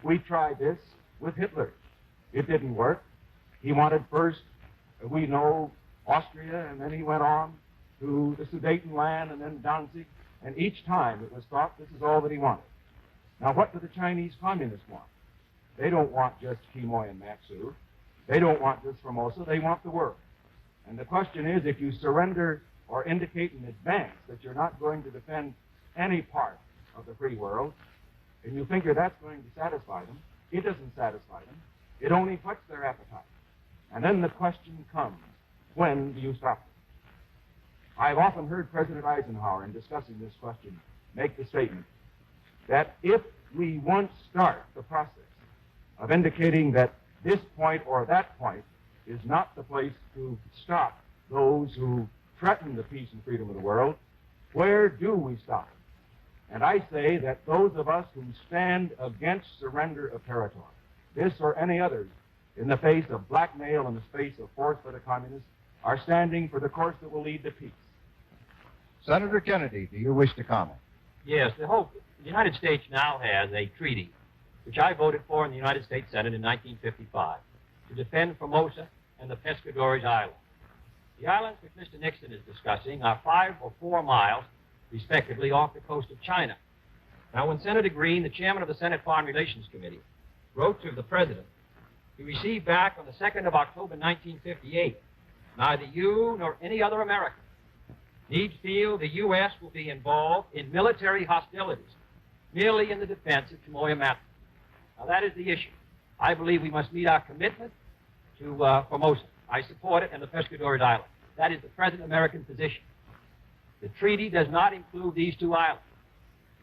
We tried this with Hitler. It didn't work. He wanted first, we know, Austria, and then he went on to the Sudetenland and then Danzig, and each time it was thought this is all that he wanted. Now, what do the Chinese Communists want? They don't want just Quemoy and Matsu. They don't want just Formosa. They want the world. And the question is, if you surrender or indicate in advance that you're not going to defend any part of the free world, and you figure that's going to satisfy them, it doesn't satisfy them. It only whets their appetite. And then the question comes, when do you stop them? I've often heard President Eisenhower, in discussing this question, make the statement that if we once start the process of indicating that this point or that point is not the place to stop those who threaten the peace and freedom of the world, where do we stop? And I say that those of us who stand against surrender of territory, this or any others, in the face of blackmail and the face of force by the communists, are standing for the course that will lead to peace. Senator Kennedy, do you wish to comment? Yes, the United States now has a treaty, which I voted for in the United States Senate in 1955, to defend Formosa and the Pescadores Islands. The islands which Mr. Nixon is discussing are 5 or 4 miles, respectively, off the coast of China. Now, when Senator Green, the chairman of the Senate Foreign Relations Committee, wrote to the president, he received back on the 2nd of October 1958, neither you nor any other American needs feel the U.S. will be involved in military hostilities merely in the defense of Quemoy and Matsu. Now, that is the issue. I believe we must meet our commitment to Formosa. I support it and the Pescadores Islands. That is the present American position. The treaty does not include these 2 islands.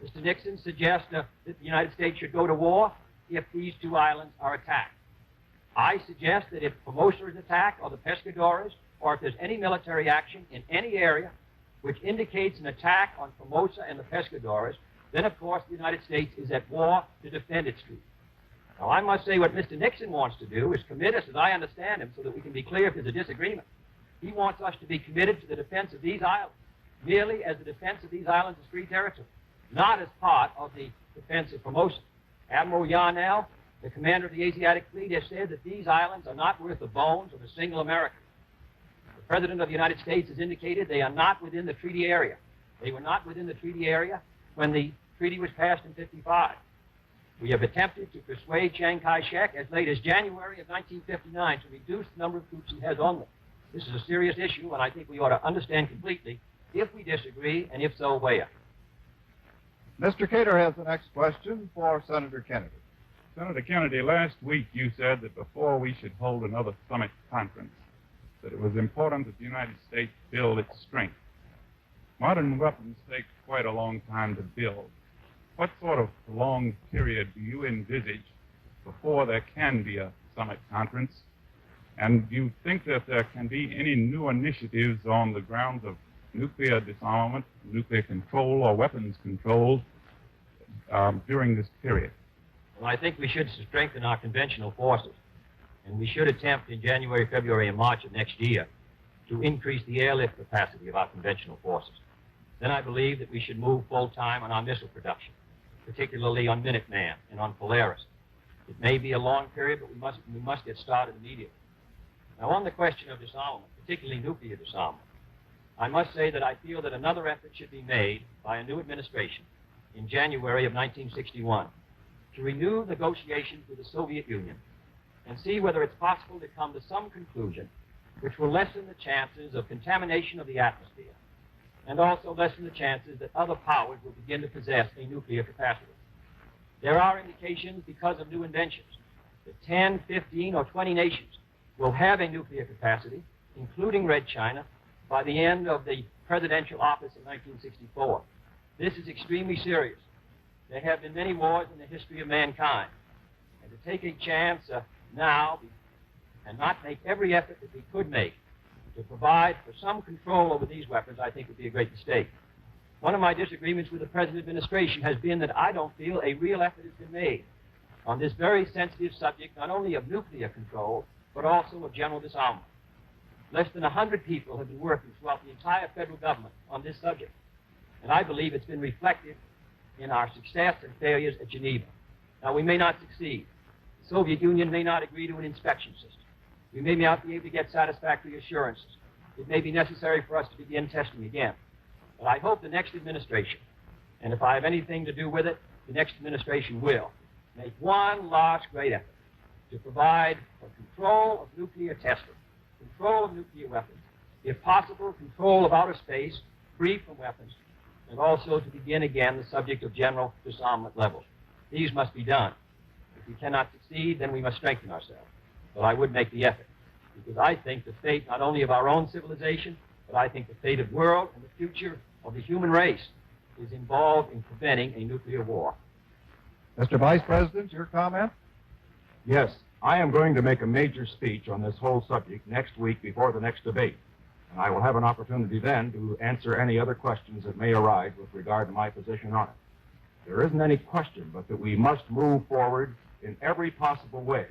Mr. Nixon suggests that the United States should go to war if these 2 islands are attacked. I suggest that if Formosa is attacked, or the Pescadores, or if there's any military action in any area which indicates an attack on Formosa and the Pescadores, then, of course, the United States is at war to defend its treaty. Now, I must say what Mr. Nixon wants to do is commit us, as I understand him, so that we can be clear if there's a disagreement. He wants us to be committed to the defense of these islands, merely as the defense of these islands as free territory, not as part of the defense of Formosa. Admiral Yarnell, the commander of the Asiatic Fleet, has said that these islands are not worth the bones of a single American. The President of the United States has indicated they are not within the treaty area. They were not within the treaty area when the treaty was passed in 1955. We have attempted to persuade Chiang Kai-shek as late as January of 1959 to reduce the number of troops he has on them. This is a serious issue, and I think we ought to understand completely if we disagree, and if so, where. Mr. Cater has the next question for Senator Kennedy. Senator Kennedy, last week you said that before we should hold another summit conference, that it was important that the United States build its strength. Modern weapons take quite a long time to build. What sort of long period do you envisage before there can be a summit conference? And do you think that there can be any new initiatives on the grounds of nuclear disarmament, nuclear control, or weapons control during this period? Well, I think we should strengthen our conventional forces, and we should attempt in January, February, and March of next year to increase the airlift capacity of our conventional forces. Then I believe that we should move full-time on our missile production, particularly on Minuteman and on Polaris. It may be a long period, but we must get started immediately. Now, on the question of disarmament, particularly nuclear disarmament, I must say that I feel that another effort should be made by a new administration in January of 1961 to renew negotiations with the Soviet Union and see whether it's possible to come to some conclusion which will lessen the chances of contamination of the atmosphere and also lessen the chances that other powers will begin to possess a nuclear capacity. There are indications because of new inventions that 10, 15, or 20 nations will have a nuclear capacity, including Red China, by the end of the presidential office in 1964. This is extremely serious. There have been many wars in the history of mankind, and to take a chance now and not make every effort that we could make to provide for some control over these weapons, I think would be a great mistake. One of my disagreements with the present administration has been that I don't feel a real effort has been made on this very sensitive subject, not only of nuclear control, but also of general disarmament. Less than 100 people have been working throughout the entire federal government on this subject, and I believe it's been reflected in our success and failures at Geneva. Now, we may not succeed. The Soviet Union may not agree to an inspection system. We may not be able to get satisfactory assurances. It may be necessary for us to begin testing again. But I hope the next administration, and if I have anything to do with it, the next administration will, make one last great effort to provide for control of nuclear testing, control of nuclear weapons, if possible, control of outer space, free from weapons, and also to begin again the subject of general disarmament levels. These must be done. If we cannot succeed, then we must strengthen ourselves. But I would make the effort, because I think the fate not only of our own civilization, but I think the fate of the world and the future of the human race is involved in preventing a nuclear war. Mr. Vice President, your comment? Yes, I am going to make a major speech on this whole subject next week before the next debate. And I will have an opportunity then to answer any other questions that may arise with regard to my position on it. There isn't any question but that we must move forward in every possible way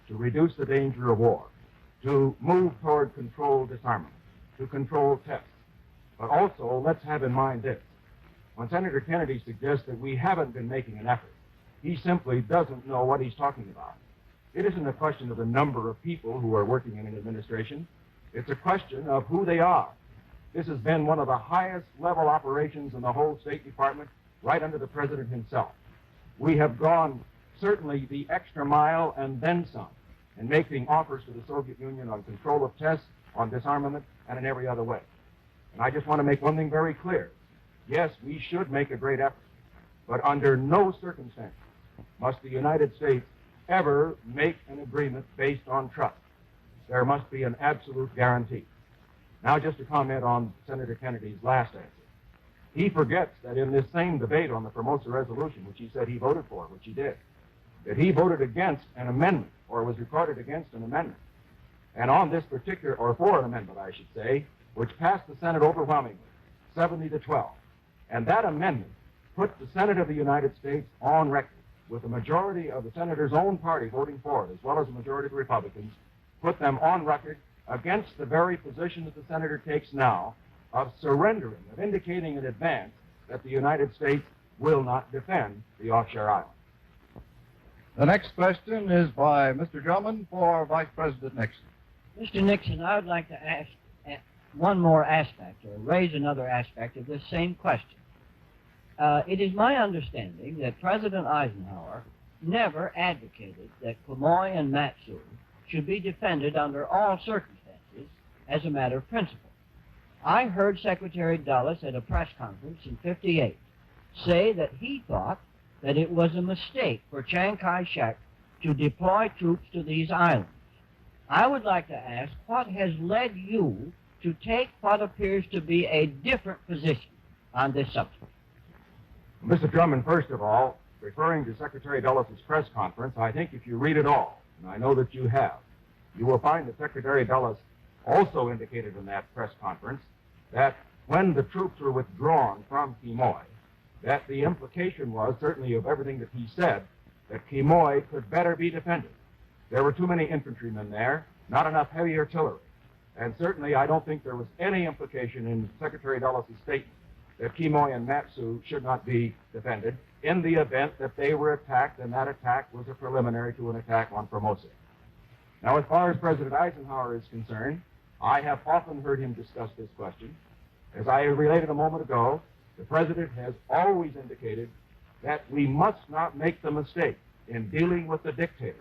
to reduce the danger of war, to move toward controlled disarmament, to control tests. But also, let's have in mind this. When Senator Kennedy suggests that we haven't been making an effort, he simply doesn't know what he's talking about. It isn't a question of the number of people who are working in an administration. It's a question of who they are. This has been one of the highest level operations in the whole State Department, right under the President himself. We have gone certainly the extra mile and then some in making offers to the Soviet Union on control of tests, on disarmament, and in every other way. And I just want to make one thing very clear. Yes, we should make a great effort, but under no circumstances must the United States ever make an agreement based on trust. There must be an absolute guarantee. Now, just to comment on Senator Kennedy's last answer. He forgets that in this same debate on the Formosa resolution, which he said he voted for, which he did, that he voted against an amendment, or was recorded against an amendment. And on this particular, or for an amendment, I should say, which passed the Senate overwhelmingly, 70-12. And that amendment put the Senate of the United States on record, with a majority of the senator's own party voting for it, as well as a majority of the Republicans, put them on record against the very position that the senator takes now of surrendering, of indicating in advance that the United States will not defend the offshore island. The next question is by Mr. Drummond for Vice President Nixon. Mr. Nixon, I would like to ask one more aspect, or raise another aspect of this same question. It is my understanding that President Eisenhower never advocated that Quemoy and Matsu should be defended under all circumstances as a matter of principle. I heard Secretary Dulles at a press conference in '58 say that he thought that it was a mistake for Chiang Kai-shek to deploy troops to these islands. I would like to ask what has led you to take what appears to be a different position on this subject. Mr. Drummond, first of all, referring to Secretary Dulles' press conference, I think if you read it all, and I know that you have, you will find that Secretary Dulles also indicated in that press conference that when the troops were withdrawn from Quemoy, that the implication was, certainly of everything that he said, that Quemoy could better be defended. There were too many infantrymen there, not enough heavy artillery. And certainly I don't think there was any implication in Secretary Dulles' statement that Quemoy and Matsu should not be defended in the event that they were attacked, and that attack was a preliminary to an attack on Formosa. Now, as far as President Eisenhower is concerned, I have often heard him discuss this question. As I related a moment ago, the President has always indicated that we must not make the mistake in dealing with the dictator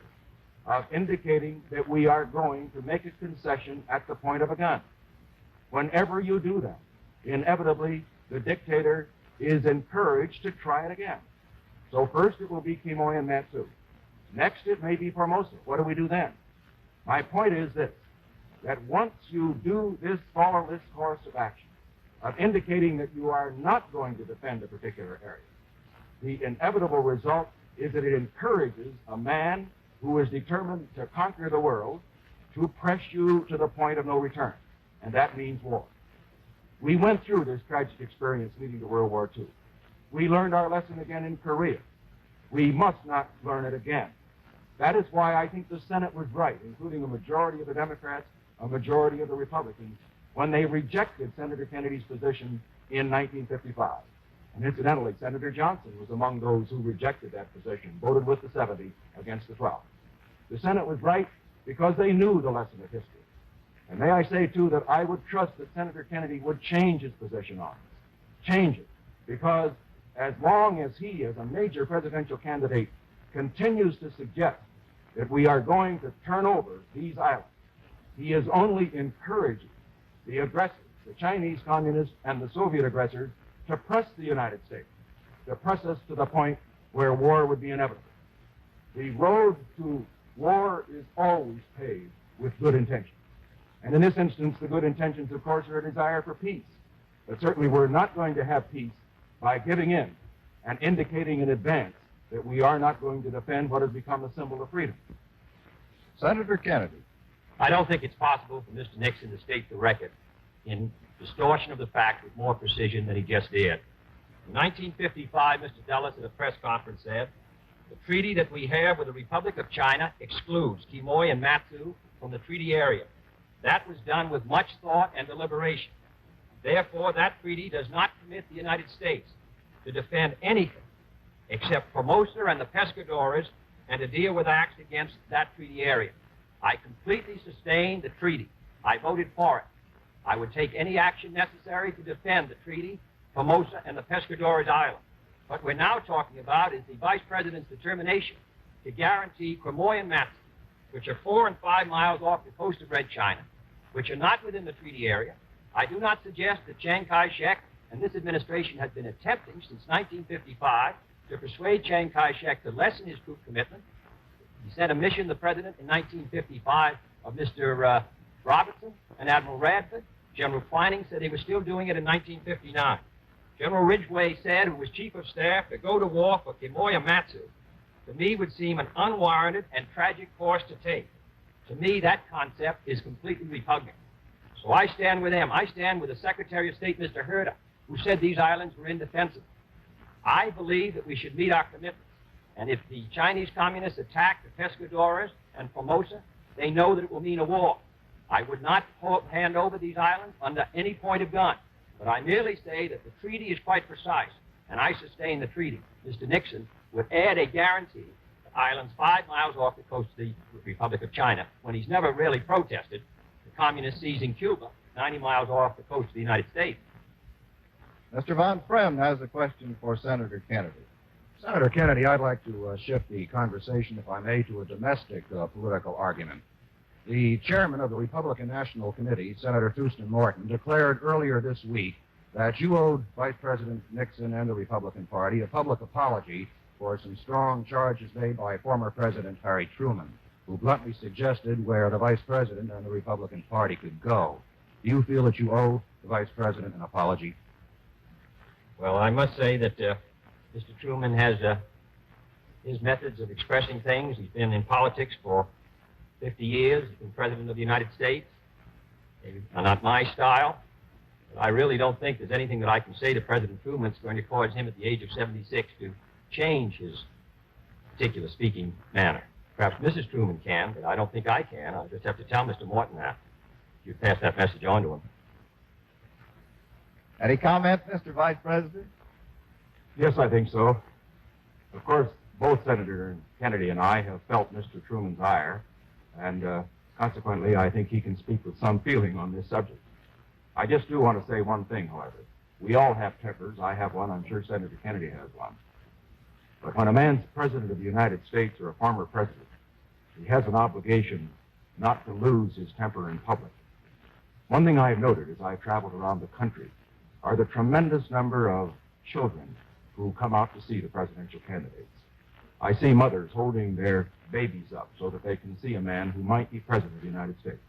of indicating that we are going to make a concession at the point of a gun. Whenever you do that, inevitably the dictator is encouraged to try it again. So first it will be Quemoy and Matsu. Next it may be Formosa. What do we do then? My point is this, that once you do follow this course of action, of indicating that you are not going to defend a particular area, the inevitable result is that it encourages a man who is determined to conquer the world to press you to the point of no return, and that means war. We went through this tragic experience leading to World War II. We learned our lesson again in Korea. We must not learn it again. That is why I think the Senate was right, including a majority of the Democrats, a majority of the Republicans, when they rejected Senator Kennedy's position in 1955. And incidentally, Senator Johnson was among those who rejected that position, voted with the 70 against the 12. The Senate was right because they knew the lesson of history. And may I say, too, that I would trust that Senator Kennedy would change his position on this. Change it. Because as long as he, as a major presidential candidate, continues to suggest that we are going to turn over these islands, he is only encouraging the aggressors, the Chinese communists and the Soviet aggressors, to press the United States, to press us to the point where war would be inevitable. The road to war is always paved with good intentions. And in this instance, the good intentions, of course, are a desire for peace. But certainly we're not going to have peace by giving in and indicating in advance that we are not going to defend what has become a symbol of freedom. Senator Kennedy. I don't think it's possible for Mr. Nixon to state the record in distortion of the fact with more precision than he just did. In 1955, Mr. Dulles at a press conference said, "The treaty that we have with the Republic of China excludes Quemoy and Matsu from the treaty area. That was done with much thought and deliberation. Therefore, that treaty does not permit the United States to defend anything except Formosa and the Pescadores and to deal with acts against that treaty area. I completely sustain the treaty. I voted for it. I would take any action necessary to defend the treaty, Formosa and the Pescadores Islands. What we're now talking about is the Vice President's determination to guarantee Quemoy and Matsu, which are 4 and 5 miles off the coast of Red China, which are not within the treaty area. I do not suggest that Chiang Kai-shek and this administration has been attempting since 1955 to persuade Chiang Kai-shek to lessen his troop commitment. He sent a mission, the President, in 1955 of Mr. Robertson and Admiral Radford. General Twining said he was still doing it in 1959. General Ridgway said, who was Chief of Staff, to go to war for Quemoy and Matsu, to me would seem an unwarranted and tragic course to take. To me, that concept is completely repugnant. So I stand with them. I stand with the Secretary of State, Mr. Herter, who said these islands were indefensible. I believe that we should meet our commitments. And if the Chinese communists attack the Pescadores and Formosa, they know that it will mean a war. I would not hand over these islands under any point of gun. But I merely say that the treaty is quite precise, and I sustain the treaty. Mr. Nixon would add a guarantee to islands 5 miles off the coast of the Republic of China, when he's never really protested the communist seizing Cuba 90 miles off the coast of the United States. Mr. Von Frem has a question for Senator Kennedy. Senator Kennedy, I'd like to shift the conversation, if I may, to a domestic political argument. The chairman of the Republican National Committee, Senator Thurston Morton, declared earlier this week that you owed Vice President Nixon and the Republican Party a public apology for some strong charges made by former President Harry Truman. who bluntly suggested where the Vice President and the Republican Party could go. Do you feel that you owe the Vice President an apology? Well, I must say that Mr. Truman has his methods of expressing things. He's been in politics for 50 years. He's been President of the United States. Maybe not my style, but I really don't think there's anything that I can say to President Truman that's going to cause him at the age of 76 to change his particular speaking manner. Perhaps Mrs. Truman can, but I don't think I can. I'll just have to tell Mr. Morton that. You pass that message on to him. Any comments, Mr. Vice President? Yes, I think so. Of course, both Senator Kennedy and I have felt Mr. Truman's ire, and consequently, I think he can speak with some feeling on this subject. I just do want to say one thing, however. We all have tempers. I have one. I'm sure Senator Kennedy has one. But when a man's President of the United States or a former president, he has an obligation not to lose his temper in public. One thing I have noted as I've traveled around the country are the tremendous number of children who come out to see the presidential candidates. I see mothers holding their babies up so that they can see a man who might be President of the United States.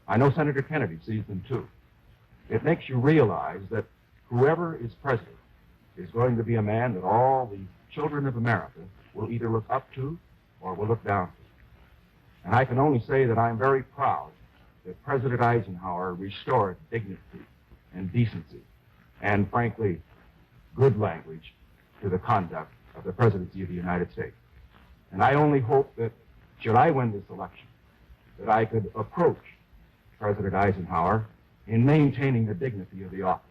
I know Senator Kennedy sees them too. It makes you realize that whoever is president is going to be a man that all the children of America will either look up to or will look down to. And I can only say that I'm very proud that President Eisenhower restored dignity and decency and, frankly, good language to the conduct of the presidency of the United States. And I only hope that, should I win this election, that I could approach President Eisenhower in maintaining the dignity of the office,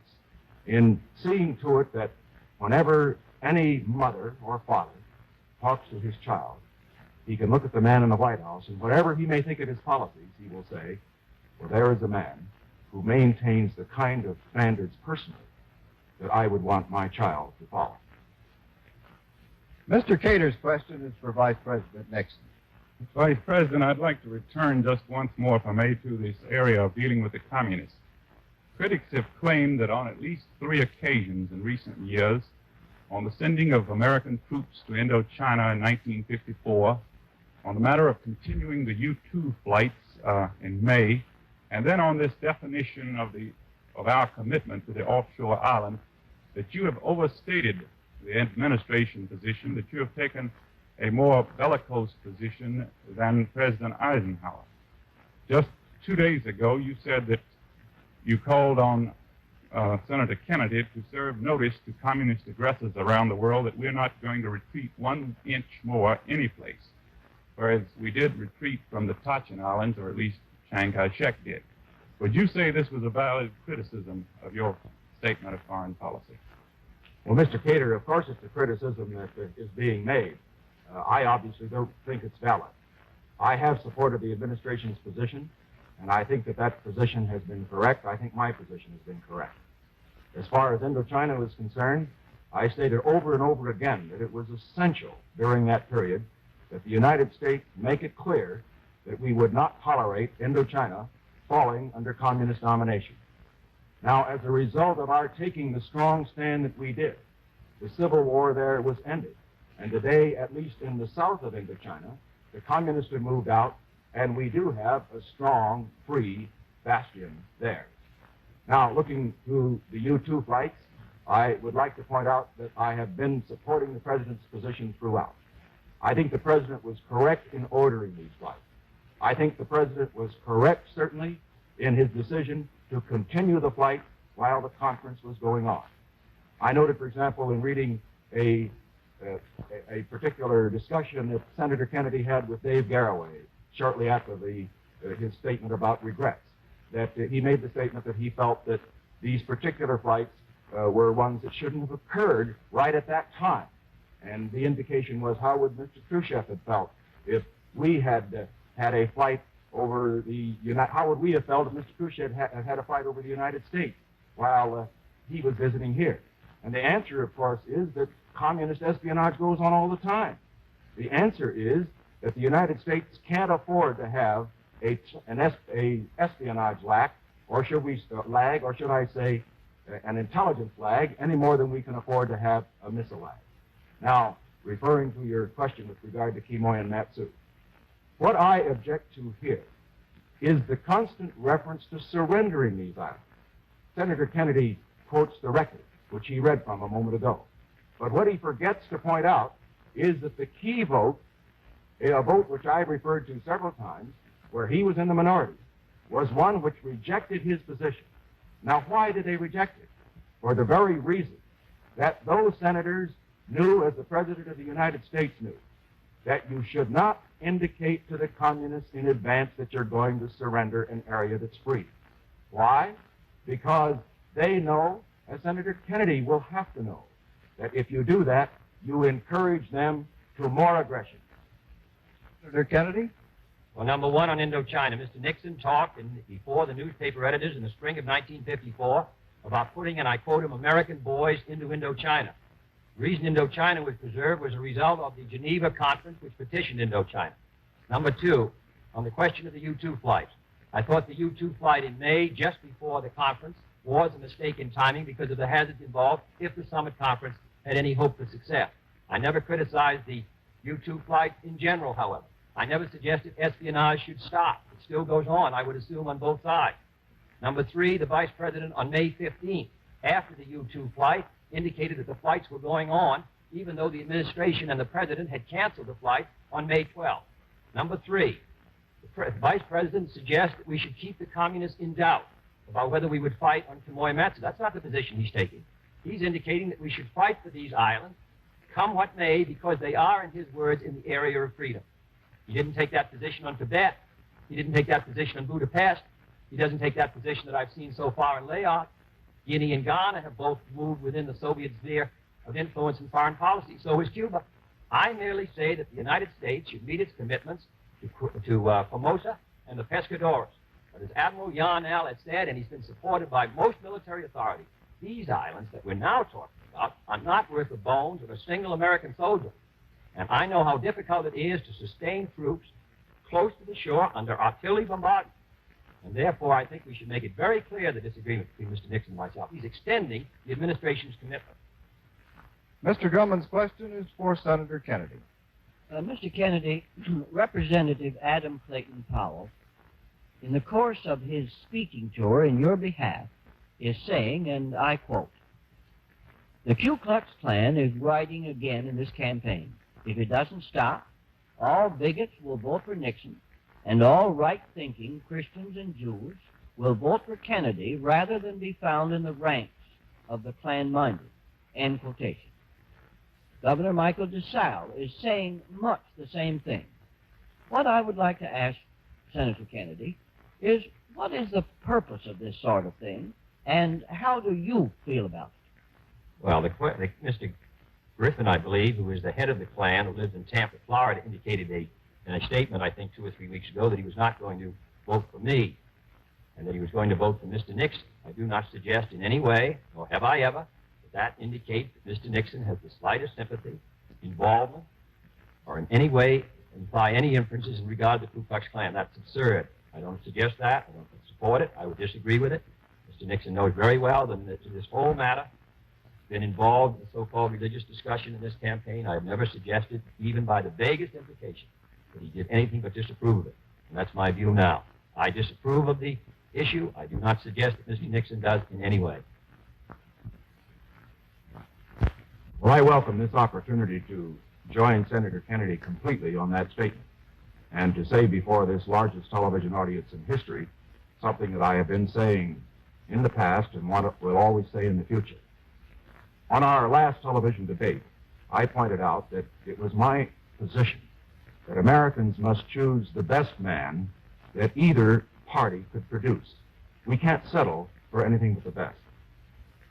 in seeing to it that whenever any mother or father talks to his child, he can look at the man in the White House, and whatever he may think of his policies, he will say, well, there is a man who maintains the kind of standards personally that I would want my child to follow. Mr. Cater's question is for Vice President Nixon. Vice President, I'd like to return just once more, if I may, to this area of dealing with the communists. Critics have claimed that on at least 3 occasions in recent years, on the sending of American troops to Indochina in 1954, on the matter of continuing the U-2 flights in May, and then on this definition of our commitment to the offshore island, that you have overstated the administration position, that you have taken a more bellicose position than President Eisenhower. Just 2 days ago, you said that you called on Senator Kennedy to serve notice to communist aggressors around the world that we're not going to retreat 1 inch more anyplace, whereas we did retreat from the Tonkin Islands, or at least Chiang Kai-shek did. Would you say this was a valid criticism of your statement of foreign policy? Well, Mr. Cater, of course it's a criticism that is being made. I obviously don't think it's valid. I have supported the administration's position, and I think that that position has been correct. I think my position has been correct. As far as Indochina was concerned, I stated over and over again that it was essential during that period that the United States make it clear that we would not tolerate Indochina falling under communist domination. Now, as a result of our taking the strong stand that we did, the civil war there was ended. And today, at least in the south of Indochina, the communists have moved out, and we do have a strong, free bastion there. Now, looking to the U-2 flights, I would like to point out that I have been supporting the President's position throughout. I think the President was correct in ordering these flights. I think the President was correct, certainly, in his decision to continue the flight while the conference was going on. I noted, for example, in reading a particular discussion that Senator Kennedy had with Dave Garraway shortly after his statement about regrets, that he made the statement that he felt that these particular flights were ones that shouldn't have occurred right at that time. And the indication was, how would Mr. Khrushchev have felt if we had had a flight over how would we have felt if Mr. Khrushchev had a flight over the United States while he was visiting here? And the answer, of course, is that communist espionage goes on all the time. The answer is that the United States can't afford to have an espionage lag, or should I say an intelligence lag, any more than we can afford to have a missile lag. Now, referring to your question with regard to Quemoy and Matsu, What I object to here is the constant reference to surrendering these islands. Senator Kennedy quotes the record, which he read from a moment ago. But what he forgets to point out is that the key vote, a vote which I've referred to several times, where he was in the minority, was one which rejected his position. Now, why did they reject it? For the very reason that those senators knew, as the President of the United States knew, that you should not indicate to the communists in advance that you're going to surrender an area that's free. Why? Because they know, as Senator Kennedy will have to know, that if you do that, you encourage them to more aggression. Senator Kennedy? Well, number one, on Indochina, Mr. Nixon talked before the newspaper editors in the spring of 1954 about putting, and I quote him, American boys into Indochina. The reason Indochina was preserved was a result of the Geneva Conference, which petitioned Indochina. Number two, on the question of the U-2 flights, I thought the U-2 flight in May, just before the conference, was a mistake in timing because of the hazards involved if the summit conference had any hope for success. I never criticized the U-2 flight in general, however. I never suggested espionage should stop. It still goes on, I would assume, on both sides. Number three, the Vice President on May 15th, after the U-2 flight, indicated that the flights were going on, even though the administration and the President had canceled the flight on May 12th. Number three, the Vice President suggests that we should keep the communists in doubt about whether we would fight on Kimoyamatsu. That's not the position he's taking. He's indicating that we should fight for these islands, come what may, because they are, in his words, in the area of freedom. He didn't take that position on Tibet. He didn't take that position on Budapest. He doesn't take that position that I've seen so far in Laos. Guinea and Ghana have both moved within the Soviet sphere of influence in foreign policy. So is Cuba. I merely say that the United States should meet its commitments to Formosa and the Pescadores. But as Admiral Yarnell has said, and he's been supported by most military authorities, these islands that we're now talking about are not worth the bones of a single American soldier. And I know how difficult it is to sustain troops close to the shore under artillery bombardment. And therefore, I think we should make it very clear, the disagreement between Mr. Nixon and myself. He's extending the administration's commitment. Mr. Gilman's question is for Senator Kennedy. Mr. Kennedy, Representative Adam Clayton Powell, in the course of his speaking tour in your behalf, is saying, and I quote, "The Ku Klux Klan is riding again in this campaign. If it doesn't stop, all bigots will vote for Nixon, and all right-thinking Christians and Jews will vote for Kennedy rather than be found in the ranks of the Klan-minded." End quotation. Governor Michael DeSalle is saying much the same thing. What I would like to ask Senator Kennedy is, what is the purpose of this sort of thing, and how do you feel about it? Well, Mr. Griffin, I believe, who is the head of the Klan, who lives in Tampa, Florida, indicated in a statement, I think 2 or 3 weeks ago, that he was not going to vote for me, and that he was going to vote for Mr. Nixon. I do not suggest in any way, nor have I ever, that indicates that Mr. Nixon has the slightest sympathy, involvement, or in any way imply any inferences in regard to the Ku Klux Klan. That's absurd. I don't suggest that. I don't support it. I would disagree with it. Mr. Nixon knows very well that this whole matter has been involved in the so-called religious discussion in this campaign. I have never suggested, even by the vaguest implication, that he did anything but disapprove of it. And that's my view now. I disapprove of the issue. I do not suggest that Mr. Nixon does in any way. Well, I welcome this opportunity to join Senator Kennedy completely on that statement, and to say before this largest television audience in history something that I have been saying in the past and will always say in the future. On our last television debate, I pointed out that it was my position that Americans must choose the best man that either party could produce. We can't settle for anything but the best.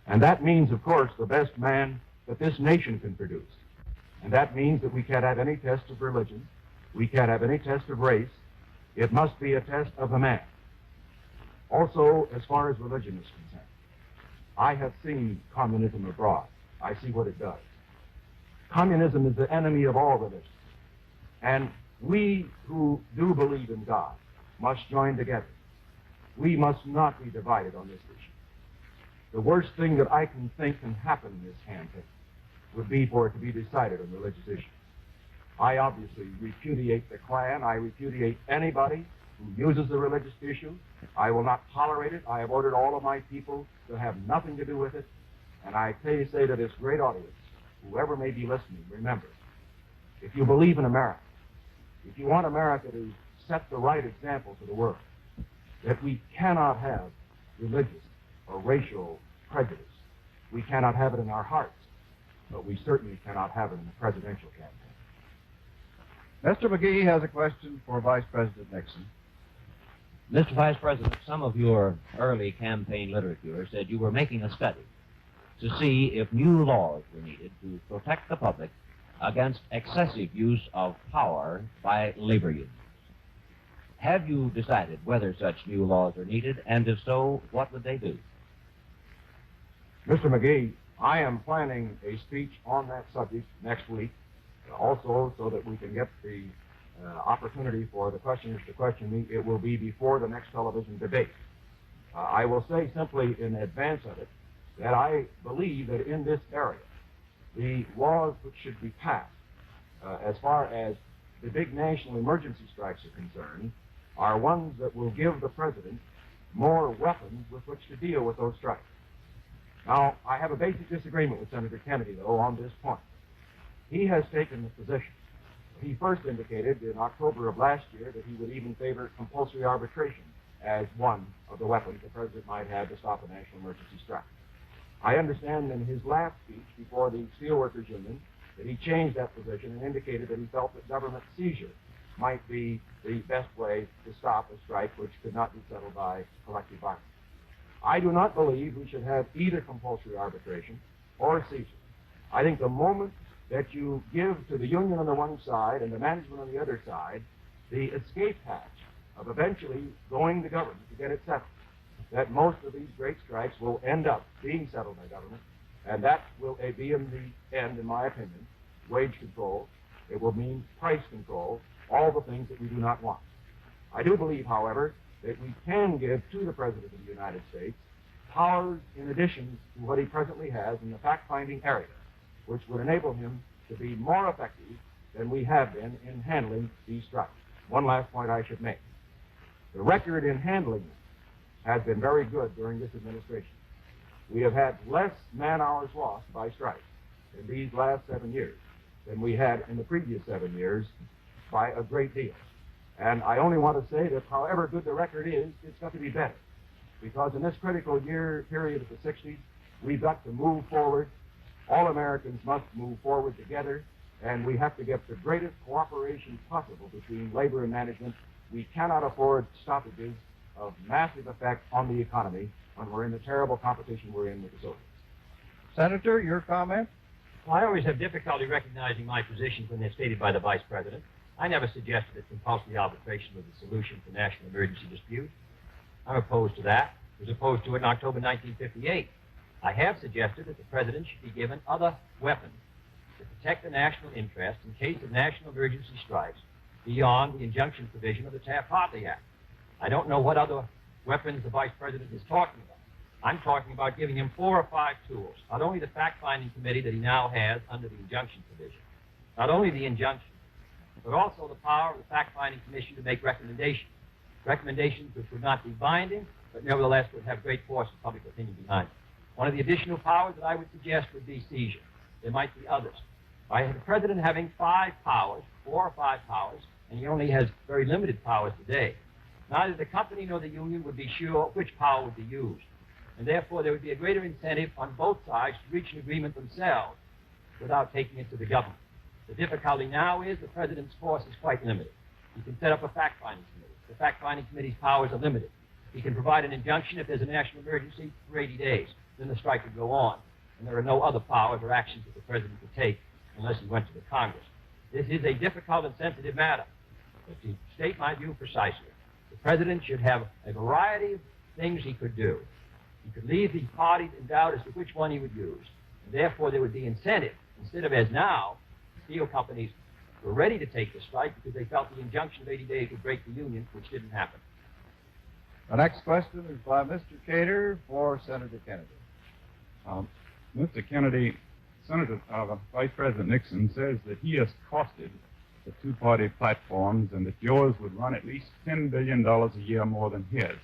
And that means, of course, the best man that this nation can produce. And that means that we can't have any test of religion. We can't have any test of race. It must be a test of the man. Also, as far as religion is concerned, I have seen communism abroad. I see what it does. Communism is the enemy of all religions. And we who do believe in God must join together. We must not be divided on this issue. The worst thing that I can think can happen in this campaign would be for it to be decided on religious issues. I obviously repudiate the Klan. I repudiate anybody who uses the religious issue. I will not tolerate it. I have ordered all of my people to have nothing to do with it. And I say to this great audience, whoever may be listening, remember, if you believe in America, if you want America to set the right example to the world, that we cannot have religious or racial prejudice. We cannot have it in our hearts, but we certainly cannot have it in the presidential campaign. Mr. McGee has a question for Vice President Nixon. Mr. Vice President, some of your early campaign literature said you were making a study to see if new laws were needed to protect the public against excessive use of power by labor unions. Have you decided whether such new laws are needed, and if so, what would they do? Mr. McGee, I am planning a speech on that subject next week, also so that we can get the opportunity for the questioners to question me. It will be before the next television debate. I will say simply in advance of it that I believe that in this area, the laws which should be passed, as far as the big national emergency strikes are concerned, are ones that will give the president more weapons with which to deal with those strikes. Now, I have a basic disagreement with Senator Kennedy, though, on this point. He has taken the position. He first indicated in October of last year that he would even favor compulsory arbitration as one of the weapons the president might have to stop a national emergency strike. I understand in his last speech before the Steelworkers Union that he changed that position and indicated that he felt that government seizure might be the best way to stop a strike which could not be settled by collective bargaining. I do not believe we should have either compulsory arbitration or seizure. I think the moment that you give to the union on the one side and the management on the other side the escape hatch of eventually going to government to get it settled, that most of these great strikes will end up being settled by government, and that will be in the end, in my opinion, wage control. It will mean price control, all the things that we do not want. I do believe, however, that we can give to the President of the United States powers in addition to what he presently has in the fact-finding area, which would enable him to be more effective than we have been in handling these strikes. One last point I should make. The record in handling them has been very good during this administration. We have had less man-hours lost by strikes in these last 7 years than we had in the previous 7 years by a great deal. And I only want to say that however good the record is, it's got to be better. Because in this critical year period of the 60s, we've got to move forward. All Americans must move forward together, and we have to get the greatest cooperation possible between labor and management. We cannot afford stoppages of massive effect on the economy when we're in the terrible competition we're in with the Soviets. Senator, your comment? Well, I always have difficulty recognizing my positions when they're stated by the Vice President. I never suggested that compulsory arbitration was the solution to national emergency disputes. I'm opposed to that. I was opposed to it in October 1958. I have suggested that the President should be given other weapons to protect the national interest in case of national emergency strikes beyond the injunction provision of the Taft-Hartley Act. I don't know what other weapons the Vice President is talking about. I'm talking about giving him 4 or 5 tools, not only the fact-finding committee that he now has under the injunction provision, not only the injunction, but also the power of the fact-finding commission to make recommendations, recommendations which would not be binding, but nevertheless would have great force of public opinion behind them. One of the additional powers that I would suggest would be seizure. There might be others. By the President having 5 powers, 4 or 5 powers, and he only has very limited powers today, neither the company nor the union would be sure which power would be used. And therefore, there would be a greater incentive on both sides to reach an agreement themselves without taking it to the government. The difficulty now is the President's force is quite limited. He can set up a fact-finding committee. The fact-finding committee's powers are limited. He can provide an injunction if there's a national emergency for 80 days. Then the strike would go on. And there are no other powers or actions that the President could take unless he went to the Congress. This is a difficult and sensitive matter. But to state my view precisely, the President should have a variety of things he could do. He could leave the parties in doubt as to which one he would use. And therefore, there would be incentive, instead of as now, steel companies were ready to take the strike because they felt the injunction of 80 days would break the union, which didn't happen. The next question is by Mr. Cater for Senator Kennedy. Mr. Kennedy, Vice President Nixon says that he has costed the two-party platforms and that yours would run at least $10 billion a year more than his.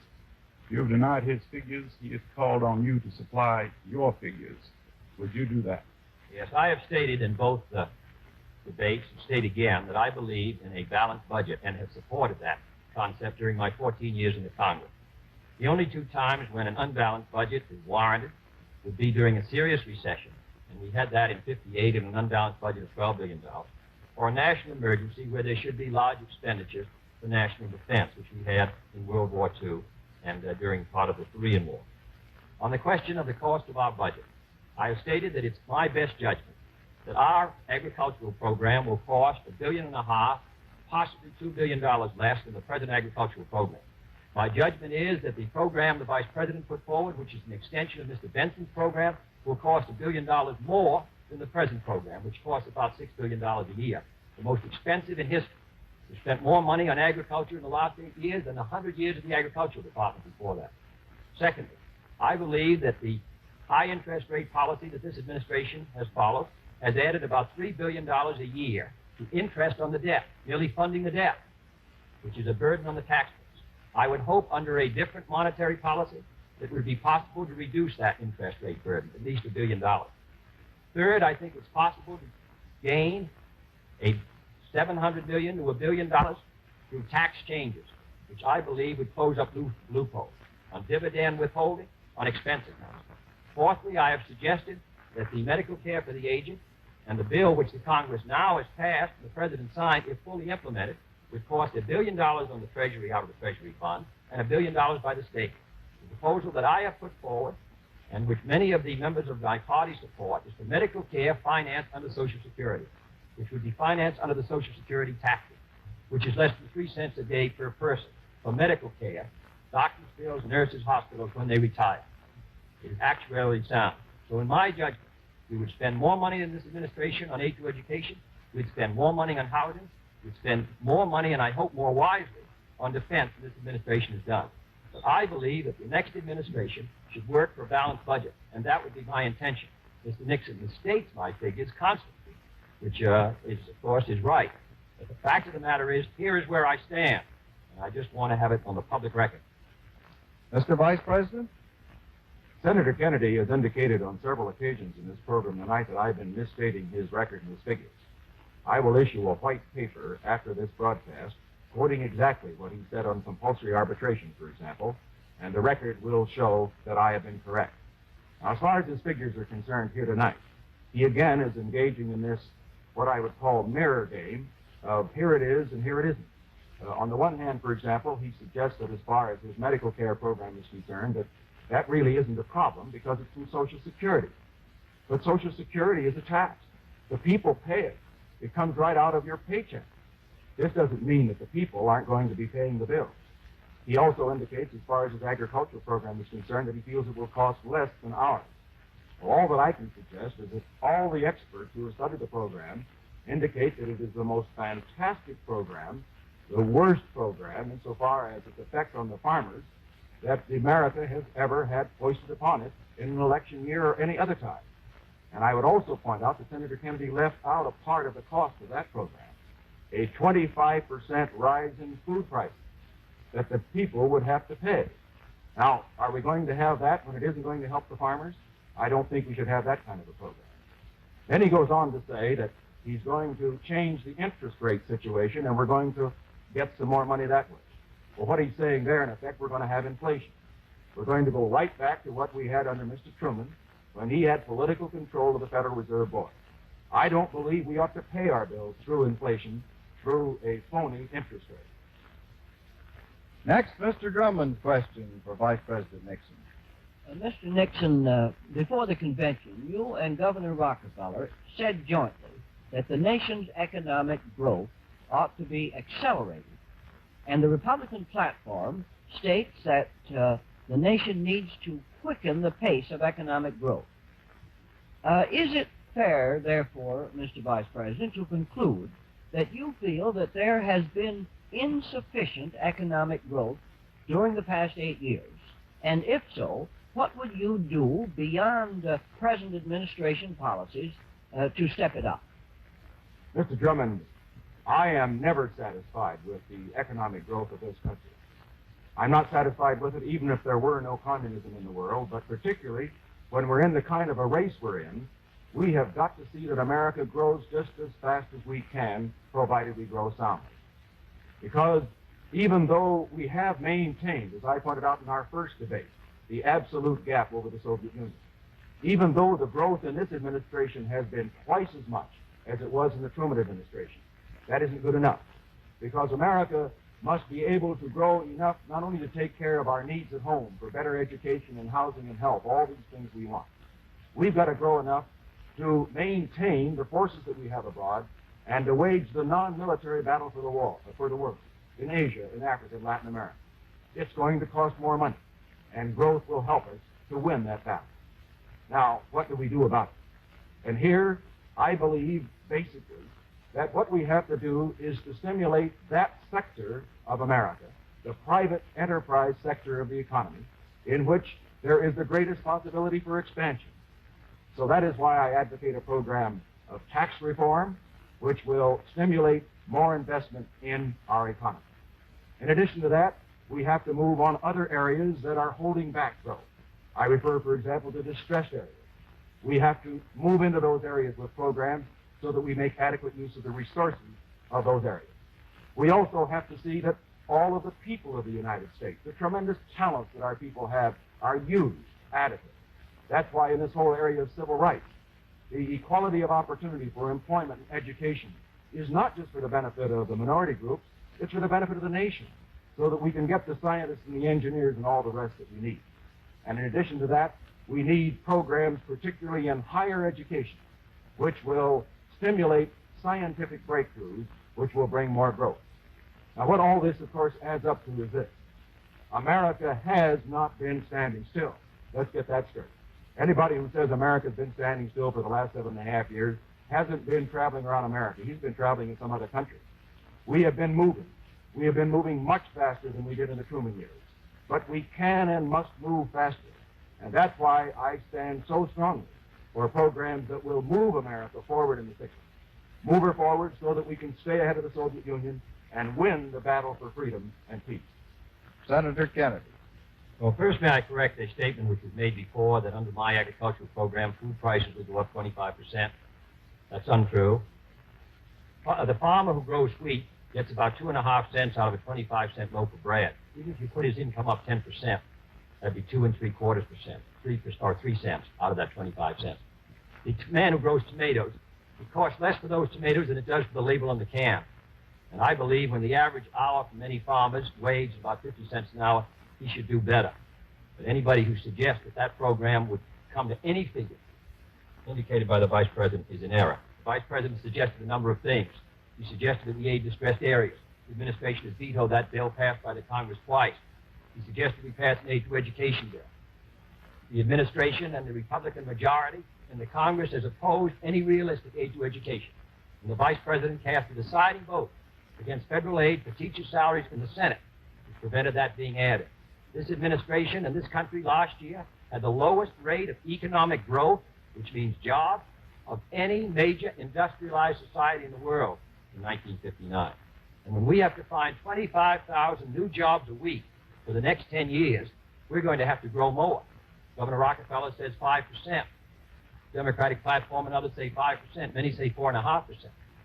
You've denied his figures. He has called on you to supply your figures. Would you do that? Yes, I have stated in both debates and state again that I believe in a balanced budget and have supported that concept during my 14 years in the Congress. The only two times when an unbalanced budget is warranted would be during a serious recession, and we had that in '58 in an unbalanced budget of $12 billion, or a national emergency where there should be large expenditures for national defense, which we had in World War II and during part of the Korean War. On the question of the cost of our budget, I have stated that it's my best judgment that our agricultural program will cost $1.5 billion, possibly $2 billion less than the present agricultural program. My judgment is that the program the Vice President put forward, which is an extension of Mr. Benson's program, will cost $1 billion more than the present program, which costs about $6 billion a year, the most expensive in history. We spent more money on agriculture in the last 8 years than 100 years of the agricultural department before that. Secondly, I believe that the high interest rate policy that this administration has followed has added about $3 billion a year to interest on the debt, nearly funding the debt, which is a burden on the taxpayers. I would hope under a different monetary policy it would be possible to reduce that interest rate burden, at least $1 billion. Third, I think it's possible to gain a $700 million to $1 billion through tax changes, which I believe would close up loopholes on dividend withholding, on expense accounts. Fourthly, I have suggested that the medical care for the aged and the bill which the Congress now has passed and the President signed, if fully implemented, would cost $1 billion on the Treasury out of the Treasury Fund and $1 billion by the state. The proposal that I have put forward, and which many of the members of my party support, is for medical care financed under Social Security, which would be financed under the Social Security tax rate, which is less than 3 cents a day per person for medical care, doctors' bills, nurses, hospitals when they retire. It is actuarially sound. So in my judgment, we would spend more money in this administration on aid to education. We'd spend more money on housing. We'd spend more money, and I hope more wisely, on defense than this administration has done. But I believe that the next administration should work for a balanced budget, and that would be my intention. Mr. Nixon misstates my figures constantly, which of course, is right. But the fact of the matter is, here is where I stand, and I just want to have it on the public record. Mr. Vice President, Senator Kennedy has indicated on several occasions in this program tonight that I've been misstating his record and his figures. I will issue a white paper after this broadcast quoting exactly what he said on compulsory arbitration, for example, and the record will show that I have been correct. Now, as far as his figures are concerned here tonight, he again is engaging in this, what I would call mirror game of here it is and here it isn't. On the one hand, for example, he suggests that as far as his medical care program is concerned, that really isn't a problem because it's from Social Security. But Social Security is a tax. The people pay it. It comes right out of your paycheck. This doesn't mean that the people aren't going to be paying the bills. He also indicates, as far as his agricultural program is concerned, that he feels it will cost less than ours. Well, all that I can suggest is that all the experts who have studied the program indicate that it is the most fantastic program, the worst program insofar as its effect on the farmers that America has ever had foisted upon it in an election year or any other time. And I would also point out that Senator Kennedy left out a part of the cost of that program, a 25% rise in food prices that the people would have to pay. Now, are we going to have that when it isn't going to help the farmers? I don't think we should have that kind of a program. Then he goes on to say that he's going to change the interest rate situation and we're going to get some more money that way. Well, what he's saying there, in effect, we're going to have inflation. We're going to go right back to what we had under Mr. Truman when he had political control of the Federal Reserve Board. I don't believe we ought to pay our bills through inflation, through a phony interest rate. Next, Mr. Drummond's question for Vice President Nixon. Mr. Nixon, before the convention, you and Governor Rockefeller said jointly that the nation's economic growth ought to be accelerated. And the Republican platform states that the nation needs to quicken the pace of economic growth. Is it fair, therefore, Mr. Vice President, to conclude that you feel that there has been insufficient economic growth during the past 8 years? And if so, what would you do beyond present administration policies to step it up? Mr. Drummond, I am never satisfied with the economic growth of this country. I'm not satisfied with it even if there were no communism in the world, but particularly when we're in the kind of a race we're in, we have got to see that America grows just as fast as we can, provided we grow soundly. Because even though we have maintained, as I pointed out in our first debate, the absolute gap over the Soviet Union, even though the growth in this administration has been twice as much as it was in the Truman administration, that isn't good enough. Because America must be able to grow enough not only to take care of our needs at home for better education and housing and health, all these things we want. We've got to grow enough to maintain the forces that we have abroad and to wage the non-military battle for the world, in Asia, in Africa, in Latin America. It's going to cost more money, and growth will help us to win that battle. Now, what do we do about it? And here, I believe, basically, that what we have to do is to stimulate that sector of America, the private enterprise sector of the economy, in which there is the greatest possibility for expansion. So that is why I advocate a program of tax reform, which will stimulate more investment in our economy. In addition to that, we have to move on other areas that are holding back growth. I refer, for example, to distressed areas. We have to move into those areas with programs so that we make adequate use of the resources of those areas. We also have to see that all of the people of the United States, the tremendous talents that our people have, are used adequately. That's why in this whole area of civil rights, the equality of opportunity for employment and education is not just for the benefit of the minority groups, it's for the benefit of the nation, so that we can get the scientists and the engineers and all the rest that we need. And in addition to that, we need programs, particularly in higher education, which will stimulate scientific breakthroughs, which will bring more growth. Now, what all this, of course, adds up to is this. America has not been standing still. Let's get that straight. Anybody who says America's been standing still for the last 7.5 years hasn't been traveling around America. He's been traveling in some other country. We have been moving. We have been moving much faster than we did in the Truman years. But we can and must move faster. And that's why I stand so strongly for programs that will move America forward in the 60s. Move her forward so that we can stay ahead of the Soviet Union and win the battle for freedom and peace. Senator Kennedy. Well, first, may I correct a statement which was made before that under my agricultural program, food prices would go up 25%. That's untrue. The farmer who grows wheat gets about 2.5 cents out of a 25-cent loaf of bread. Even if you put his income up 10%, that'd be 2.75%, 3 cents out of that 25 cents. The man who grows tomatoes, it costs less for those tomatoes than it does for the label on the can. And I believe when the average hour for many farmers wage about 50 cents an hour, he should do better. But anybody who suggests that that program would come to any figure indicated by the Vice President is in error. The Vice President suggested a number of things. He suggested that we aid distressed areas. The administration has vetoed that bill passed by the Congress twice. He suggested we pass an aid to education bill. The administration and the Republican majority in the Congress has opposed any realistic aid to education. And the Vice President cast a deciding vote against federal aid for teacher salaries in the Senate, which prevented that being added. This administration and this country last year had the lowest rate of economic growth, which means jobs, of any major industrialized society in the world in 1959. And when we have to find 25,000 new jobs a week for the next 10 years, we're going to have to grow more. Governor Rockefeller says 5%. Democratic platform and others say 5%. Many say 4.5%.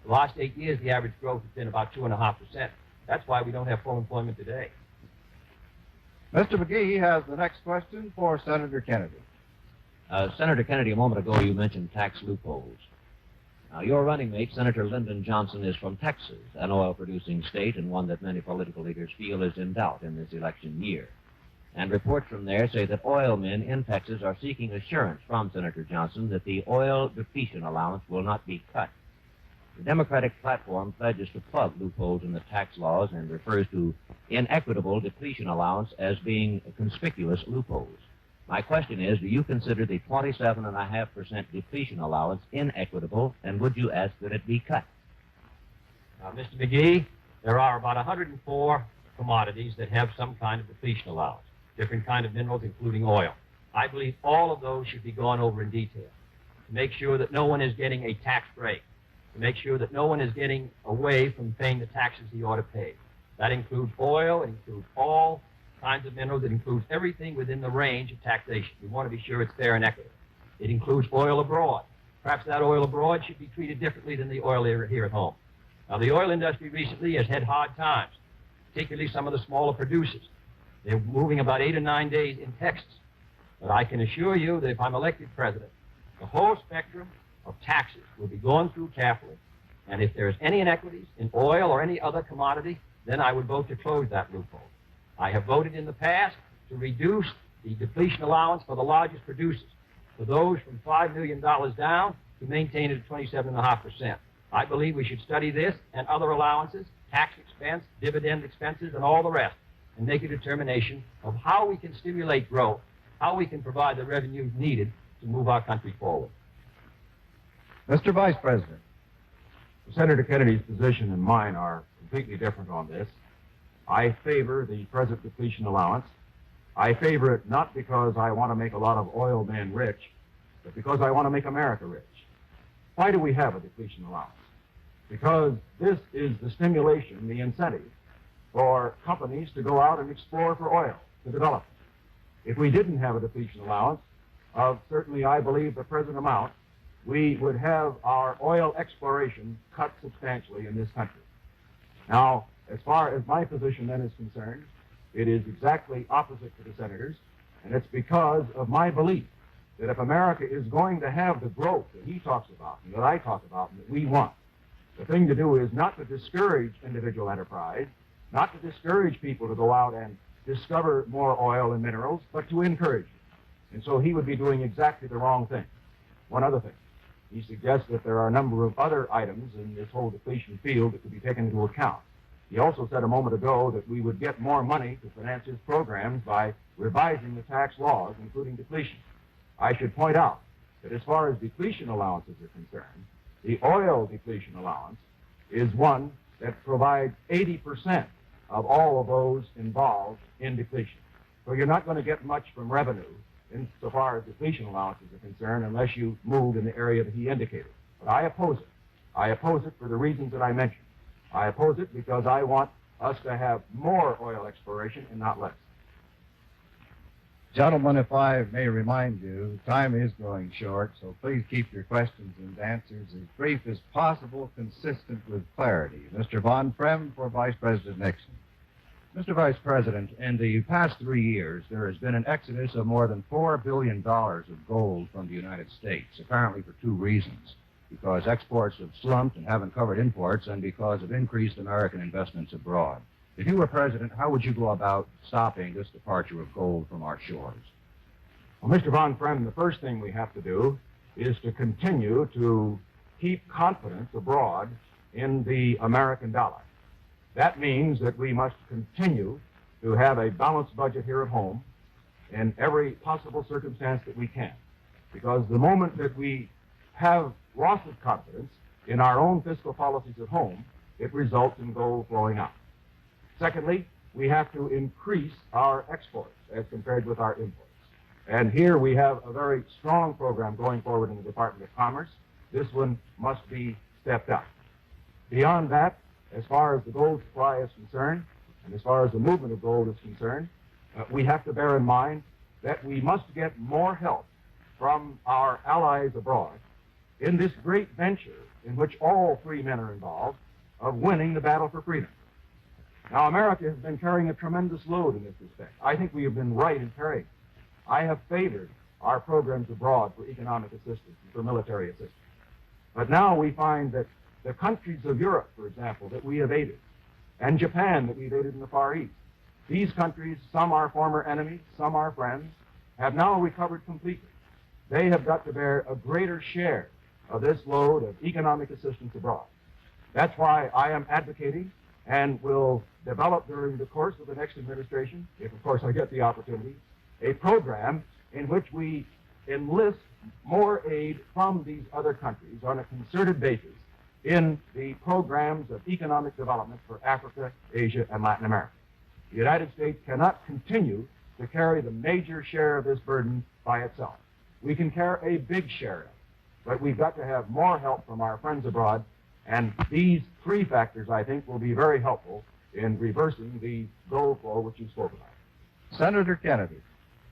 The last 8 years, the average growth has been about 2.5%. That's why we don't have full employment today. Mr. McGee has the next question for Senator Kennedy. Senator Kennedy, a moment ago you mentioned tax loopholes. Now, your running mate, Senator Lyndon Johnson, is from Texas, an oil-producing state and one that many political leaders feel is in doubt in this election year. And reports from there say that oil men in Texas are seeking assurance from Senator Johnson that the oil depletion allowance will not be cut. The Democratic platform pledges to plug loopholes in the tax laws and refers to inequitable depletion allowance as being conspicuous loopholes. My question is, do you consider the 27.5% depletion allowance inequitable, and would you ask that it be cut? Now, Mr. McGee, there are about 104 commodities that have some kind of depletion allowance, different kind of minerals, including oil. I believe all of those should be gone over in detail to make sure that no one is getting a tax break. to make sure that no one is getting away from paying the taxes he ought to pay. That includes oil, it includes all kinds of minerals, it includes everything within the range of taxation. We want to be sure it's fair and equitable. It includes oil abroad. Perhaps that oil abroad should be treated differently than the oil here at home. Now, the oil industry recently has had hard times, particularly some of the smaller producers. They're moving about 8 or 9 days in Texas. But I can assure you that if I'm elected president, the whole spectrum of taxes will be gone through carefully. And if there's any inequities in oil or any other commodity, then I would vote to close that loophole. I have voted in the past to reduce the depletion allowance for the largest producers, for those from $5 million down, to maintain it at 27.5%. I believe we should study this and other allowances, tax expense, dividend expenses, and all the rest, and make a determination of how we can stimulate growth, how we can provide the revenues needed to move our country forward. Mr. Vice President, Senator Kennedy's position and mine are completely different on this. I favor the present depletion allowance. I favor it not because I want to make a lot of oil men rich, but because I want to make America rich. Why do we have a depletion allowance? Because this is the stimulation, the incentive for companies to go out and explore for oil, to develop it. If we didn't have a depletion allowance of certainly, I believe, the present amount, we would have our oil exploration cut substantially in this country. Now, as far as my position then is concerned, it is exactly opposite to the senators, and it's because of my belief that if America is going to have the growth that he talks about and that I talk about and that we want, the thing to do is not to discourage individual enterprise, not to discourage people to go out and discover more oil and minerals, but to encourage it. And so he would be doing exactly the wrong thing. One other thing. He suggests that there are a number of other items in this whole depletion field that could be taken into account. He also said a moment ago that we would get more money to finance his programs by revising the tax laws, including depletion. I should point out that as far as depletion allowances are concerned, the oil depletion allowance is one that provides 80% of all of those involved in depletion. So you're not going to get much from revenue insofar as depletion allowances are concerned unless you move in the area that he indicated. But I oppose it. I oppose it for the reasons that I mentioned. I oppose it because I want us to have more oil exploration and not less. Gentlemen, if I may remind you, time is growing short, so please keep your questions and answers as brief as possible, consistent with clarity. Mr. Von Frem for Vice President Nixon. Mr. Vice President, in the past 3 years, there has been an exodus of more than $4 billion of gold from the United States, apparently for two reasons. Because exports have slumped and haven't covered imports, and because of increased American investments abroad. If you were president, how would you go about stopping this departure of gold from our shores? Well, Mr. Von Frem, the first thing we have to do is to continue to keep confidence abroad in the American dollar. That means that we must continue to have a balanced budget here at home in every possible circumstance that we can. Because the moment that we have loss of confidence in our own fiscal policies at home, it results in gold flowing out. Secondly, we have to increase our exports as compared with our imports. And here we have a very strong program going forward in the Department of Commerce. This one must be stepped up. Beyond that, as far as the gold supply is concerned, and as far as the movement of gold is concerned, we have to bear in mind that we must get more help from our allies abroad in this great venture in which all free men are involved of winning the battle for freedom. Now, America has been carrying a tremendous load in this respect. I think we have been right in carrying it. I have favored our programs abroad for economic assistance and for military assistance. But now we find that the countries of Europe, for example, that we have aided, and Japan that we've aided in the Far East, these countries, some are former enemies, some are friends, have now recovered completely. They have got to bear a greater share of this load of economic assistance abroad. That's why I am advocating and will develop during the course of the next administration, if of course I get the opportunity, a program in which we enlist more aid from these other countries on a concerted basis in the programs of economic development for Africa, Asia, and Latin America. The United States cannot continue to carry the major share of this burden by itself. We can carry a big share of it, but we've got to have more help from our friends abroad And these three factors, I think, will be very helpful in reversing the goal for which you spoke about. Senator Kennedy.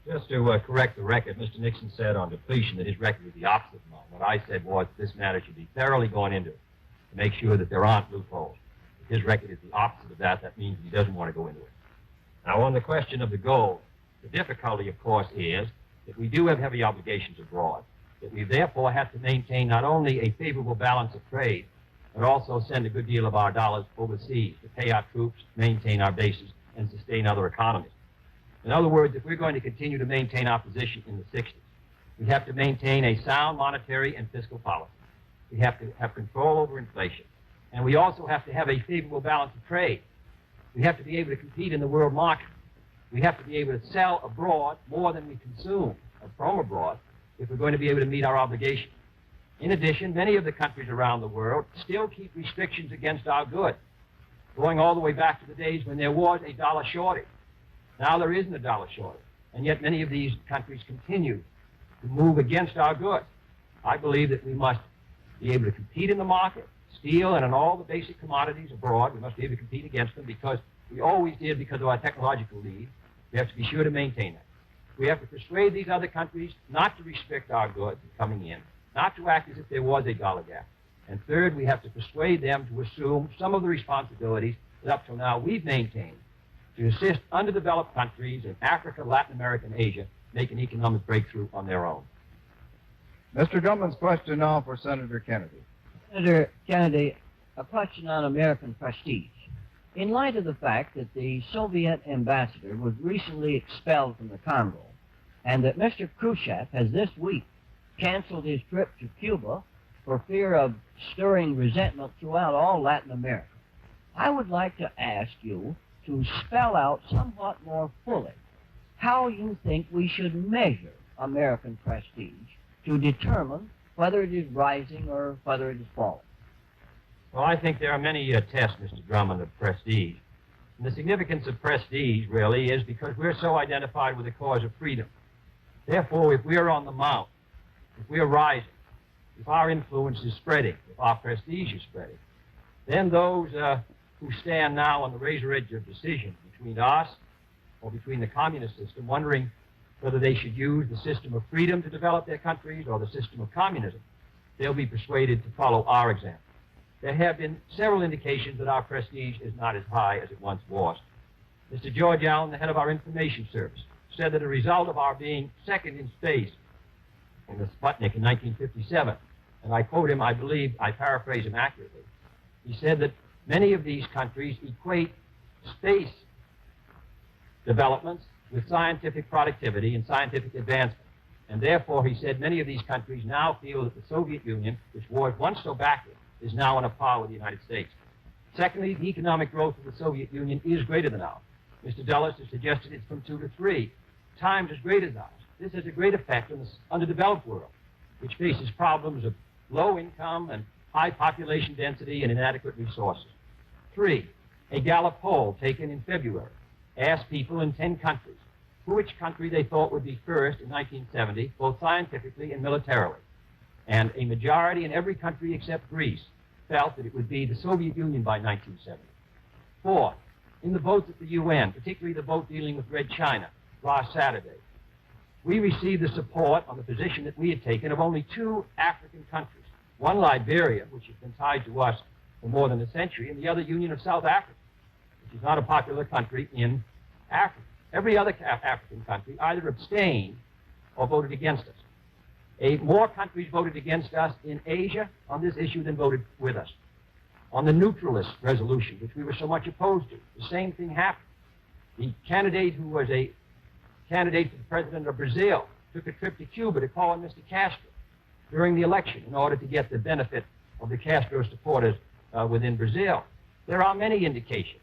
Just to correct the record, Mr. Nixon said on depletion that his record was the opposite of mine. What I said was this matter should be thoroughly gone into to make sure that there aren't loopholes. If his record is the opposite of that, that means he doesn't want to go into it. Now, on the question of the goal, the difficulty, of course, is that we do have heavy obligations abroad, that we therefore have to maintain not only a favorable balance of trade, but also send a good deal of our dollars overseas to pay our troops, maintain our bases, and sustain other economies. In other words, if we're going to continue to maintain our position in the 60s, we have to maintain a sound monetary and fiscal policy. We have to have control over inflation. And we also have to have a favorable balance of trade. We have to be able to compete in the world market. We have to be able to sell abroad more than we consume from abroad if we're going to be able to meet our obligations. In addition, many of the countries around the world still keep restrictions against our goods, going all the way back to the days when there was a dollar shortage. Now there isn't a dollar shortage, and yet many of these countries continue to move against our goods. I believe that we must be able to compete in the market, steel and in all the basic commodities abroad. We must be able to compete against them because we always did because of our technological lead. We have to be sure to maintain that. We have to persuade these other countries not to restrict our goods coming in, not to act as if there was a dollar gap. And third, we have to persuade them to assume some of the responsibilities that up till now we've maintained to assist underdeveloped countries in Africa, Latin America, and Asia make an economic breakthrough on their own. Mr. Drummond's question now for Senator Kennedy. Senator Kennedy, a question on American prestige. In light of the fact that the Soviet ambassador was recently expelled from the Congo, and that Mr. Khrushchev has this week canceled his trip to Cuba for fear of stirring resentment throughout all Latin America, I would like to ask you to spell out somewhat more fully how you think we should measure American prestige to determine whether it is rising or whether it is falling. Well, I think there are many tests, Mr. Drummond, of prestige. And the significance of prestige, really, is because we're so identified with the cause of freedom. Therefore, if we're on the mount, if we're rising, if our influence is spreading, if our prestige is spreading, then those who stand now on the razor edge of decision between us or between the communist system, wondering whether they should use the system of freedom to develop their countries or the system of communism, they'll be persuaded to follow our example. There have been several indications that our prestige is not as high as it once was. Mr. George Allen, the head of our information service, said that a result of our being second in space in the Sputnik in 1957, and I quote him, I believe, I paraphrase him accurately, he said that many of these countries equate space developments with scientific productivity and scientific advancement. And therefore, he said, many of these countries now feel that the Soviet Union, which was once so backward, is now on a par with the United States. Secondly, the economic growth of the Soviet Union is greater than ours. Mr. Dulles has suggested it's from 2 to 3 times as great as ours. This has a great effect on the underdeveloped world, which faces problems of low income and high population density and inadequate resources. 3, a Gallup poll taken in February asked people in 10 countries which country they thought would be first in 1970, both scientifically and militarily. And a majority in every country except Greece felt that it would be the Soviet Union by 1970. 4, in the votes at the UN, particularly the vote dealing with Red China last Saturday, we received the support on the position that we had taken of only 2 African countries, one Liberia, which has been tied to us for more than a century, and the other Union of South Africa, which is not a popular country in Africa. Every other African country either abstained or voted against us. More countries voted against us in Asia on this issue than voted with us. On the neutralist resolution, which we were so much opposed to, the same thing happened. The candidate who was a candidate for the president of Brazil took a trip to Cuba to call on Mr. Castro during the election in order to get the benefit of the Castro supporters within Brazil. There are many indications.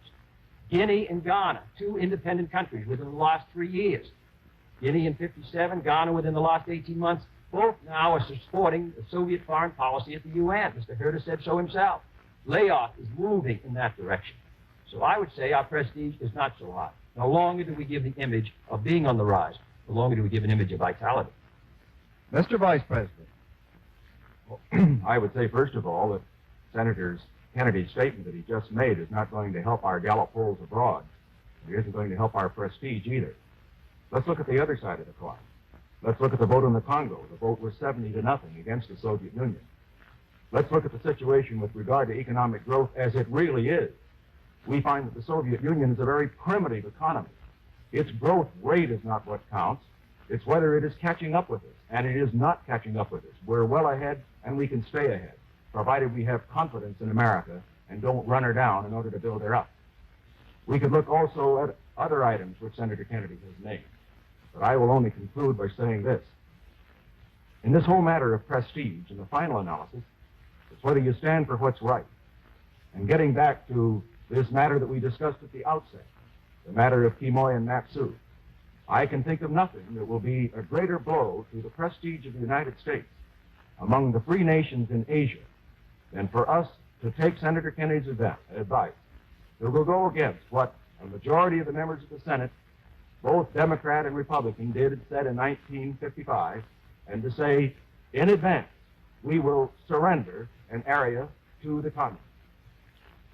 Guinea and Ghana, 2 independent countries within the last 3 years. Guinea in 57, Ghana within the last 18 months, both now are supporting the Soviet foreign policy at the UN. Mr. Herter said so himself. Layoff is moving in that direction. So I would say our prestige is not so high. No longer do we give the image of being on the rise. No longer do we give an image of vitality. Mr. Vice President. Well, I would say, first of all, that Senator Kennedy's statement that he just made is not going to help our Gallup polls abroad. It isn't going to help our prestige either. Let's look at the other side of the coin. Let's look at the vote in the Congo. The vote was 70-0 against the Soviet Union. Let's look at the situation with regard to economic growth as it really is. We find that the Soviet Union is a very primitive economy. Its growth rate is not what counts. It's whether it is catching up with us, and it is not catching up with us. We're well ahead, and we can stay ahead, provided we have confidence in America and don't run her down in order to build her up. We could look also at other items which Senator Kennedy has named, but I will only conclude by saying this. In this whole matter of prestige, in the final analysis, it's whether you stand for what's right. And getting back to this matter that we discussed at the outset, the matter of Quemoy and Matsu, I can think of nothing that will be a greater blow to the prestige of the United States among the free nations in Asia than for us to take Senator Kennedy's advice that will go against what a majority of the members of the Senate, both Democrat and Republican, said in 1955, and to say in advance, we will surrender an area to the communists.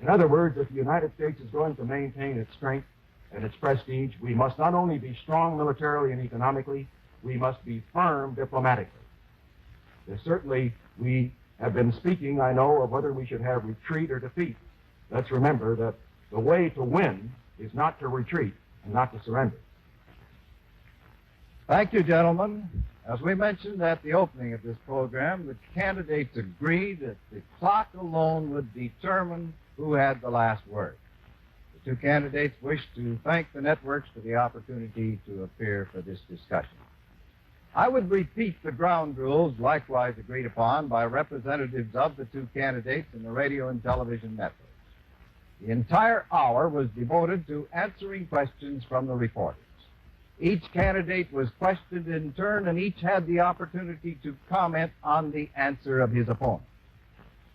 In other words, if the United States is going to maintain its strength and its prestige, we must not only be strong militarily and economically, we must be firm diplomatically. Certainly, we have been speaking, I know, of whether we should have retreat or defeat. Let's remember that the way to win is not to retreat and not to surrender. Thank you, gentlemen. As we mentioned at the opening of this program, the candidates agreed that the clock alone would determine who had the last word. The two candidates wish to thank the networks for the opportunity to appear for this discussion. I would repeat the ground rules likewise agreed upon by representatives of the two candidates in the radio and television networks. The entire hour was devoted to answering questions from the reporters. Each candidate was questioned in turn, and each had the opportunity to comment on the answer of his opponent.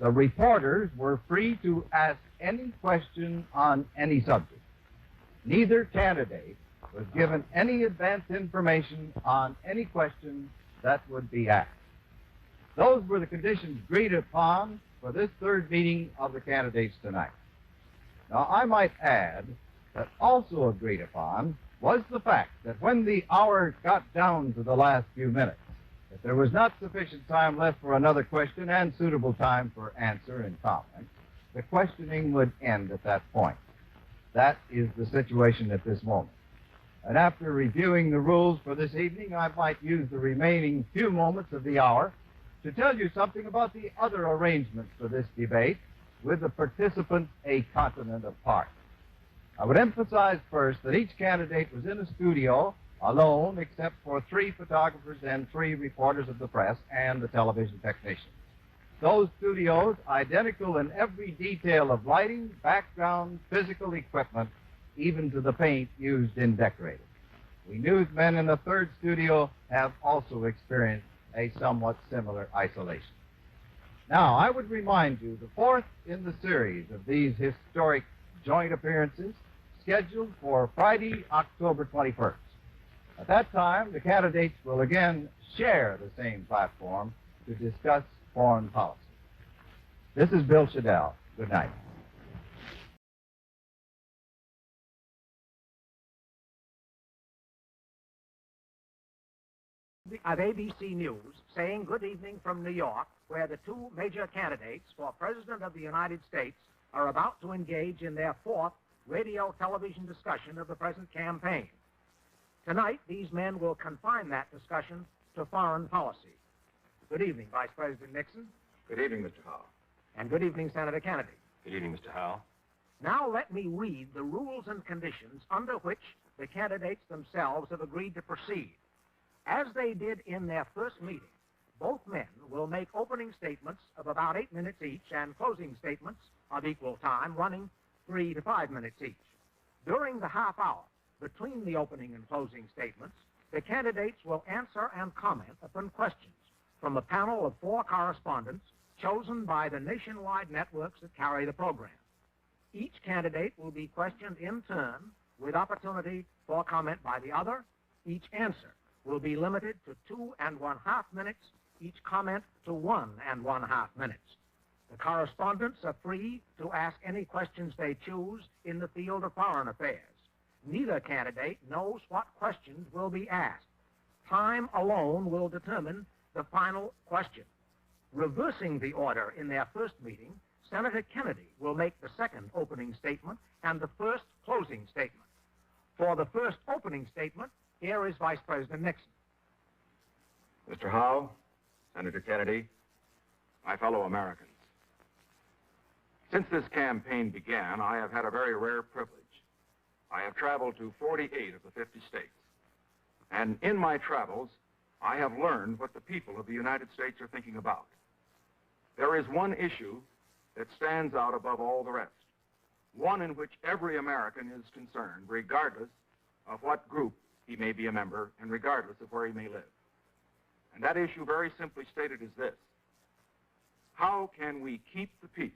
The reporters were free to ask any question on any subject. Neither candidate was given any advance information on any question that would be asked. Those were the conditions agreed upon for this third meeting of the candidates tonight. Now, I might add that also agreed upon was the fact that when the hour got down to the last few minutes, that there was not sufficient time left for another question and suitable time for answer and comment, the questioning would end at that point. That is the situation at this moment. And after reviewing the rules for this evening, I might use the remaining few moments of the hour to tell you something about the other arrangements for this debate with the participants a continent apart. I would emphasize first that each candidate was in a studio alone except for 3 photographers and 3 reporters of the press and the television technicians. Those studios, identical in every detail of lighting, background, physical equipment, even to the paint used in decorating. We newsmen in the third studio have also experienced a somewhat similar isolation. Now, I would remind you, the fourth in the series of these historic joint appearances scheduled for Friday, October 21st. At that time, the candidates will again share the same platform to discuss foreign policy. This is Bill Shadell. Good night. Of ABC News saying good evening from New York, where the 2 major candidates for President of the United States are about to engage in their 4th radio-television discussion of the present campaign. Tonight, these men will confine that discussion to foreign policy. Good evening, Vice President Nixon. Good evening, Mr. Howe. And good evening, Senator Kennedy. Good evening, Mr. Howe. Now let me read the rules and conditions under which the candidates themselves have agreed to proceed. As they did in their first meeting, both men will make opening statements of about 8 minutes each and closing statements of equal time, running 3 to 5 minutes each. During the half hour between the opening and closing statements, the candidates will answer and comment upon questions from a panel of 4 correspondents chosen by the nationwide networks that carry the program. Each candidate will be questioned in turn with opportunity for comment by the other. Each answer will be limited to 2 1/2 minutes, each comment to 1 1/2 minutes. The correspondents are free to ask any questions they choose in the field of foreign affairs. Neither candidate knows what questions will be asked. Time alone will determine the final question. Reversing the order in their first meeting, Senator Kennedy will make the second opening statement and the first closing statement. For the first opening statement, here is Vice President Nixon. Mr. Howe, Senator Kennedy, my fellow Americans. Since this campaign began, I have had a very rare privilege. I have traveled to 48 of the 50 states. And in my travels, I have learned what the people of the United States are thinking about. There is one issue that stands out above all the rest, one in which every American is concerned, regardless of what group he may be a member and regardless of where he may live. And that issue, very simply stated, is this: how can we keep the peace,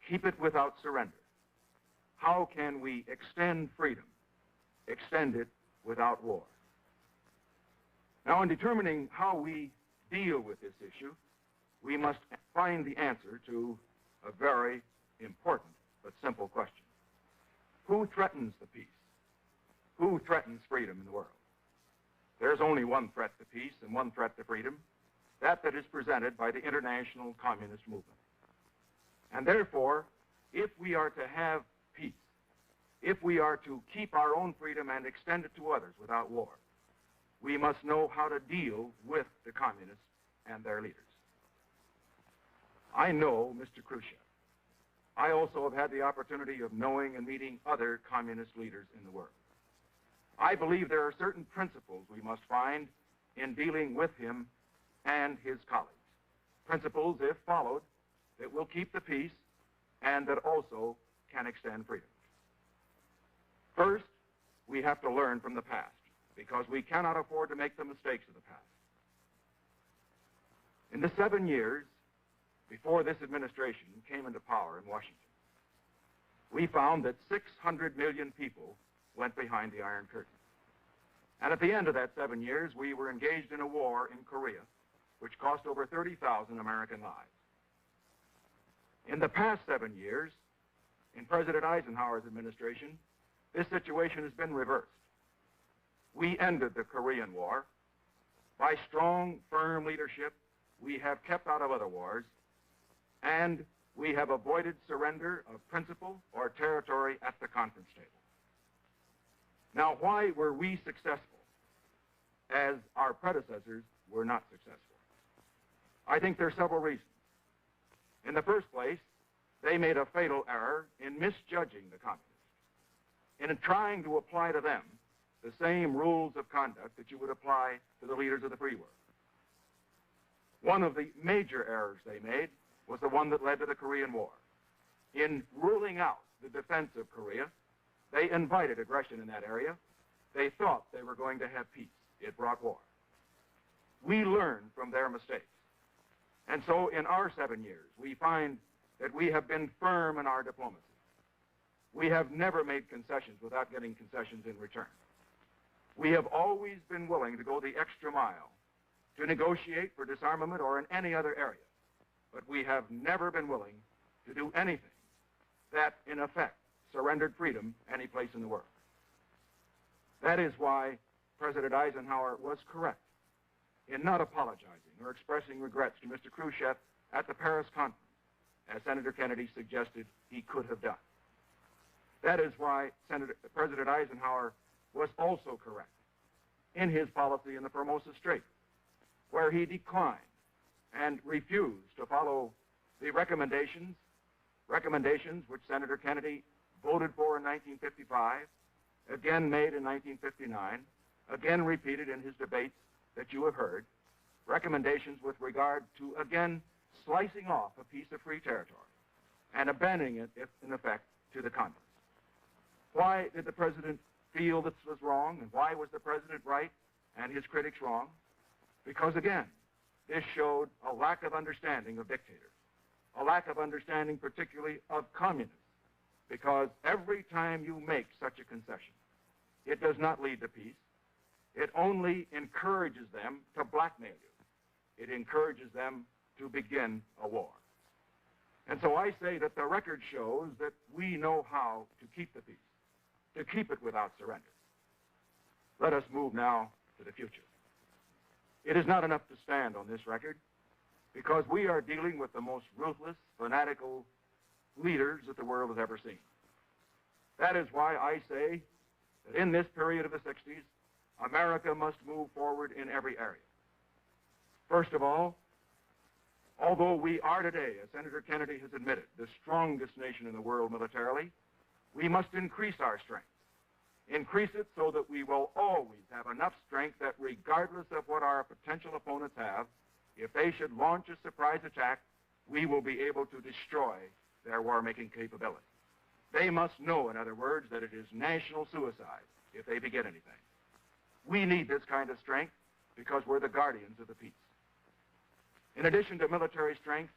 keep it without surrender? How can we extend freedom, extend it without war? Now, in determining how we deal with this issue, we must find the answer to a very important but simple question. Who threatens the peace? Who threatens freedom in the world? There's only one threat to peace and one threat to freedom, that is presented by the international communist movement. And therefore, if we are to have peace, if we are to keep our own freedom and extend it to others without war, we must know how to deal with the communists and their leaders. I know Mr. Khrushchev. I also have had the opportunity of knowing and meeting other communist leaders in the world. I believe there are certain principles we must find in dealing with him and his colleagues. Principles, if followed, that will keep the peace and that also can extend freedom. First, we have to learn from the past, because we cannot afford to make the mistakes of the past. In the 7 years before this administration came into power in Washington, we found that 600 million people went behind the Iron Curtain. And at the end of that 7 years, we were engaged in a war in Korea, which cost over 30,000 American lives. In the past 7 years, in President Eisenhower's administration, this situation has been reversed. We ended the Korean War. By strong, firm leadership, we have kept out of other wars, and we have avoided surrender of principle or territory at the conference table. Now, why were we successful as our predecessors were not successful? I think there are several reasons. In the first place, they made a fatal error in misjudging the communists, in trying to apply to them the same rules of conduct that you would apply to the leaders of the free world. One of the major errors they made was the one that led to the Korean War. In ruling out the defense of Korea, they invited aggression in that area. They thought they were going to have peace. It brought war. We learned from their mistakes. And so in our 7 years, we find that we have been firm in our diplomacy. We have never made concessions without getting concessions in return. We have always been willing to go the extra mile to negotiate for disarmament or in any other area. But we have never been willing to do anything that, in effect, surrendered freedom any place in the world. That is why President Eisenhower was correct in not apologizing or expressing regrets to Mr. Khrushchev at the Paris conference, as Senator Kennedy suggested he could have done. That is why President Eisenhower was also correct in his policy in the Formosa Strait, where he declined and refused to follow the recommendations which Senator Kennedy voted for in 1955, again made in 1959, again repeated in his debates that you have heard, recommendations with regard to, again, slicing off a piece of free territory and abandoning it, in effect, to the communists. Why did the president feel this was wrong, and why was the president right and his critics wrong? Because, again, this showed a lack of understanding of dictators, a lack of understanding particularly of communists, because every time you make such a concession, it does not lead to peace. It only encourages them to blackmail you. It encourages them to begin a war. And so I say that the record shows that we know how to keep the peace, to keep it without surrender. Let us move now to the future. It is not enough to stand on this record, because we are dealing with the most ruthless, fanatical leaders that the world has ever seen. That is why I say that in this period of the 60s, America must move forward in every area. First of all, although we are today, as Senator Kennedy has admitted, the strongest nation in the world militarily, we must increase our strength. Increase it so that we will always have enough strength that regardless of what our potential opponents have, if they should launch a surprise attack, we will be able to destroy their war-making capability. They must know, in other words, that it is national suicide if they begin anything. We need this kind of strength because we're the guardians of the peace. In addition to military strength,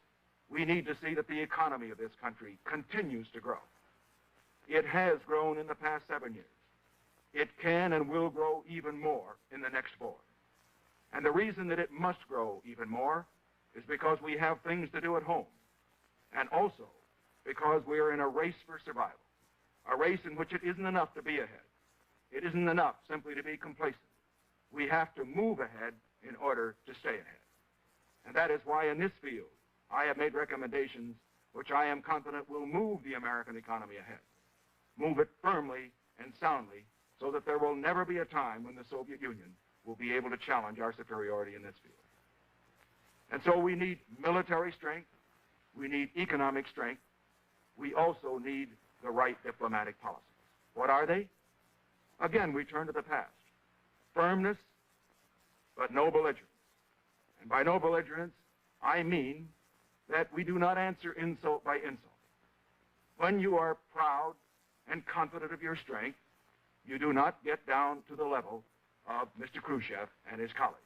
we need to see that the economy of this country continues to grow. It has grown in the past 7 years. It can and will grow even more in the next 4. And the reason that it must grow even more is because we have things to do at home, and also because we are in a race for survival, a race in which it isn't enough to be ahead. It isn't enough simply to be complacent. We have to move ahead in order to stay ahead. And that is why in this field, I have made recommendations which I am confident will move the American economy ahead. Move it firmly and soundly so that there will never be a time when the Soviet Union will be able to challenge our superiority in this field. And so we need military strength, we need economic strength, we also need the right diplomatic policies. What are they? Again, we turn to the past. Firmness, but no belligerence. And by no belligerence, I mean that we do not answer insult by insult. When you are proud and confident of your strength, you do not get down to the level of Mr. Khrushchev and his colleagues.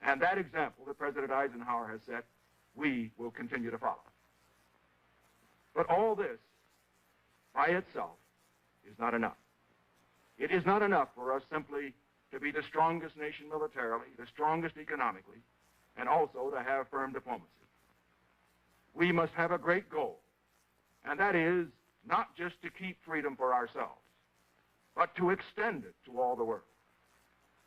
And that example that President Eisenhower has set, we will continue to follow. But all this, by itself, is not enough. It is not enough for us simply to be the strongest nation militarily, the strongest economically, and also to have firm diplomacy. We must have a great goal, and that is not just to keep freedom for ourselves, but to extend it to all the world.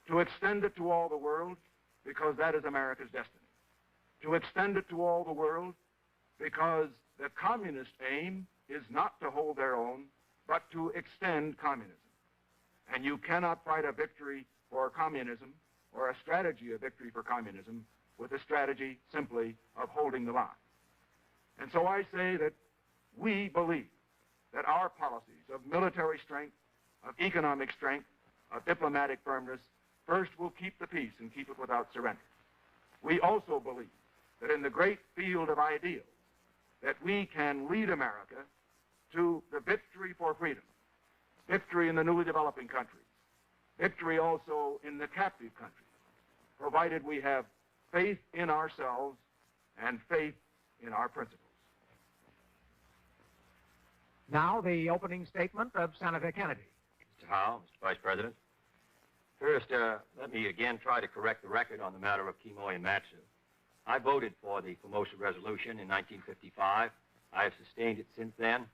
To extend it to all the world because that is America's destiny. To extend it to all the world because the communist aim is not to hold their own, but to extend communism. And you cannot fight a victory for communism or a strategy of victory for communism with a strategy simply of holding the line. And so I say that we believe that our policies of military strength, of economic strength, of diplomatic firmness, first will keep the peace and keep it without surrender. We also believe that in the great field of ideals, that we can lead America to the victory for freedom, victory in the newly developing countries, victory also in the captive countries, provided we have faith in ourselves and faith in our principles. Now the opening statement of Senator Kennedy. Mr. Howe, Mr. Vice President. First, let me again try to correct the record on the matter of Quemoy and Matsu. I voted for the Formosa Resolution in 1955. I have sustained it since then.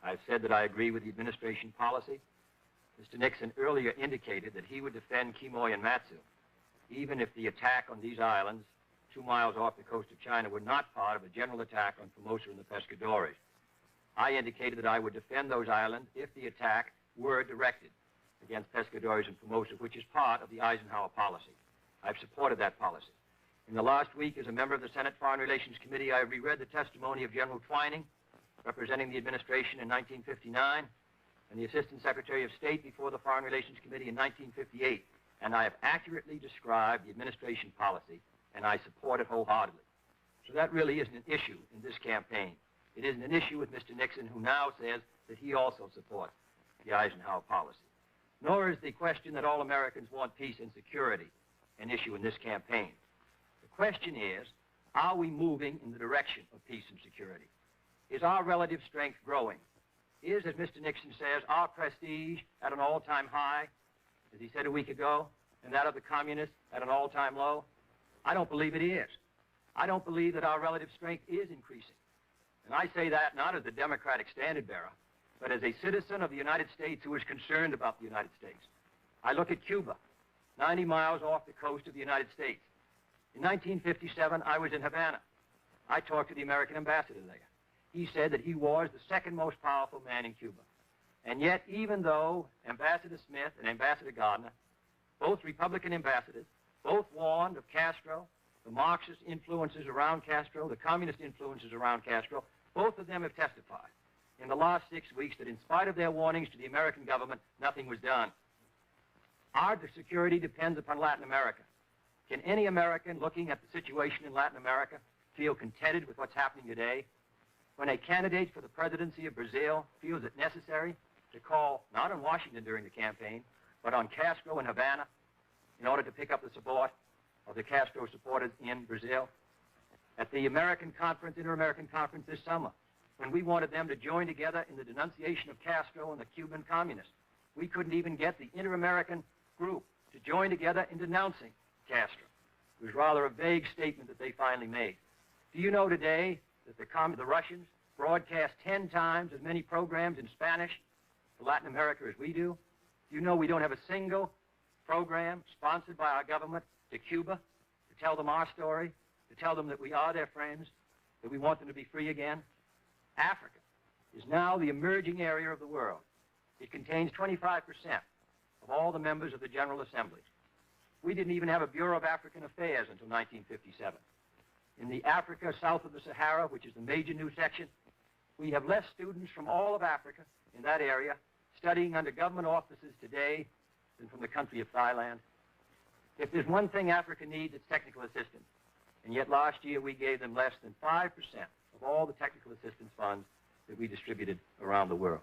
I've said that I agree with the administration policy. Mr. Nixon earlier indicated that he would defend Quemoy and Matsu, even if the attack on these islands 2 miles off the coast of China were not part of a general attack on Formosa and the Pescadores. I indicated that I would defend those islands if the attack were directed against Pescadores and Formosa, which is part of the Eisenhower policy. I've supported that policy. In the last week, as a member of the Senate Foreign Relations Committee, I reread the testimony of General Twining, representing the administration in 1959, and the Assistant Secretary of State before the Foreign Relations Committee in 1958, and I have accurately described the administration policy, and I support it wholeheartedly. So that really isn't an issue in this campaign. It isn't an issue with Mr. Nixon, who now says that he also supports the Eisenhower policy. Nor is the question that all Americans want peace and security an issue in this campaign. The question is, are we moving in the direction of peace and security? Is our relative strength growing? Is, as Mr. Nixon says, our prestige at an all-time high, as he said a week ago, and that of the communists at an all-time low? I don't believe it is. I don't believe that our relative strength is increasing. And I say that not as the Democratic standard bearer, but as a citizen of the United States who is concerned about the United States. I look at Cuba, 90 miles off the coast of the United States. In 1957, I was in Havana. I talked to the American ambassador there. He said that he was the second most powerful man in Cuba. And yet, even though Ambassador Smith and Ambassador Gardner, both Republican ambassadors, both warned of Castro, the Marxist influences around Castro, the communist influences around Castro, both of them have testified in the last 6 weeks that in spite of their warnings to the American government, nothing was done. Our security depends upon Latin America. Can any American looking at the situation in Latin America feel contented with what's happening today? When a candidate for the presidency of Brazil feels it necessary to call not on Washington during the campaign, but on Castro in Havana in order to pick up the support of the Castro supporters in Brazil. At the American conference, Inter-American conference this summer, when we wanted them to join together in the denunciation of Castro and the Cuban communists, we couldn't even get the Inter-American group to join together in denouncing Castro. It was rather a vague statement that they finally made. Do you know today that the Russians broadcast 10 times as many programs in Spanish to Latin America as we do? Do you know we don't have a single program sponsored by our government to Cuba to tell them our story, to tell them that we are their friends, that we want them to be free again? Africa is now the emerging area of the world. It contains 25% of all the members of the General Assembly. We didn't even have a Bureau of African Affairs until 1957. In the Africa south of the Sahara, which is the major new section, we have less students from all of Africa in that area studying under government offices today than from the country of Thailand. If there's one thing Africa needs, it's technical assistance. And yet last year we gave them less than 5% of all the technical assistance funds that we distributed around the world.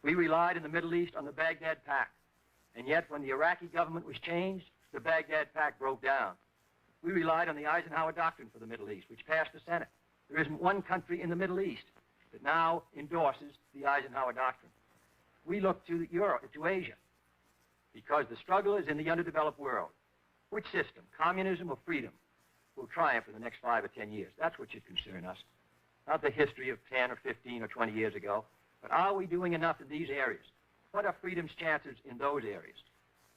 We relied in the Middle East on the Baghdad Pact. And yet when the Iraqi government was changed, the Baghdad Pact broke down. We relied on the Eisenhower Doctrine for the Middle East, which passed the Senate. There isn't one country in the Middle East that now endorses the Eisenhower Doctrine. We look to Europe, to Asia, because the struggle is in the underdeveloped world. Which system, communism or freedom, will triumph in the next 5 or 10 years? That's what should concern us. Not the history of 10 or 15 or 20 years ago, but are we doing enough in these areas? What are freedom's chances in those areas?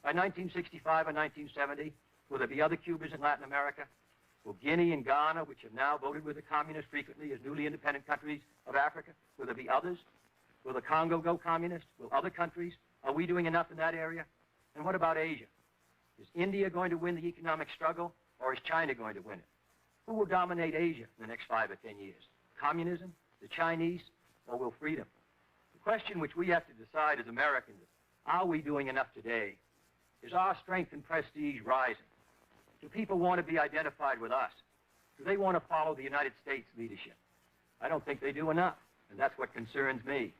By 1965 or 1970, will there be other Cubas in Latin America? Will Guinea and Ghana, which have now voted with the communists frequently as newly independent countries of Africa, will there be others? Will the Congo go communist? Will other countries? Are we doing enough in that area? And what about Asia? Is India going to win the economic struggle, or is China going to win it? Who will dominate Asia in the next 5 or 10 years? Communism, the Chinese, or will freedom? The question which we have to decide as Americans is, are we doing enough today? Is our strength and prestige rising? Do people want to be identified with us? Do they want to follow the United States leadership? I don't think they do enough, and that's what concerns me.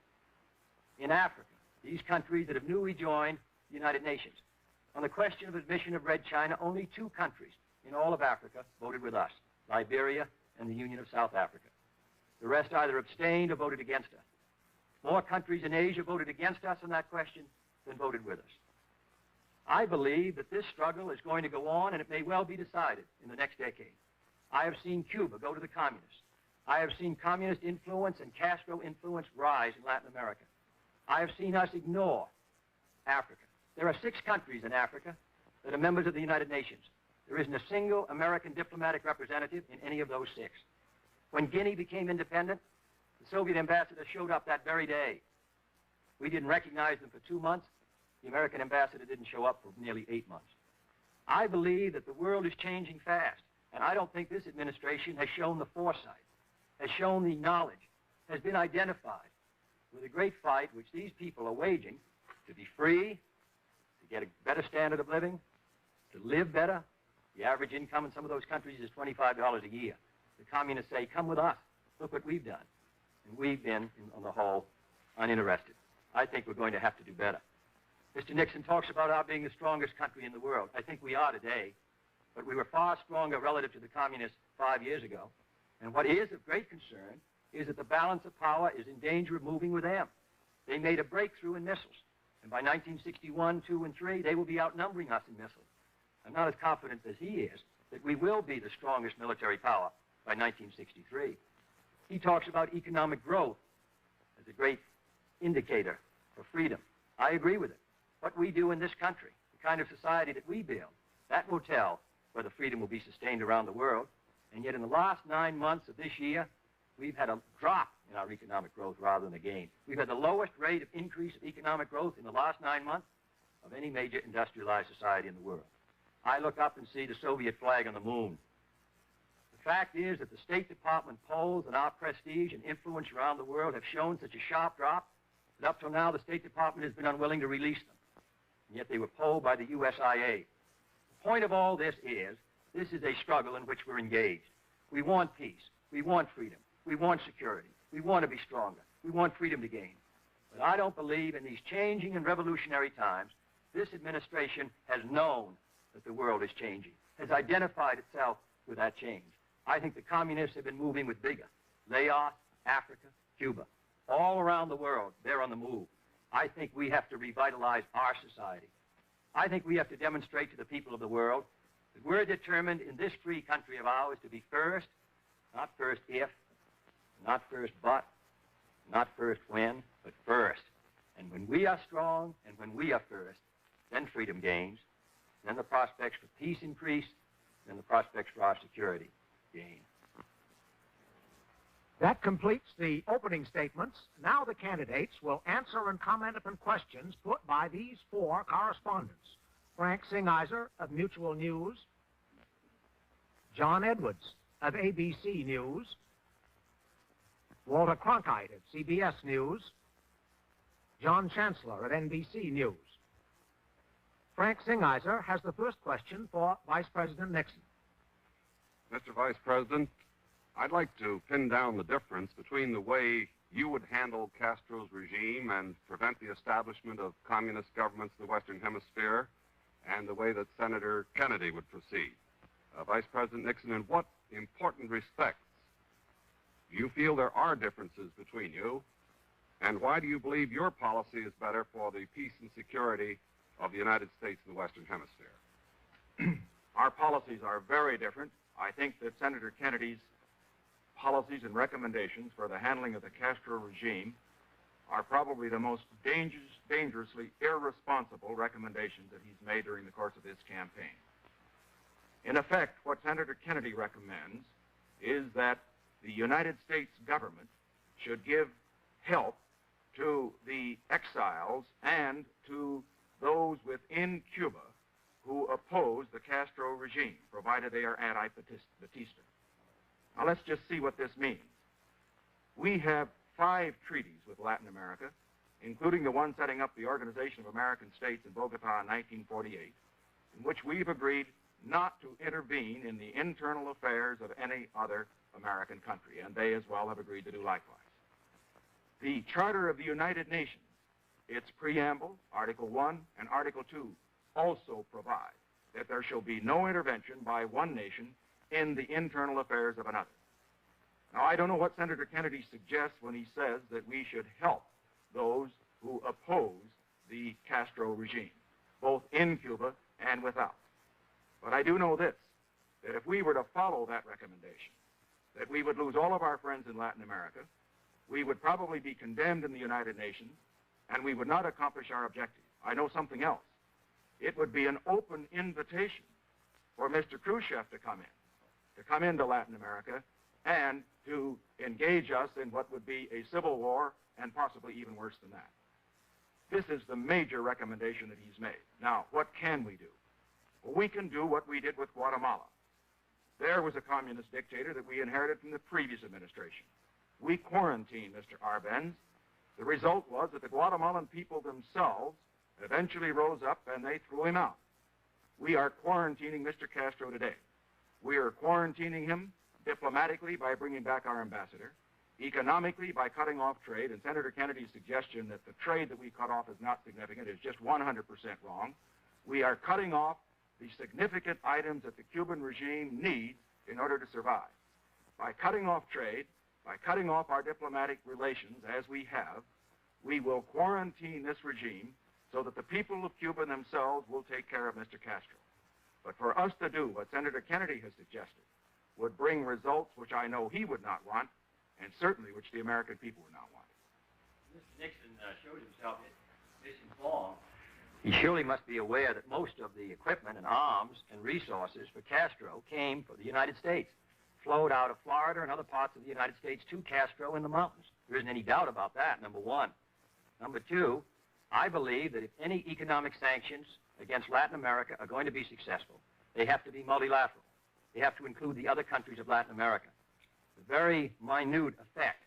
In Africa, these countries that have newly joined the United Nations, on the question of admission of Red China, only 2 countries in all of Africa voted with us, Liberia and the Union of South Africa. The rest either abstained or voted against us. More countries in Asia voted against us on that question than voted with us. I believe that this struggle is going to go on, and it may well be decided in the next decade. I have seen Cuba go to the communists. I have seen communist influence and Castro influence rise in Latin America. I have seen us ignore Africa. There are 6 countries in Africa that are members of the United Nations. There isn't a single American diplomatic representative in any of those 6. When Guinea became independent, the Soviet ambassador showed up that very day. We didn't recognize them for 2 months. The American ambassador didn't show up for nearly 8 months. I believe that the world is changing fast, and I don't think this administration has shown the foresight, has shown the knowledge, has been identified with the great fight which these people are waging to be free, to get a better standard of living, to live better. The average income in some of those countries is $25 a year. The communists say, come with us. Look what we've done. And we've been, on the whole, uninterested. I think we're going to have to do better. Mr. Nixon talks about our being the strongest country in the world. I think we are today, but we were far stronger relative to the communists 5 years ago. And what is of great concern is that the balance of power is in danger of moving with them. They made a breakthrough in missiles, and by 1961, 2, and 3, they will be outnumbering us in missiles. I'm not as confident as he is that we will be the strongest military power by 1963. He talks about economic growth as a great indicator for freedom. I agree with it. What we do in this country, the kind of society that we build, that will tell whether freedom will be sustained around the world. And yet in the last 9 months of this year, we've had a drop in our economic growth rather than a gain. We've had the lowest rate of increase of economic growth in the last 9 months of any major industrialized society in the world. I look up and see the Soviet flag on the moon. The fact is that the State Department polls and our prestige and influence around the world have shown such a sharp drop that up till now the State Department has been unwilling to release them. And yet they were polled by the USIA. The point of all this is a struggle in which we're engaged. We want peace. We want freedom. We want security. We want to be stronger. We want freedom to gain. But I don't believe in these changing and revolutionary times, this administration has known that the world is changing, has identified itself with that change. I think the communists have been moving with vigor. Laos, Africa, Cuba. All around the world, they're on the move. I think we have to revitalize our society. I think we have to demonstrate to the people of the world that we're determined in this free country of ours to be first, not first if, not first but, not first when, but first. And when we are strong and when we are first, then freedom gains, then the prospects for peace increase, then the prospects for our security gain. That completes the opening statements. Now the candidates will answer and comment upon questions put by these four correspondents: Frank Singheiser of Mutual News, John Edwards of ABC News, Walter Cronkite of CBS News, John Chancellor of NBC News. Frank Singheiser has the first question for Vice President Nixon. Mr. Vice President, I'd like to pin down the difference between the way you would handle Castro's regime and prevent the establishment of communist governments in the Western Hemisphere and the way that Senator Kennedy would proceed. Vice President Nixon, in what important respects do you feel there are differences between you, and why do you believe your policy is better for the peace and security of the United States in the Western Hemisphere? Our policies are very different. I think that Senator Kennedy's policies and recommendations for the handling of the Castro regime are probably the most dangerously irresponsible recommendations that he's made during the course of this campaign. In effect, what Senator Kennedy recommends is that the United States government should give help to the exiles and to those within Cuba who oppose the Castro regime, provided they are anti-Batista. Now let's just see what this means. We have 5 treaties with Latin America, including the one setting up the Organization of American States in Bogota in 1948, in which we've agreed not to intervene in the internal affairs of any other American country, and they as well have agreed to do likewise. The Charter of the United Nations, its preamble, Article 1 and Article 2, also provide that there shall be no intervention by one nation in the internal affairs of another. Now, I don't know what Senator Kennedy suggests when he says that we should help those who oppose the Castro regime, both in Cuba and without. But I do know this, that if we were to follow that recommendation, that we would lose all of our friends in Latin America, we would probably be condemned in the United Nations, and we would not accomplish our objective. I know something else. It would be an open invitation for Mr. Khrushchev to come into Latin America and to engage us in what would be a civil war and possibly even worse than that. This is the major recommendation that he's made. Now, what can we do? Well, we can do what we did with Guatemala. There was a communist dictator that we inherited from the previous administration. We quarantined Mr. Arbenz. The result was that the Guatemalan people themselves eventually rose up and they threw him out. We are quarantining Mr. Castro today. We are quarantining him diplomatically by bringing back our ambassador, economically by cutting off trade, and Senator Kennedy's suggestion that the trade that we cut off is not significant is just 100% wrong. We are cutting off the significant items that the Cuban regime needs in order to survive. By cutting off trade, by cutting off our diplomatic relations, as we have, we will quarantine this regime so that the people of Cuba themselves will take care of Mr. Castro. But for us to do what Senator Kennedy has suggested would bring results which I know he would not want, and certainly which the American people would not want. Mr. Nixon showed himself misinformed. He surely must be aware that most of the equipment and arms and resources for Castro came from the United States, flowed out of Florida and other parts of the United States to Castro in the mountains. There isn't any doubt about that, number one. Number two, I believe that if any economic sanctions against Latin America are going to be successful, they have to be multilateral. They have to include the other countries of Latin America. The very minute effect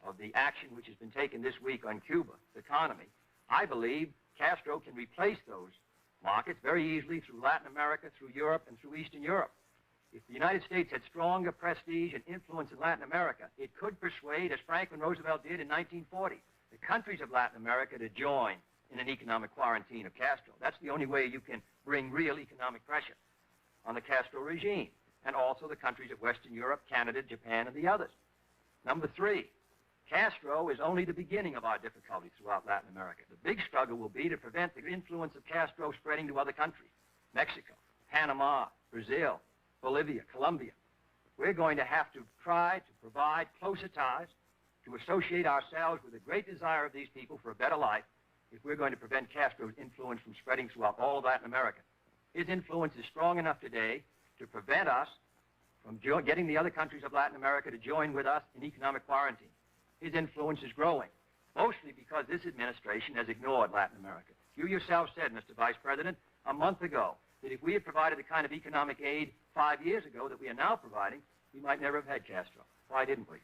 of the action which has been taken this week on Cuba's economy, I believe Castro can replace those markets very easily through Latin America, through Europe, and through Eastern Europe. If the United States had stronger prestige and influence in Latin America, it could persuade, as Franklin Roosevelt did in 1940, the countries of Latin America to join in an economic quarantine of Castro. That's the only way you can bring real economic pressure on the Castro regime, and also the countries of Western Europe, Canada, Japan, and the others. Number three, Castro is only the beginning of our difficulties throughout Latin America. The big struggle will be to prevent the influence of Castro spreading to other countries, Mexico, Panama, Brazil, Bolivia, Colombia. We're going to have to try to provide closer ties, to associate ourselves with the great desire of these people for a better life if we're going to prevent Castro's influence from spreading throughout all of Latin America. His influence is strong enough today to prevent us from getting the other countries of Latin America to join with us in economic quarantine. His influence is growing, mostly because this administration has ignored Latin America. You yourself said, Mr. Vice President, a month ago, that if we had provided the kind of economic aid 5 years ago that we are now providing, we might never have had Castro. Why didn't we?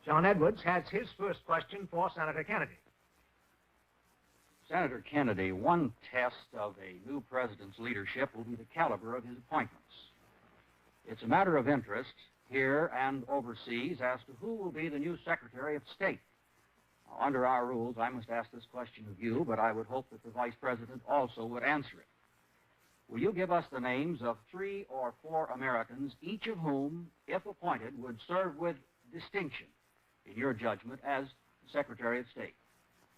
John Edwards has his first question for Senator Kennedy. Senator Kennedy, one test of a new president's leadership will be the caliber of his appointments. It's a matter of interest here and overseas as to who will be the new Secretary of State. Now, under our rules, I must ask this question of you, but I would hope that the Vice President also would answer it. Will you give us the names of 3 or 4 Americans, each of whom, if appointed, would serve with distinction, in your judgment, as Secretary of State?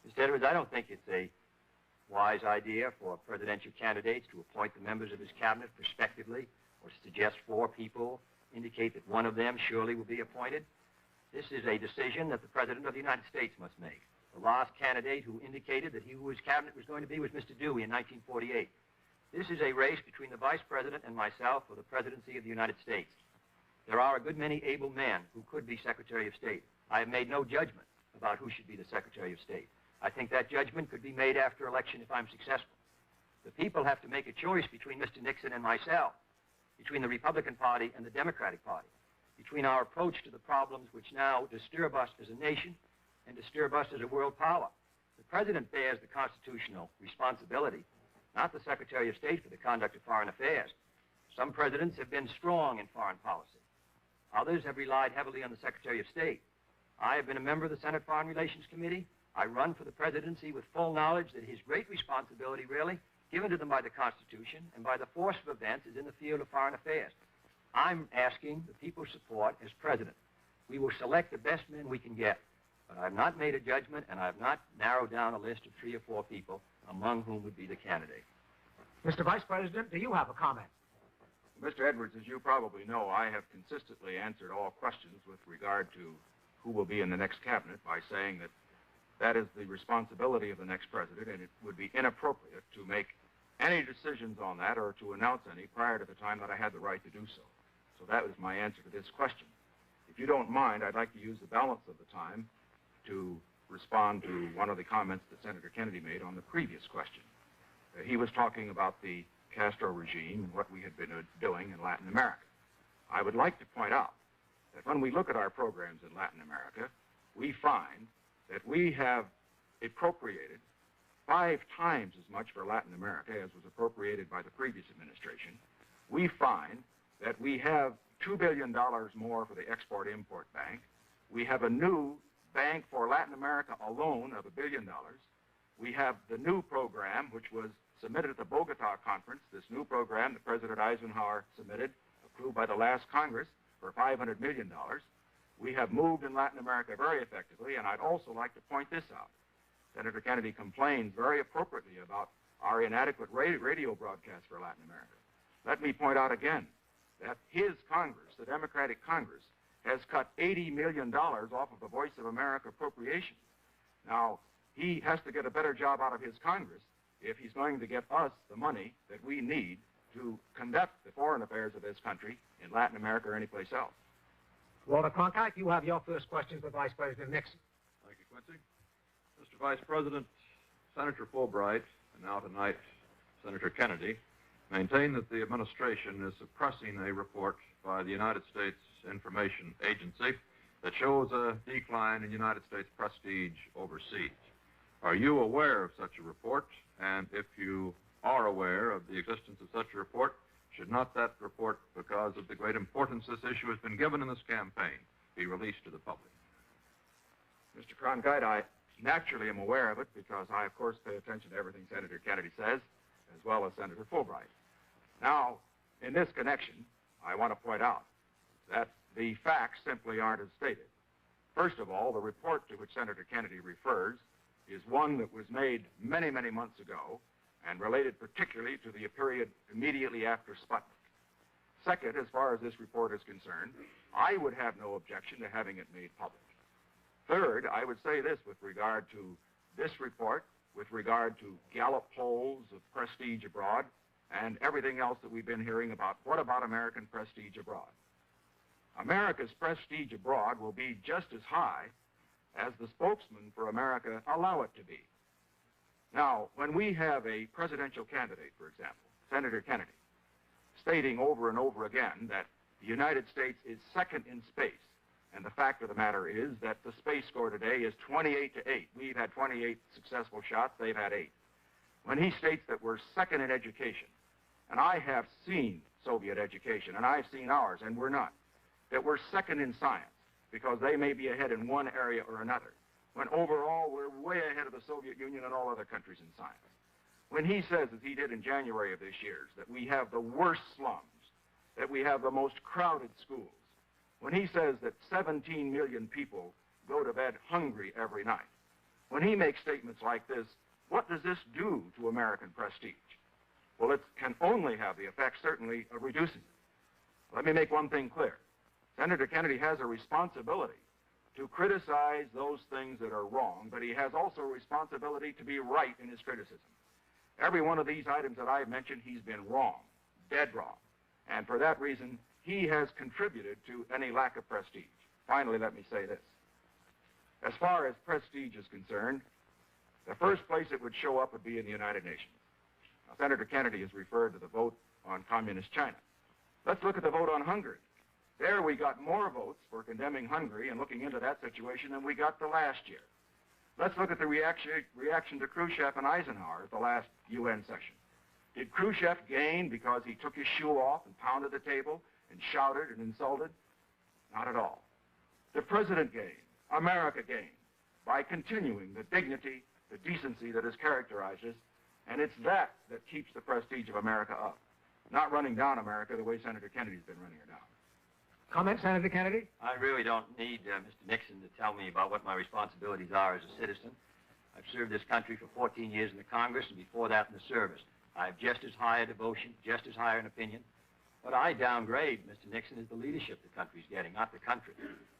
Mr. Edwards, I don't think it's a wise idea for presidential candidates to appoint the members of his cabinet prospectively or suggest 4 people, indicate that one of them surely will be appointed. This is a decision that the President of the United States must make. The last candidate who indicated that who his cabinet was going to be was Mr. Dewey in 1948. This is a race between the Vice President and myself for the presidency of the United States. There are a good many able men who could be Secretary of State. I have made no judgment about who should be the Secretary of State. I think that judgment could be made after election if I'm successful. The people have to make a choice between Mr. Nixon and myself, between the Republican Party and the Democratic Party, between our approach to the problems which now disturb us as a nation and disturb us as a world power. The President bears the constitutional responsibility, not the Secretary of State, for the conduct of foreign affairs. Some presidents have been strong in foreign policy. Others have relied heavily on the Secretary of State. I have been a member of the Senate Foreign Relations Committee. I run for the presidency with full knowledge that his great responsibility, really, given to them by the Constitution and by the force of events, is in the field of foreign affairs. I'm asking the people's support as president. We will select the best men we can get, but I have not made a judgment, and I have not narrowed down a list of 3 or 4 people among whom would be the candidate. Mr. Vice President, do you have a comment? Mr. Edwards, as you probably know, I have consistently answered all questions with regard to who will be in the next cabinet by saying that that is the responsibility of the next president, and it would be inappropriate to make any decisions on that or to announce any prior to the time that I had the right to do so. So that was my answer to this question. If you don't mind, I'd like to use the balance of the time to respond to one of the comments that Senator Kennedy made on the previous question. He was talking about the Castro regime and what we had been doing in Latin America. I would like to point out that when we look at our programs in Latin America, we find that we have appropriated 5 times as much for Latin America as was appropriated by the previous administration. We find that we have $2 billion more for the Export-Import Bank. We have a new bank for Latin America alone of $1 billion. We have the new program, which was submitted at the Bogota conference, this new program that President Eisenhower submitted, approved by the last Congress, for $500 million. We have moved in Latin America very effectively, and I'd also like to point this out. Senator Kennedy complains very appropriately about our inadequate radio broadcast for Latin America. Let me point out again that his Congress, the Democratic Congress, has cut $80 million off of the Voice of America appropriations. Now, he has to get a better job out of his Congress if he's going to get us the money that we need to conduct the foreign affairs of this country in Latin America or anyplace else. Walter Cronkite, you have your first question for Vice President Nixon. Thank you, Quincy. Mr. Vice President, Senator Fulbright, and now tonight Senator Kennedy, maintain that the administration is suppressing a report by the United States Information Agency that shows a decline in United States prestige overseas. Are you aware of such a report? And if you are aware of the existence of such a report, should not that report, because of the great importance this issue has been given in this campaign, be released to the public? Mr. Cronkite, I naturally am aware of it because I, of course, pay attention to everything Senator Kennedy says, as well as Senator Fulbright. Now, in this connection, I want to point out that the facts simply aren't as stated. First of all, the report to which Senator Kennedy refers is one that was made many, many months ago and related particularly to the period immediately after Sputnik. Second, as far as this report is concerned, I would have no objection to having it made public. Third, I would say this with regard to this report, with regard to Gallup polls of prestige abroad, and everything else that we've been hearing about. What about American prestige abroad? America's prestige abroad will be just as high as the spokesmen for America allow it to be. Now, when we have a presidential candidate, for example, Senator Kennedy, stating over and over again that the United States is second in space, and the fact of the matter is that the space score today is 28-8. We've had 28 successful shots, they've had 8. When he states that we're second in education, and I have seen Soviet education, and I've seen ours, and we're not, that we're second in science, because they may be ahead in one area or another, when overall we're way ahead of the Soviet Union and all other countries in science. When he says, as he did in January of this year, that we have the worst slums, that we have the most crowded schools, when he says that 17 million people go to bed hungry every night, when he makes statements like this, what does this do to American prestige? Well, it can only have the effect, certainly, of reducing it. Let me make one thing clear. Senator Kennedy has a responsibility to criticize those things that are wrong, but he has also a responsibility to be right in his criticism. Every one of these items that I've mentioned, he's been wrong, dead wrong. And for that reason, he has contributed to any lack of prestige. Finally, let me say this. As far as prestige is concerned, the first place it would show up would be in the United Nations. Now, Senator Kennedy has referred to the vote on communist China. Let's look at the vote on Hungary. There we got more votes for condemning Hungary and looking into that situation than we got the last year. Let's look at the reaction to Khrushchev and Eisenhower at the last UN session. Did Khrushchev gain because he took his shoe off and pounded the table and shouted and insulted? Not at all. The president gained, America gained, by continuing the dignity, the decency that has characterized us, and it's that that keeps the prestige of America up, not running down America the way Senator Kennedy's been running her down. Comment, Senator Kennedy? I really don't need Mr. Nixon to tell me about what my responsibilities are as a citizen. I've served this country for 14 years in the Congress and before that in the service. I have just as high a devotion, just as high an opinion. What I downgrade, Mr. Nixon, is the leadership the country's getting, not the country.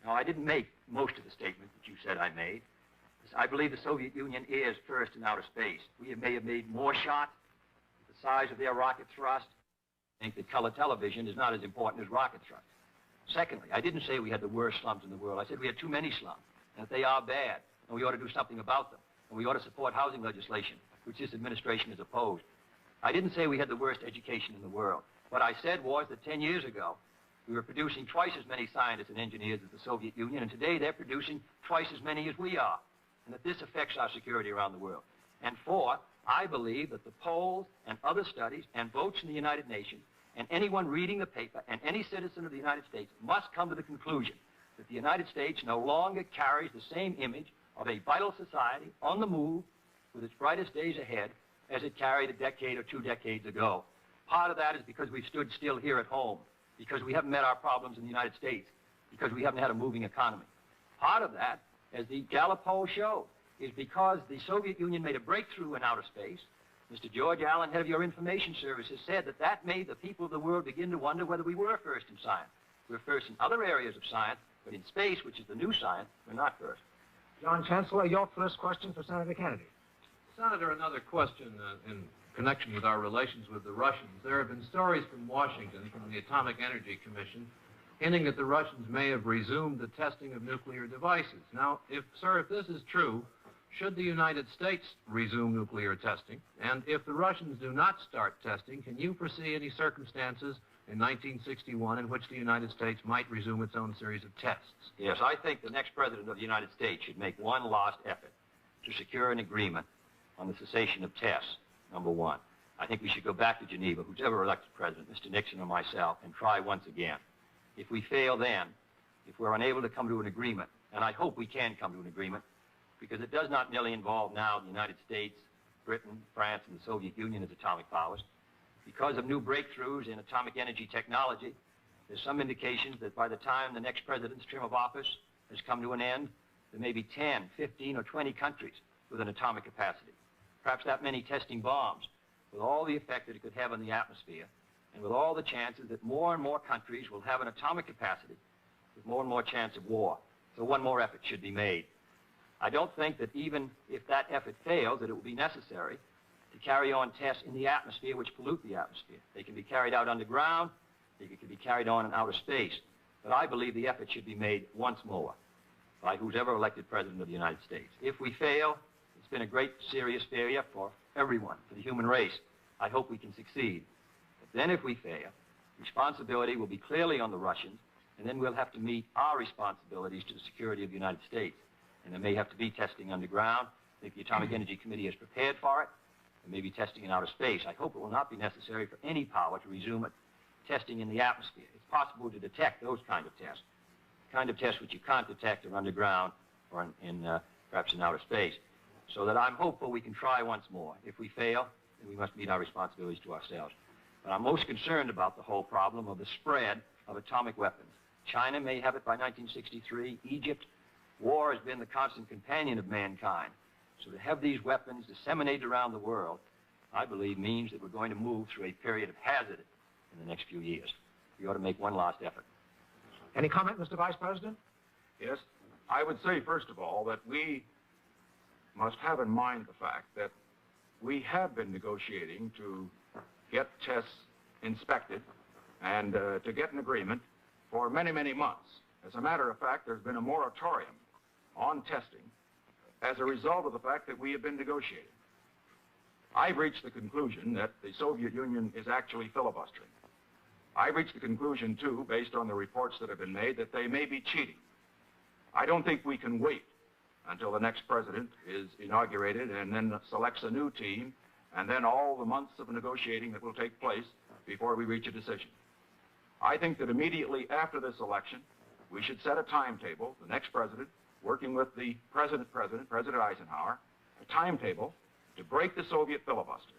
Now, I didn't make most of the statement that you said I made. I believe the Soviet Union is first in outer space. We may have made more shots with the size of their rocket thrust. I think that color television is not as important as rocket thrust. Secondly, I didn't say we had the worst slums in the world. I said we had too many slums, and that they are bad, and we ought to do something about them, and we ought to support housing legislation, which this administration has opposed. I didn't say we had the worst education in the world. What I said was that 10 years ago, we were producing twice as many scientists and engineers as the Soviet Union, and today they're producing twice as many as we are, and that this affects our security around the world. And four, I believe that the polls and other studies and votes in the United Nations and anyone reading the paper and any citizen of the United States must come to the conclusion that the United States no longer carries the same image of a vital society on the move with its brightest days ahead as it carried a decade or 2 decades ago. Part of that is because we've stood still here at home, because we haven't met our problems in the United States, because we haven't had a moving economy. Part of that, as the Gallup poll showed, is because the Soviet Union made a breakthrough in outer space. Mr. George Allen, head of your information services, said that made the people of the world begin to wonder whether we were first in science. We're first in other areas of science, But in space, which is the new science, we're not first. John Chancellor, your first question for Senator Kennedy. Senator, another question in connection with our relations with the Russians. There have been stories from Washington, from the Atomic Energy Commission, hinting that the Russians may have resumed the testing of nuclear devices. Now, if this is true, should the United States resume nuclear testing? And if the Russians do not start testing, can you foresee any circumstances in 1961 in which the United States might resume its own series of tests? Yes, I think the next president of the United States should make one last effort to secure an agreement on the cessation of tests, number one. I think we should go back to Geneva, who's ever elected president, Mr. Nixon or myself, and try once again. If we fail then, if we're unable to come to an agreement, and I hope we can come to an agreement, because it does not merely involve now the United States, Britain, France, and the Soviet Union as atomic powers. Because of new breakthroughs in atomic energy technology, there's some indications that by the time the next president's term of office has come to an end, there may be 10, 15, or 20 countries with an atomic capacity. Perhaps that many testing bombs, with all the effect that it could have on the atmosphere, and with all the chances that more and more countries will have an atomic capacity, with more and more chance of war. So one more effort should be made. I don't think that even if that effort fails, that it will be necessary to carry on tests in the atmosphere which pollute the atmosphere. They can be carried out underground, they can be carried on in outer space. But I believe the effort should be made once more by who's ever elected president of the United States. If we fail, it's been a great, serious failure for everyone, for the human race. I hope we can succeed. But then if we fail, responsibility will be clearly on the Russians, and then we'll have to meet our responsibilities to the security of the United States. And there may have to be testing underground. I think the Atomic Energy Committee is prepared for it. There may be testing in outer space. I hope it will not be necessary for any power to resume testing in the atmosphere. It's possible to detect those kind of tests, the kind of tests which you can't detect are underground or perhaps in outer space. So that I'm hopeful we can try once more. If we fail, then we must meet our responsibilities to ourselves. But I'm most concerned about the whole problem of the spread of atomic weapons. China may have it by 1963. Egypt. War has been the constant companion of mankind. So to have these weapons disseminated around the world, I believe, means that we're going to move through a period of hazard in the next few years. We ought to make one last effort. Any comment, Mr. Vice President? Yes. I would say, first of all, that we must have in mind the fact that we have been negotiating to get tests inspected and to get an agreement for many, many months. As a matter of fact, there's been a moratorium on testing as a result of the fact that we have been negotiating. I've reached the conclusion that the Soviet Union is actually filibustering. I've reached the conclusion, too, based on the reports that have been made, that they may be cheating. I don't think we can wait until the next president is inaugurated and then selects a new team, and then all the months of negotiating that will take place before we reach a decision. I think that immediately after this election, we should set a timetable, the next president, working with the President Eisenhower, a timetable to break the Soviet filibuster.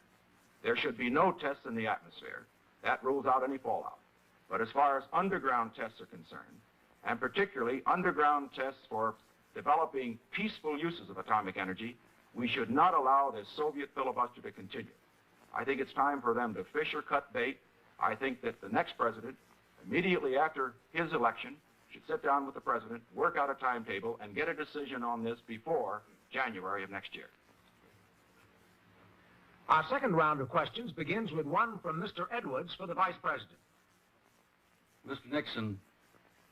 There should be no tests in the atmosphere. That rules out any fallout. But as far as underground tests are concerned, and particularly underground tests for developing peaceful uses of atomic energy, we should not allow this Soviet filibuster to continue. I think it's time for them to fish or cut bait. I think that the next president, immediately after his election, should sit down with the president, work out a timetable, and get a decision on this before January of next year. Our second round of questions begins with one from Mr. Edwards for the Vice President. Mr. Nixon,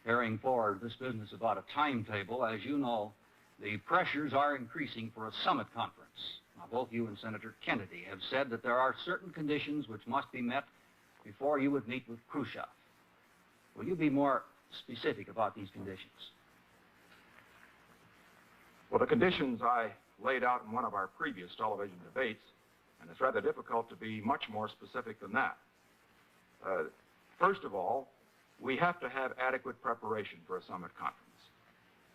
carrying forward this business about a timetable, as you know, the pressures are increasing for a summit conference. Now, both you and Senator Kennedy have said that there are certain conditions which must be met before you would meet with Khrushchev. Will you be more specific about these conditions? Well, the conditions I laid out in one of our previous television debates, and it's rather difficult to be much more specific than that. First of all, we have to have adequate preparation for a summit conference.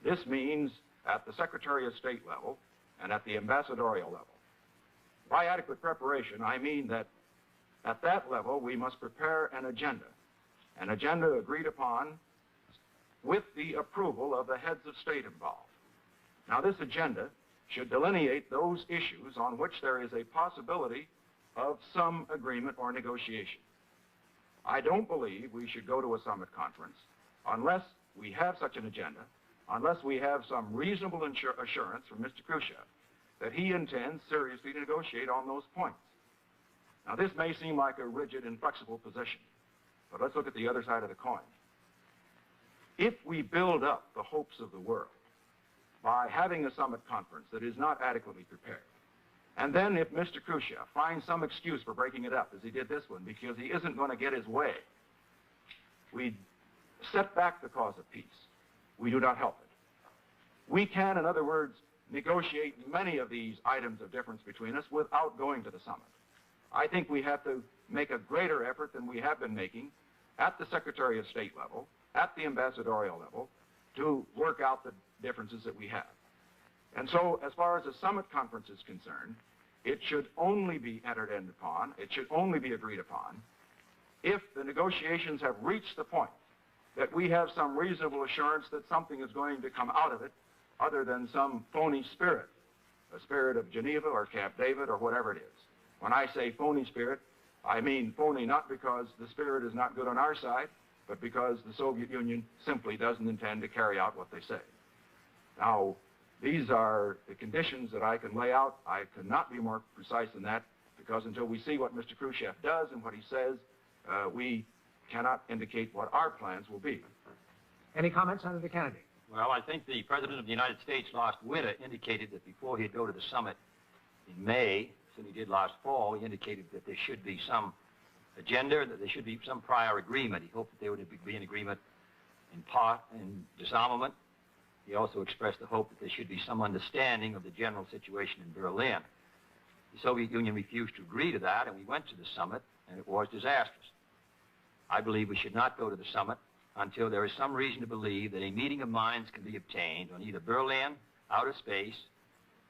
This means at the Secretary of State level and at the ambassadorial level. By adequate preparation, I mean that at that level, we must prepare an agenda agreed upon with the approval of the heads of state involved. Now, this agenda should delineate those issues on which there is a possibility of some agreement or negotiation. I don't believe we should go to a summit conference unless we have such an agenda unless we have some reasonable assurance from Mr. Khrushchev that he intends seriously to negotiate on those points. Now, this may seem like a rigid, inflexible position, but let's look at the other side of the coin. If we build up the hopes of the world by having a summit conference that is not adequately prepared, and then if Mr. Khrushchev finds some excuse for breaking it up, as he did this one, because he isn't going to get his way, we set back the cause of peace. We do not help it. We can, in other words, negotiate many of these items of difference between us without going to the summit. I think we have to make a greater effort than we have been making at the Secretary of State level, at the ambassadorial level, to work out the differences that we have. And so, as far as the summit conference is concerned, it should only be entered upon, it should only be agreed upon, if the negotiations have reached the point that we have some reasonable assurance that something is going to come out of it other than some phony spirit, a spirit of Geneva or Camp David or whatever it is. When I say phony spirit, I mean phony not because the spirit is not good on our side, but because the Soviet Union simply doesn't intend to carry out what they say. Now, these are the conditions that I can lay out. I cannot be more precise than that, because until we see what Mr. Khrushchev does and what he says, we cannot indicate what our plans will be. Any comments, Senator Kennedy? Well, I think the President of the United States last winter indicated that before he'd go to the summit in May, as he did last fall, he indicated that there should be some agenda, that there should be some prior agreement. He hoped that there would be an agreement in part in disarmament. He also expressed the hope that there should be some understanding of the general situation in Berlin. The Soviet Union refused to agree to that, and we went to the summit, and it was disastrous. I believe we should not go to the summit until there is some reason to believe that a meeting of minds can be obtained on either Berlin, outer space,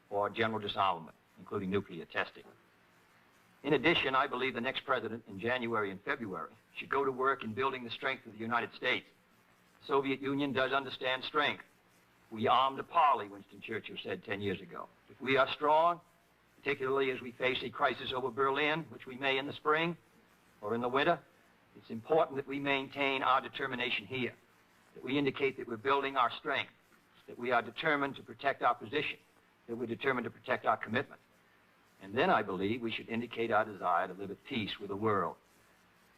or general disarmament, including nuclear testing. In addition, I believe the next president in January and February should go to work in building the strength of the United States. The Soviet Union does understand strength. We armed a parley, Winston Churchill said 10 years ago. If we are strong, particularly as we face a crisis over Berlin, which we may in the spring or in the winter, it's important that we maintain our determination here, that we indicate that we're building our strength, that we are determined to protect our position, that we're determined to protect our commitment. And then I believe we should indicate our desire to live at peace with the world.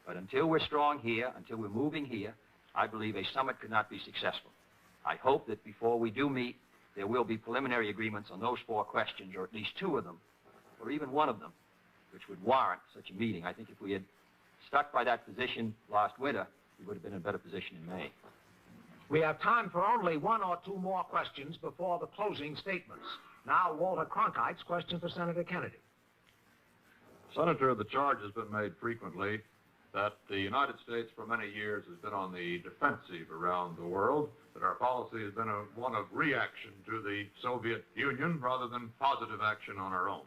But until we're strong here, until we're moving here, I believe a summit could not be successful. I hope that before we do meet, there will be preliminary agreements on those 4 questions, or at least 2 of them, or even 1 of them, which would warrant such a meeting. I think if we had stuck by that position last winter, we would have been in a better position in May. We have time for only 1 or 2 more questions before the closing statements. Now, Walter Cronkite's question for Senator Kennedy. Senator, the charge has been made frequently that the United States for many years has been on the defensive around the world, that our policy has been one of reaction to the Soviet Union rather than positive action on our own.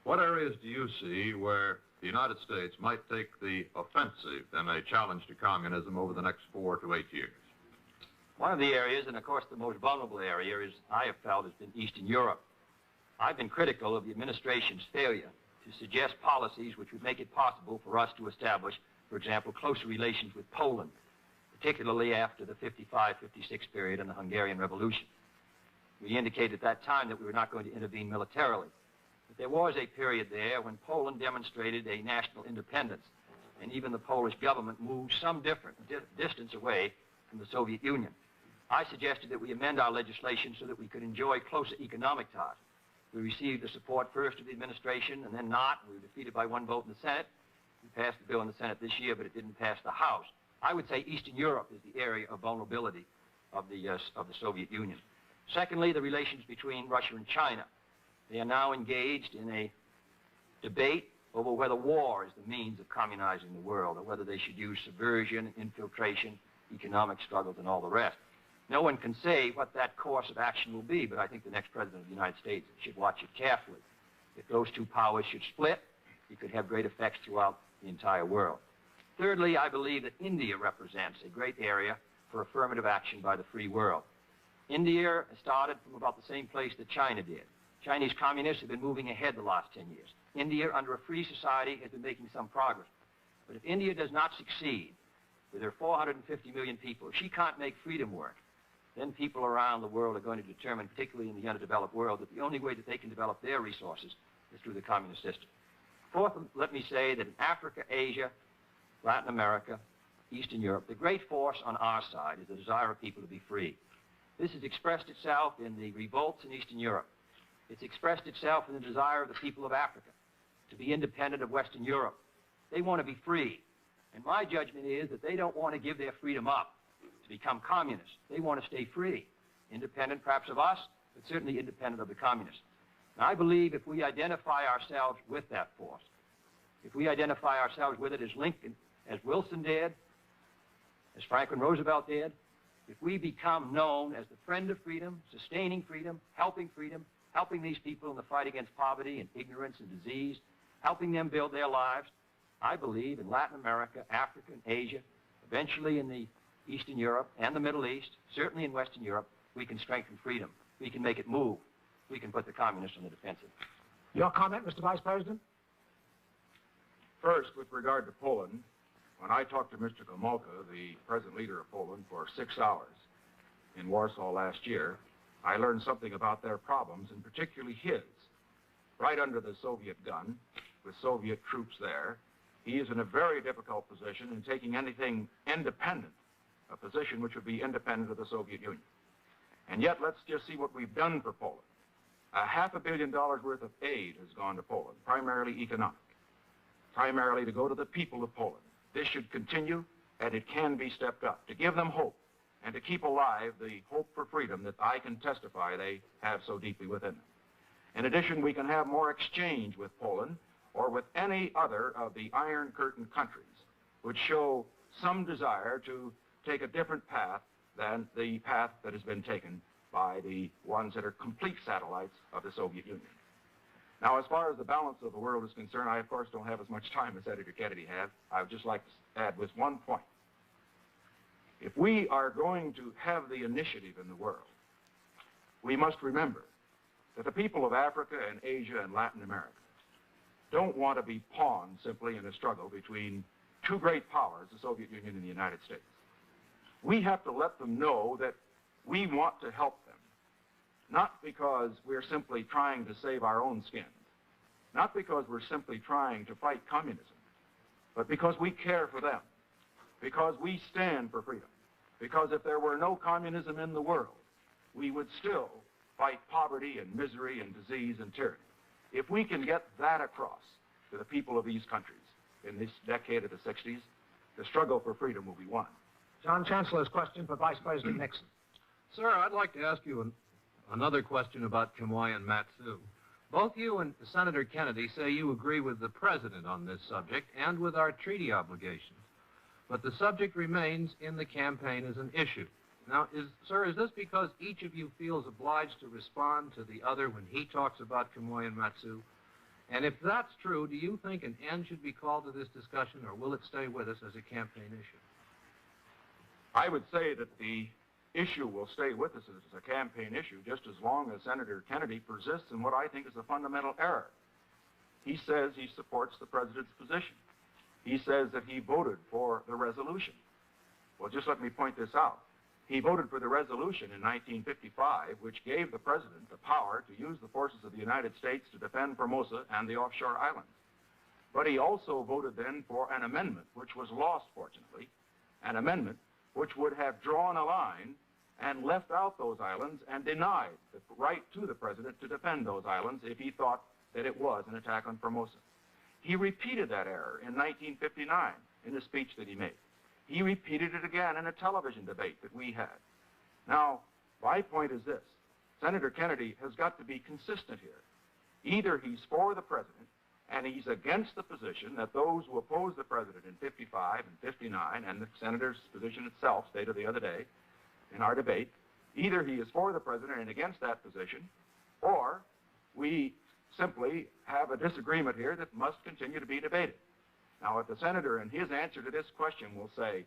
What areas do you see where the United States might take the offensive in a challenge to communism over the next 4 to 8 years? One of the areas, and of course the most vulnerable area, is I have felt has been Eastern Europe. I've been critical of the administration's failure to suggest policies which would make it possible for us to establish, for example, closer relations with Poland, particularly after the 55-56 period and the Hungarian Revolution. We indicated at that time that we were not going to intervene militarily. But there was a period there when Poland demonstrated a national independence, and even the Polish government moved some distance away from the Soviet Union. I suggested that we amend our legislation so that we could enjoy closer economic ties. We received the support first of the administration and then not. We were defeated by 1 vote in the Senate. We passed the bill in the Senate this year, but it didn't pass the House. I would say Eastern Europe is the area of vulnerability of the Soviet Union. Secondly, the relations between Russia and China. They are now engaged in a debate over whether war is the means of communizing the world, or whether they should use subversion, infiltration, economic struggles, and all the rest. No one can say what that course of action will be, but I think the next president of the United States should watch it carefully. If those 2 powers should split, it could have great effects throughout the entire world. Thirdly, I believe that India represents a great area for affirmative action by the free world. India started from about the same place that China did. Chinese communists have been moving ahead the last 10 years. India, under a free society, has been making some progress. But if India does not succeed with her 450 million people, if she can't make freedom work, then people around the world are going to determine, particularly in the underdeveloped world, that the only way that they can develop their resources is through the communist system. Fourth, let me say that in Africa, Asia, Latin America, Eastern Europe, the great force on our side is the desire of people to be free. This has expressed itself in the revolts in Eastern Europe. It's expressed itself in the desire of the people of Africa to be independent of Western Europe. They want to be free. And my judgment is that they don't want to give their freedom up to become communists. They want to stay free, independent perhaps of us, but certainly independent of the communists. And I believe if we identify ourselves with that force, if we identify ourselves with it as Lincoln, as Wilson did, as Franklin Roosevelt did, if we become known as the friend of freedom, sustaining freedom, helping these people in the fight against poverty and ignorance and disease, helping them build their lives, I believe in Latin America, Africa, and Asia, eventually in the Eastern Europe and the Middle East, certainly in Western Europe, we can strengthen freedom. We can make it move. We can put the communists on the defensive. Your comment, Mr. Vice President? First, with regard to Poland, when I talked to Mr. Gomulka, the present leader of Poland, for 6 hours in Warsaw last year, I learned something about their problems, and particularly his. Right under the Soviet gun, with Soviet troops there, he is in a very difficult position in taking anything independent, a position which would be independent of the Soviet Union. And yet, let's just see what we've done for Poland. $500 million worth of aid has gone to Poland, primarily economic, primarily to go to the people of Poland. This should continue, and it can be stepped up, to give them hope and to keep alive the hope for freedom that I can testify they have so deeply within them. In addition, we can have more exchange with Poland or with any other of the Iron Curtain countries which show some desire to take a different path than the path that has been taken by the ones that are complete satellites of the Soviet Union. Now, as far as the balance of the world is concerned, I, of course, don't have as much time as Senator Kennedy had. I would just like to add with one point. If we are going to have the initiative in the world, we must remember that the people of Africa and Asia and Latin America don't want to be pawns simply in a struggle between two great powers, the Soviet Union and the United States. We have to let them know that we want to help them, not because we're simply trying to save our own skins, not because we're simply trying to fight communism, but because we care for them, because we stand for freedom, because if there were no communism in the world, we would still fight poverty and misery and disease and tyranny. If we can get that across to the people of these countries in this decade of the 60s, the struggle for freedom will be won. John Chancellor's question for Vice President Nixon. Sir, I'd like to ask you another question about Quemoy and Matsu. Both you and Senator Kennedy say you agree with the President on this subject and with our treaty obligations. But the subject remains in the campaign as an issue. Now, sir, is this because each of you feels obliged to respond to the other when he talks about Quemoy and Matsu? And if that's true, do you think an end should be called to this discussion, or will it stay with us as a campaign issue? I would say that the issue will stay with us as a campaign issue just as long as Senator Kennedy persists in what I think is a fundamental error. He says he supports the President's position. He says that he voted for the resolution. Well, just let me point this out. He voted for the resolution in 1955, which gave the President the power to use the forces of the United States to defend Formosa and the offshore islands. But he also voted then for an amendment, which was lost, fortunately, an amendment which would have drawn a line and left out those islands and denied the right to the President to defend those islands if he thought that it was an attack on Formosa. He repeated that error in 1959 in a speech that he made. He repeated it again in a television debate that we had. Now, my point is this. Senator Kennedy has got to be consistent here. Either he's for the President and he's against the position that those who oppose the President in 55 and 59, and the Senator's position itself stated the other day in our debate, either he is for the President and against that position, or we simply have a disagreement here that must continue to be debated. Now, if the Senator in his answer to this question will say,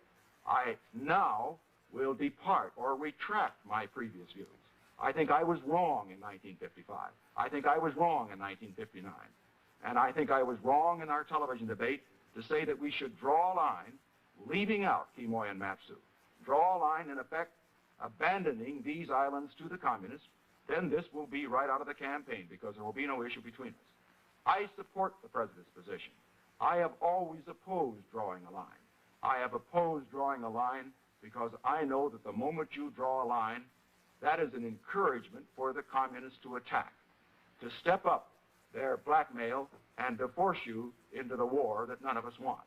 I now will depart or retract my previous views. I think I was wrong in 1955. I think I was wrong in 1959. And I think I was wrong in our television debate to say that we should draw a line leaving out Quemoy and Matsu. Draw a line, in effect, abandoning these islands to the communists, then this will be right out of the campaign because there will be no issue between us. I support the president's position. I have always opposed drawing a line. I have opposed drawing a line because I know that the moment you draw a line, that is an encouragement for the communists to attack, to step up their blackmail and to force you into the war that none of us want.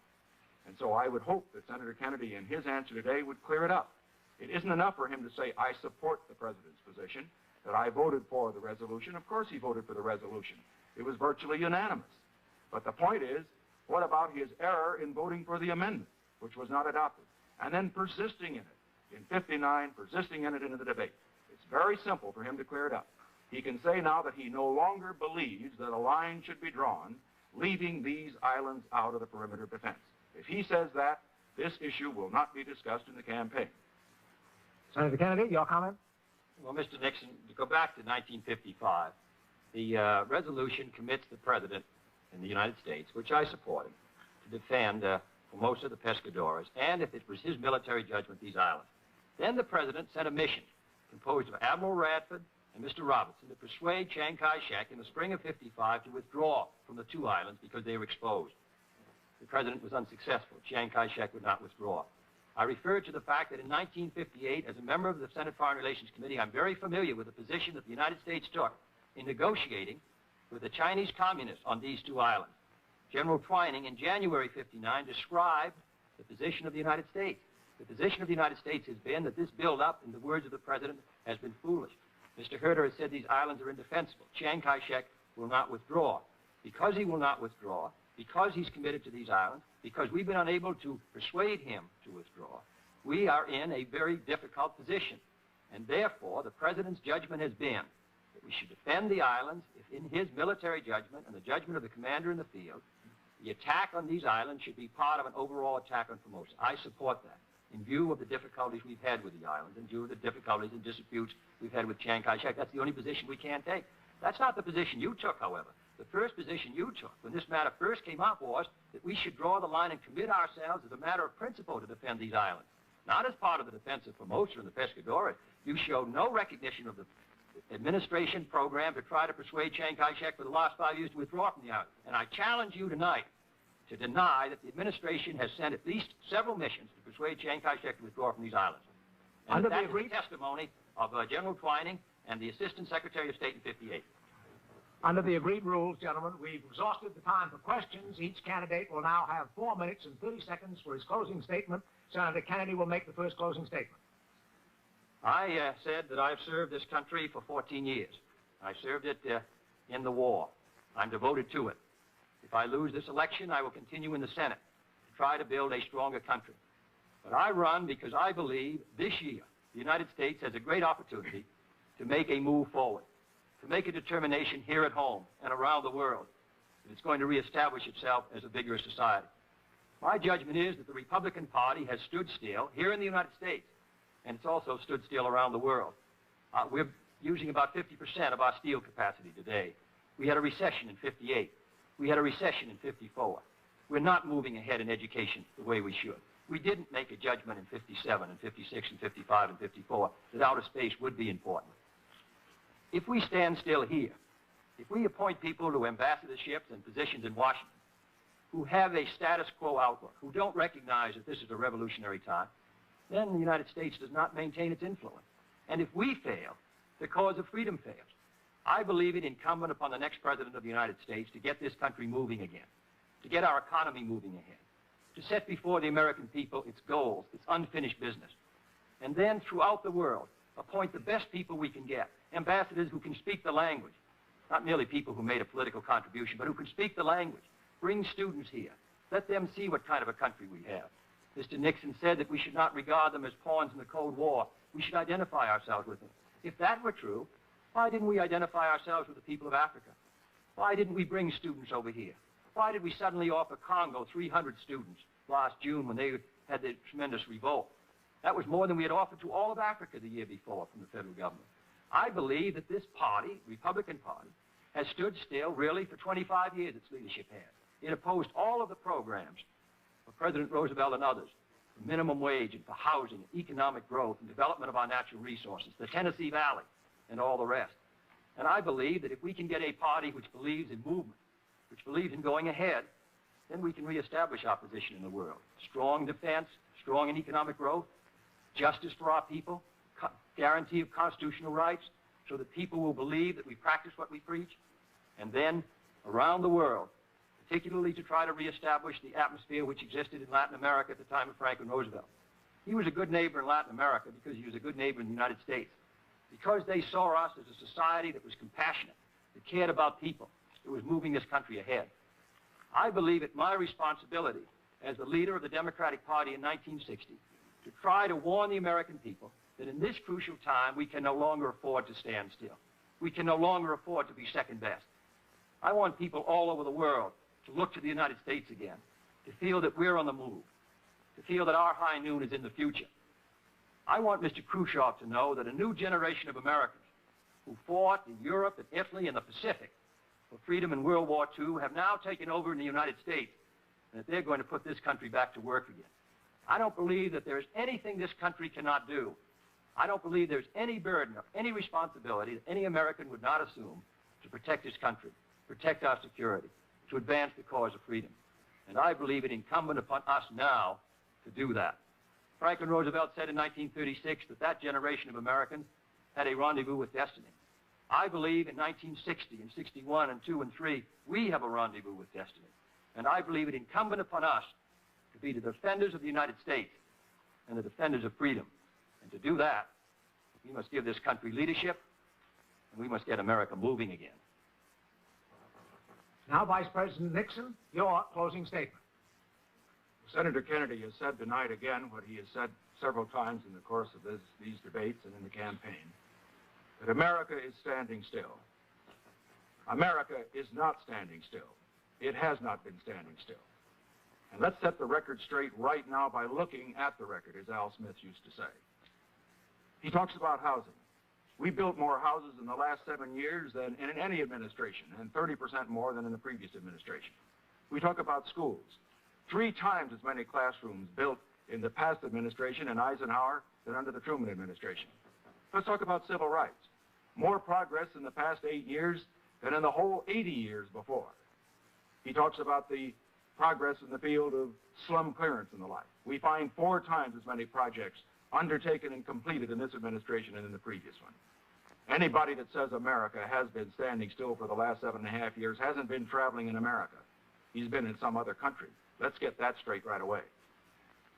And so I would hope that Senator Kennedy, in his answer today, would clear it up. It isn't enough for him to say, I support the president's position, that I voted for the resolution. Of course he voted for the resolution. It was virtually unanimous. But the point is, what about his error in voting for the amendment, which was not adopted, and then persisting in it, in 59, persisting in it into the debate? It's very simple for him to clear it up. He can say now that he no longer believes that a line should be drawn, leaving these islands out of the perimeter of defense. If he says that, this issue will not be discussed in the campaign. Senator Kennedy, your comment? Well, Mr. Nixon, to go back to 1955, the resolution commits the President in the United States, which I supported, to defend Formosa, the Pescadores, and if it was his military judgment, these islands. Then the President sent a mission composed of Admiral Radford and Mr. Robertson to persuade Chiang Kai-shek in the spring of '55 to withdraw from the two islands because they were exposed. The President was unsuccessful. Chiang Kai-shek would not withdraw. I refer to the fact that in 1958, as a member of the Senate Foreign Relations Committee, I'm very familiar with the position that the United States took in negotiating with the Chinese communists on these two islands. General Twining, in January '59, described the position of the United States. The position of the United States has been that this build-up, in the words of the President, has been foolish. Mr. Herter has said these islands are indefensible. Chiang Kai-shek will not withdraw. Because he will not withdraw, because he's committed to these islands, because we've been unable to persuade him to withdraw, we are in a very difficult position. And therefore, the President's judgment has been that we should defend the islands if in his military judgment and the judgment of the commander in the field, the attack on these islands should be part of an overall attack on Formosa. I support that in view of the difficulties we've had with the islands, in view of the difficulties and disputes we've had with Chiang Kai-shek. That's the only position we can't take. That's not the position you took, however. The first position you took when this matter first came up was that we should draw the line and commit ourselves as a matter of principle to defend these islands, not as part of the defense of Formosa and the Pescadores. You showed no recognition of the administration program to try to persuade Chiang Kai-shek for the last 5 years to withdraw from the islands. And I challenge you tonight to deny that the administration has sent at least several missions to persuade Chiang Kai-shek to withdraw from these islands. And Under that's the agreed testimony of General Twining and the Assistant Secretary of State in '58. Under the agreed rules, gentlemen, we've exhausted the time for questions. Each candidate will now have 4 minutes and 30 seconds for his closing statement. Senator Kennedy will make the first closing statement. I said that I've served this country for 14 years. I served it in the war. I'm devoted to it. If I lose this election, I will continue in the Senate to try to build a stronger country. But I run because I believe this year the United States has a great opportunity to make a move forward, to make a determination here at home and around the world that it's going to reestablish itself as a vigorous society. My judgment is that the Republican Party has stood still here in the United States, and it's also stood still around the world. We're using about 50% of our steel capacity today. We had a recession in '58. We had a recession in '54. We're not moving ahead in education the way we should. We didn't make a judgment in '57 and '56 and '55 and '54 that outer space would be important. If we stand still here, if we appoint people to ambassadorships and positions in Washington who have a status quo outlook, who don't recognize that this is a revolutionary time, then the United States does not maintain its influence. And if we fail, the cause of freedom fails. I believe it incumbent upon the next President of the United States to get this country moving again, to get our economy moving ahead, to set before the American people its goals, its unfinished business, and then throughout the world, appoint the best people we can get, ambassadors who can speak the language, not merely people who made a political contribution, but who can speak the language, bring students here, let them see what kind of a country we have. Mr. Nixon said that we should not regard them as pawns in the Cold War. We should identify ourselves with them. If that were true, why didn't we identify ourselves with the people of Africa? Why didn't we bring students over here? Why did we suddenly offer Congo 300 students last June when they had the tremendous revolt? That was more than we had offered to all of Africa the year before from the federal government. I believe that this party, Republican Party, has stood still really for 25 years its leadership has. It opposed all of the programs of President Roosevelt and others for minimum wage and for housing and economic growth and development of our natural resources, the Tennessee Valley, and all the rest. And I believe that if we can get a party which believes in movement, which believes in going ahead, then we can reestablish our position in the world. Strong defense, strong in economic growth, justice for our people, guarantee of constitutional rights, so that people will believe that we practice what we preach, and then around the world, particularly to try to reestablish the atmosphere which existed in Latin America at the time of Franklin Roosevelt. He was a good neighbor in Latin America because he was a good neighbor in the United States, because they saw us as a society that was compassionate, that cared about people, that was moving this country ahead. I believe it my responsibility as the leader of the Democratic Party in 1960 to try to warn the American people that in this crucial time we can no longer afford to stand still. We can no longer afford to be second best. I want people all over the world to look to the United States again, to feel that we're on the move, to feel that our high noon is in the future. I want Mr. Khrushchev to know that a new generation of Americans who fought in Europe and Italy and the Pacific for freedom in World War II have now taken over in the United States, and that they're going to put this country back to work again. I don't believe that there's anything this country cannot do. I don't believe there's any burden or any responsibility that any American would not assume to protect this country, protect our security, to advance the cause of freedom. And I believe it incumbent upon us now to do that. Franklin Roosevelt said in 1936 that that generation of Americans had a rendezvous with destiny. I believe in 1960 and 61 and 2 and 3, we have a rendezvous with destiny. And I believe it incumbent upon us to be the defenders of the United States and the defenders of freedom. And to do that, we must give this country leadership, and we must get America moving again. Now, Vice President Nixon, your closing statement. Senator Kennedy has said tonight again what he has said several times in the course of these debates and in the campaign, that America is standing still. America is not standing still. It has not been standing still. And let's set the record straight right now by looking at the record, as Al Smith used to say. He talks about housing. We built more houses in the last 7 years than in any administration, and 30% more than in the previous administration. We talk about schools. 3 times as many classrooms built in the past administration in Eisenhower than under the Truman administration. Let's talk about civil rights. More progress in the past 8 years than in the whole 80 years before. He talks about the progress in the field of slum clearance and the like. We find 4 times as many projects undertaken and completed in this administration and in the previous one. Anybody that says America has been standing still for the last 7.5 years hasn't been traveling in America. He's been in some other country. Let's get that straight right away.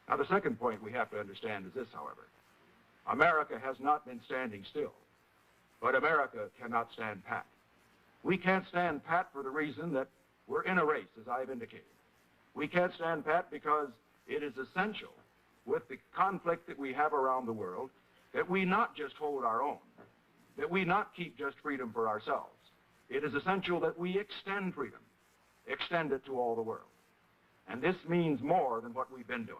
Now, the second point we have to understand is this, however. America has not been standing still, but America cannot stand pat. We can't stand pat for the reason that we're in a race, as I've indicated. We can't stand pat because it is essential with the conflict that we have around the world that we not just hold our own, that we not keep just freedom for ourselves. It is essential that we extend freedom, extend it to all the world. And this means more than what we've been doing.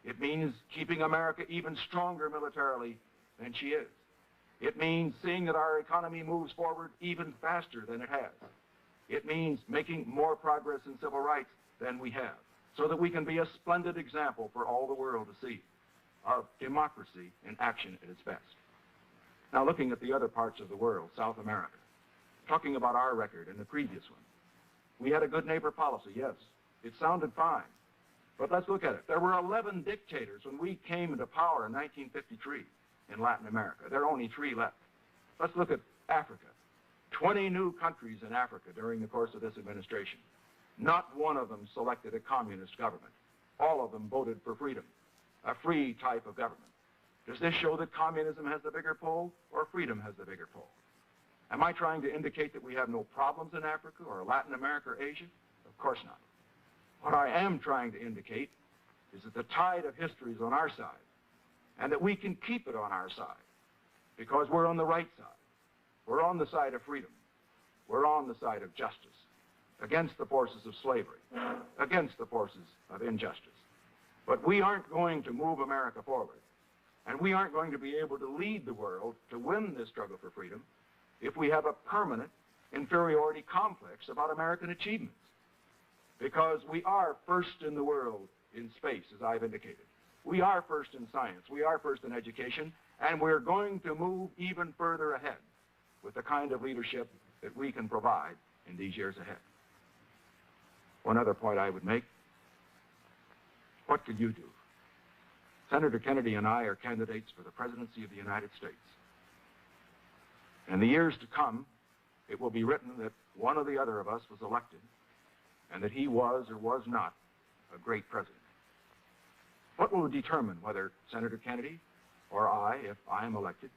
It means keeping America even stronger militarily than she is. It means seeing that our economy moves forward even faster than it has. It means making more progress in civil rights than we have, so that we can be a splendid example for all the world to see of democracy in action at its best. Now, looking at the other parts of the world, South America, talking about our record and the previous one, we had a good neighbor policy, yes. It sounded fine. But let's look at it. There were 11 dictators when we came into power in 1953 in Latin America. There are only 3 left. Let's look at Africa. 20 new countries in Africa during the course of this administration. Not one of them selected a communist government. All of them voted for freedom, a free type of government. Does this show that communism has the bigger pull or freedom has the bigger pull? Am I trying to indicate that we have no problems in Africa or Latin America or Asia? Of course not. What I am trying to indicate is that the tide of history is on our side, and that we can keep it on our side, because we're on the right side. We're on the side of freedom. We're on the side of justice, against the forces of slavery, against the forces of injustice. But we aren't going to move America forward, and we aren't going to be able to lead the world to win this struggle for freedom if we have a permanent inferiority complex about American achievements. Because we are first in the world in space, as I've indicated. We are first in science. We are first in education. And we're going to move even further ahead with the kind of leadership that we can provide in these years ahead. One other point I would make. What could you do? Senator Kennedy and I are candidates for the presidency of the United States. In the years to come, it will be written that one or the other of us was elected and that he was or was not a great president. What will determine whether Senator Kennedy or I, if I am elected,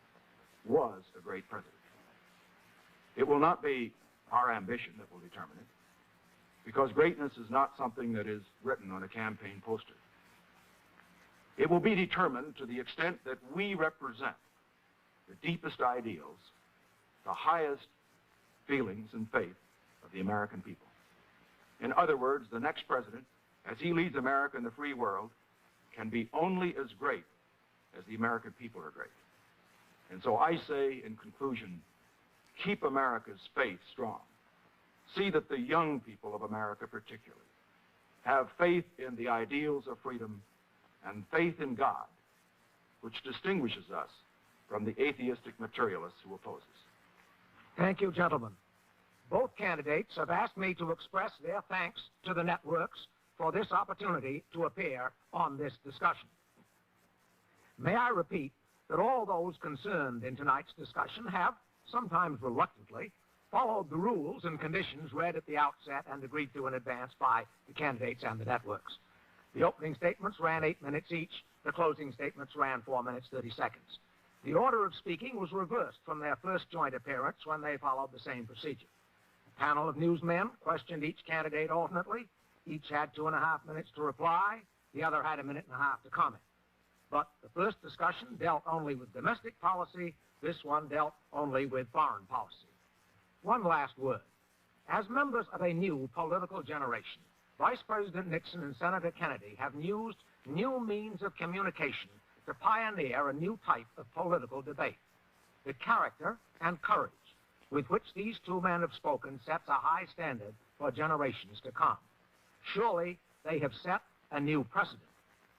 was a great president? It will not be our ambition that will determine it, because greatness is not something that is written on a campaign poster. It will be determined to the extent that we represent the deepest ideals, the highest feelings and faith of the American people. In other words, the next president, as he leads America and the free world, can be only as great as the American people are great. And so I say, in conclusion, keep America's faith strong. See that the young people of America particularly have faith in the ideals of freedom and faith in God, which distinguishes us from the atheistic materialists who oppose us. Thank you, gentlemen. Both candidates have asked me to express their thanks to the networks for this opportunity to appear on this discussion. May I repeat that all those concerned in tonight's discussion have, sometimes reluctantly, followed the rules and conditions read at the outset and agreed to in advance by the candidates and the networks. The opening statements ran 8 minutes each. The closing statements ran 4 minutes, 30 seconds. The order of speaking was reversed from their first joint appearance when they followed the same procedure. A panel of newsmen questioned each candidate alternately. Each had 2.5 minutes to reply. The other had 1.5 minutes to comment. But the first discussion dealt only with domestic policy. This one dealt only with foreign policy. One last word. As members of a new political generation, Vice President Nixon and Senator Kennedy have used new means of communication to pioneer a new type of political debate. The character and courage with which these two men have spoken sets a high standard for generations to come. Surely they have set a new precedent.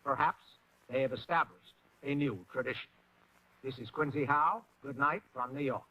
Perhaps they have established a new tradition. This is Quincy Howe. Good night from New York.